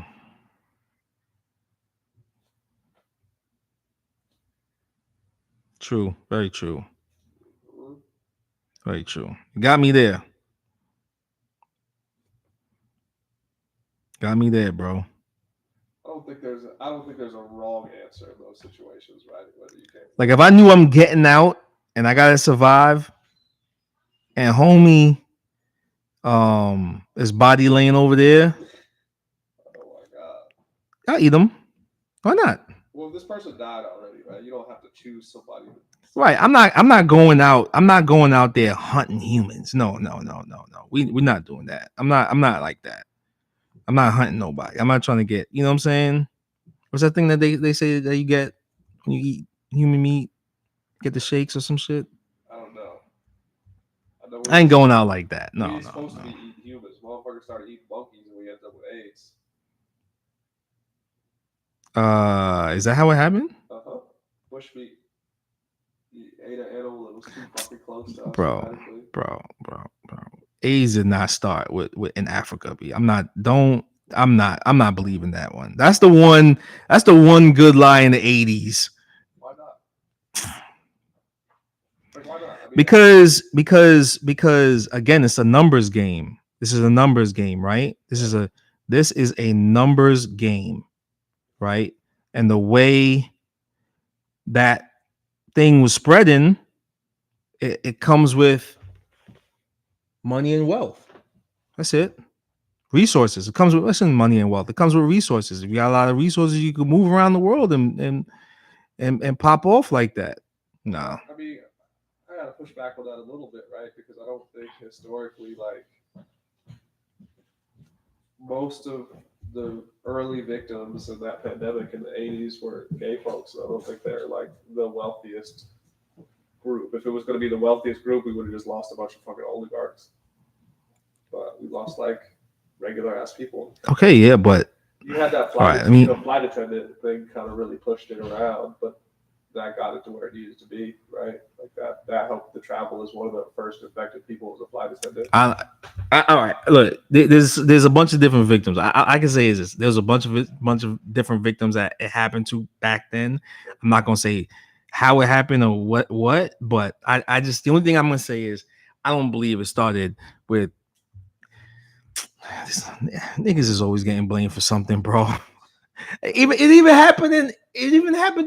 true, very true, Mhm. very true. Got me there. Got me there, bro. I don't think there's a wrong answer in those situations, right? Whether you can. Like if I knew I'm getting out and I gotta survive, and homie his body laying over there, Oh my god. I'll eat him. Why not? Well, this person died already, right? You don't have to choose somebody to Right. eat. I'm not going out. I'm not going out there hunting humans. No, no, no, no, no. We're not doing that. I'm not like that. I'm not hunting nobody. I'm not trying to get, you know what I'm saying? What's that thing that they say that you get when you eat human meat? Get the shakes or some shit? I don't know. I know I ain't going out like that. we No, ain't no, supposed to be no. eating humans. Motherfuckers started eating monkeys and we ended up with AIDS. Is that how it happened? Uh-huh. Bushmeat. You ate an animal that was too fucking close to us Bro, genetically. bro. AIDS did not start with in Africa, B. I'm not believing that one. That's the one good lie in the 80s. Why not? Like, why not? I mean, Because again, it's a numbers game. This is a numbers game, right? This is a numbers game, right? And the way that thing was spreading, it comes with money and wealth. That's it. Resources. It comes with listen, money and wealth. It comes with resources. If you got a lot of resources, you can move around the world and pop off like that. No. I mean, I gotta push back on that a little bit, right? Because I don't think historically, like, most of the early victims of that pandemic in the 80s were gay folks. I don't think they're like the wealthiest group. If it was going to be the wealthiest group, we would have just lost a bunch of fucking oligarchs. But we lost like regular ass people. Okay, yeah, but You had that all right. I mean, flight attendant thing kind of really pushed it around, but that got it to where it needed to be, right? Like that helped the travel as one of the first infected people was a flight attendant. all right. Look, there's a bunch of different victims. I can say is this: there's a bunch of different victims that it happened to back then. I'm not gonna say how it happened or what, but I just the only thing I'm gonna say is I don't believe it started with this, niggas is always getting blamed for something, bro. It even happened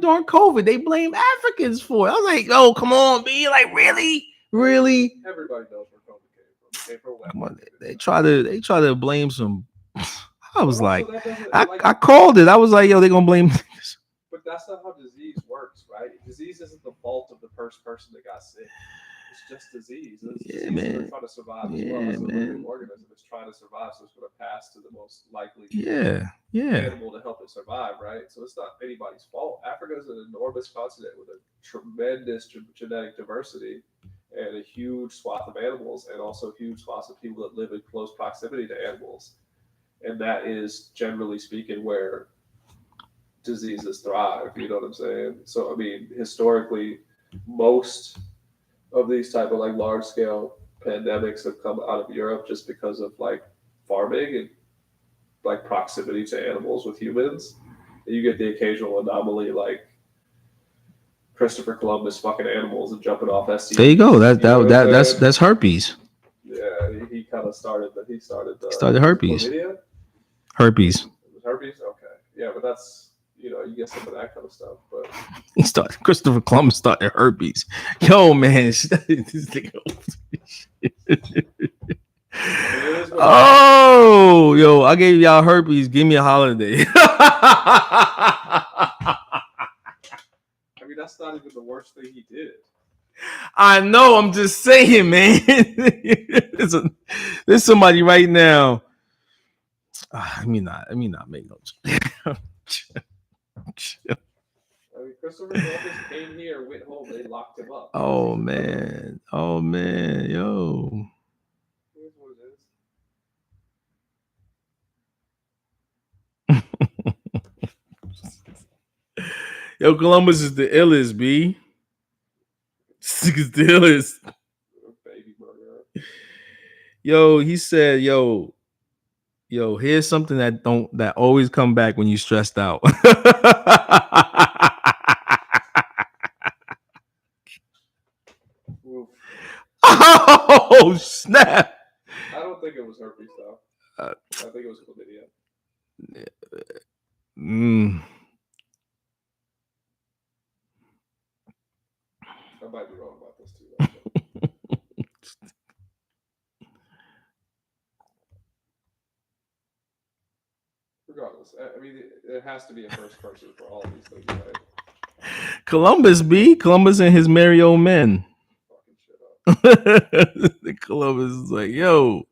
during COVID. They blame Africans for it. I was like, oh, come on, B. Like, really? Really? Everybody knows where COVID came from. It came from wet Come on. market. They try to blame some. I was But also like, that doesn't I called it. I was like, yo, they gonna blame. But that's not how disease works, right? Disease isn't the fault of the first person that got sick. It's just disease. It's Yeah, diseases are man. trying to survive as well. Yeah, It's a living man. organism. It's trying to survive, so it's going to pass to the most likely Yeah, yeah. animal to help it survive, right? So it's not anybody's fault. Africa is an enormous continent with a tremendous genetic diversity and a huge swath of animals, and also huge swaths of people that live in close proximity to animals. And that is, generally speaking, where diseases thrive. You know what I'm saying? So I mean, historically, most of these type of like large scale pandemics have come out of Europe just because of like farming and like proximity to animals with humans. And you get the occasional anomaly like Christopher Columbus fucking animals and jumping off STDs. There you go. That That's herpes. yeah, he kind of started the Started herpes. chlamydia. Herpes. Herpes, okay, yeah, but that's you get some of that kind of stuff, but He started. Christopher Columbus started herpes. Yo, man. This nigga. Oh, yo, I gave y'all herpes. Give me a holiday. I mean, that's not even the worst thing he did. I know. I'm just saying, man. There's somebody right now. Let me not make no. I mean, Christopher Columbus came here, went home, they locked him up. Oh man. Oh man. Yo. Here's what it is. Yo, Columbus is the illest, B. Is the illest. Baby murderer. Yo, he said, yo, here's something that always come back when you stressed out. Oof. Oh snap! I don't think it was herpes though. I think it was chlamydia. Mm. I might be wrong about this too. Regardless, I mean, it has to be a first person for all of these things, right? Columbus, B. Columbus and his merry old men. Fucking shit up. Columbus is like, yo,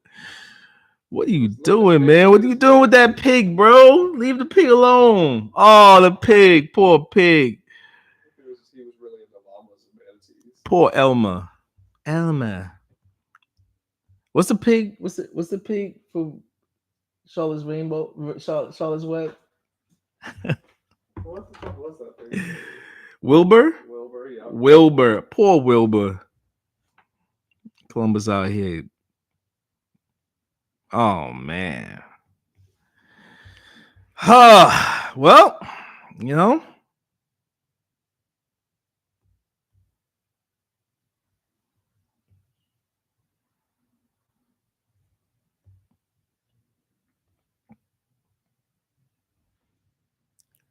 what are you Look, doing, his man? face What are you is doing with that pig, bro? Leave the pig alone. Oh, the pig. Poor pig. He was really into llamas and manatees. Poor Elma. Elma. What's the pig? What's the pig from Charlotte's Rainbow? Charlotte's Web? What the fuck was that thing? Wilbur? Wilbur, yeah. Wilbur. Poor Wilbur. Columbus out here. Oh man. Well, you know.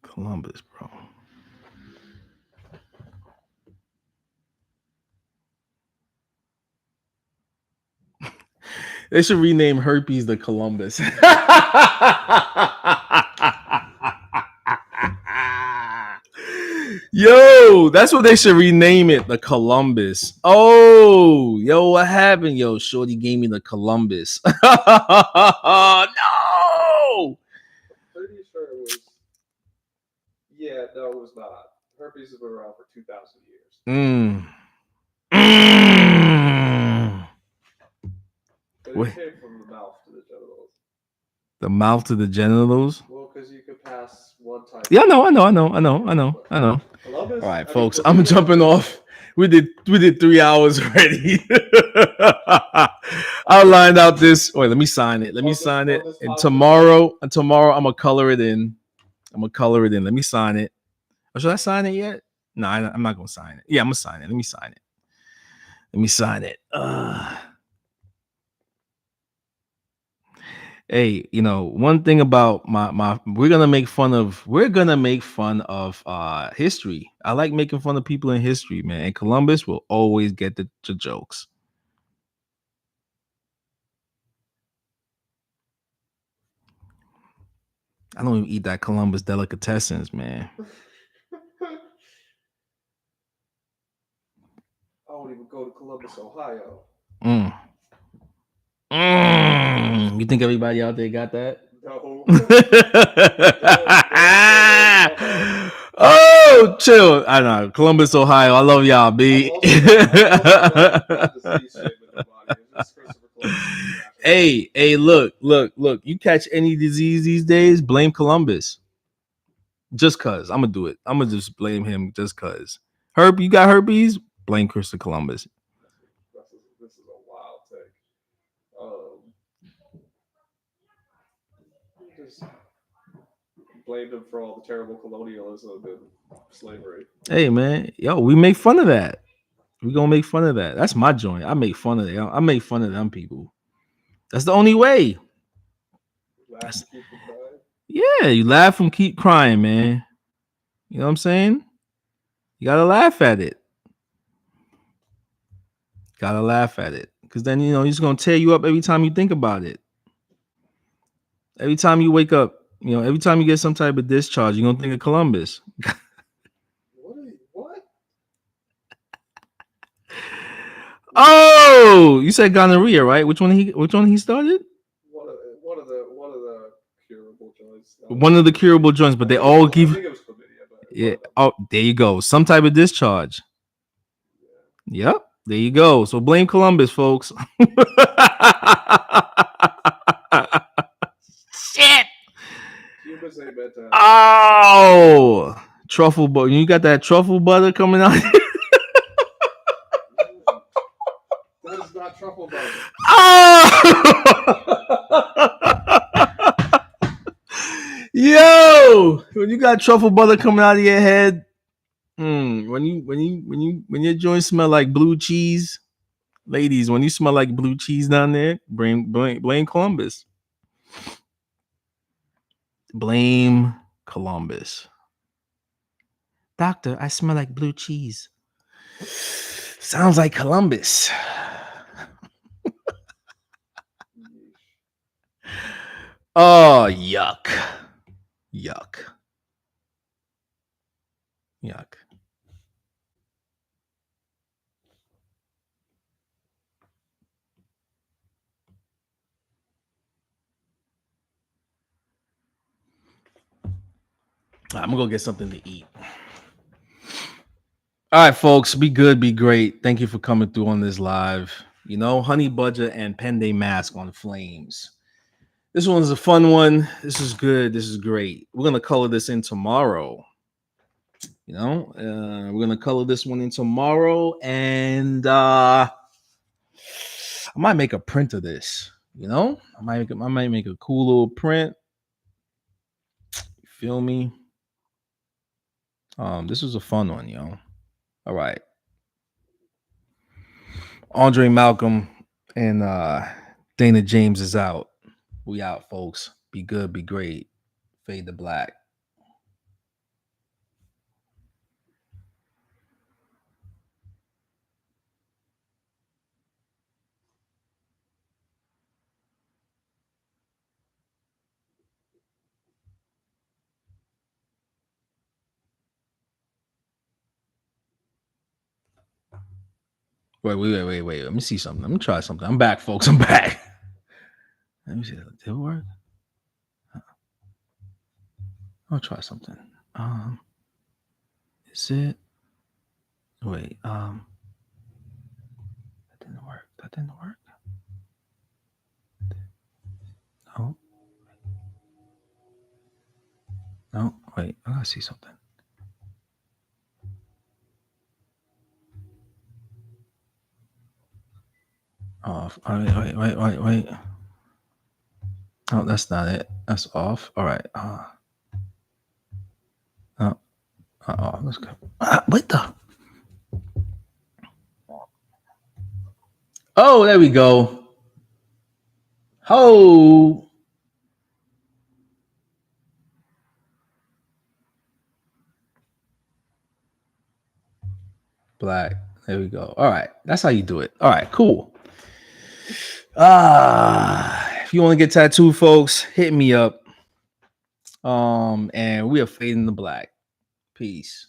Columbus, bro. They should rename herpes the Columbus. Yo, that's what they should rename it, the Columbus. Oh, yo, what happened? Yo, Shorty gave me the Columbus. No. I'm pretty sure it was. Yeah, no, it was not. Herpes has been around for 2,000 years. But it came from the mouth to the genitals. The mouth to the genitals? Well, because you could pass one type. Yeah, I know. All right, folks, I'm jumping off. We did 3 hours already. I lined out this. Wait, let me sign it. And tomorrow, I'm gonna color it in. Let me sign it. Or should I sign it yet? No, I'm not gonna sign it. Yeah, I'm gonna sign it. Let me sign it. Hey, one thing about my we're gonna make fun of history. I like making fun of people in history, man. And Columbus will always get the jokes. I don't even eat that Columbus delicatessens, man. I won't even go to Columbus, Ohio. Mm. You think everybody out there got that? No. They all said like, Oh, chill. I know. Columbus, Ohio. I love y'all, I'm B. also not disease shaming nobody. It's just Christopher Columbus is international. Hey, look. You catch any disease these days, blame Columbus. Just cause. I'm gonna do it. I'm gonna just blame him just cause. You got herpes? Blame Christopher Columbus. This is a wild take. Um, just blamed him for all the terrible colonialism and slavery. Hey man, yo, we make fun of that. We gonna make fun of that. That's my joint. I make fun of that. I make fun of them people. That's the only way. Laugh That's, and keep from crying. yeah, you laugh and keep crying, man. You know what I'm saying? You gotta laugh at it. Gotta laugh at it. Cause then he's gonna tear you up every time you think about it. Every time you wake up, every time you get some type of discharge, you're gonna think of Columbus. What? Oh, you said gonorrhea, right? Which one he started? One of the curable joints. One of the curable joints, but they all I give. think it was chlamydia, but one Yeah. of them. Oh, there you go. Some type of discharge. Yeah. Yep. There you go. So blame Columbus, folks. Shit. Humans ain't meant to have diseases. Oh, truffle butter. You got that truffle butter coming out. That is not truffle butter. Oh. Yo, when you got truffle butter coming out of your head, when your joint smell like blue cheese, ladies, when you smell like blue cheese down there, blame Columbus. Blame Columbus. Doctor, I smell like blue cheese. Sounds like Columbus. Oh, yuck. Yuck. Yuck. I'm gonna go get something to eat. All right, folks, be good, be great. Thank you for coming through on this live. Honey Budger and Pende Mask on Flames. This one's a fun one. This is good. This is great. We're gonna color this in tomorrow. We're gonna color this one in tomorrow, and I might make a print of this. I might make a cool little print. You feel me? This was a fun one, yo. All right. Andre Malcolm and Dana James is out. We out, folks. Be good, be great. Fade to black. Wait. Let me see something. Let me try something. I'm back, folks. I'm back. Let me see. Did it work? I'll try something. Is it? Wait. That didn't work. That didn't work. No. No. Wait. I gotta see something. Off. All right. Wait. Oh, that's not it. That's off. All right. Oh. Let's go. What the? Oh, there we go. Oh. black. There we go. All right. That's how you do it. All right, cool. If you want to get tattooed, folks, hit me up. And we are fading the black. Peace.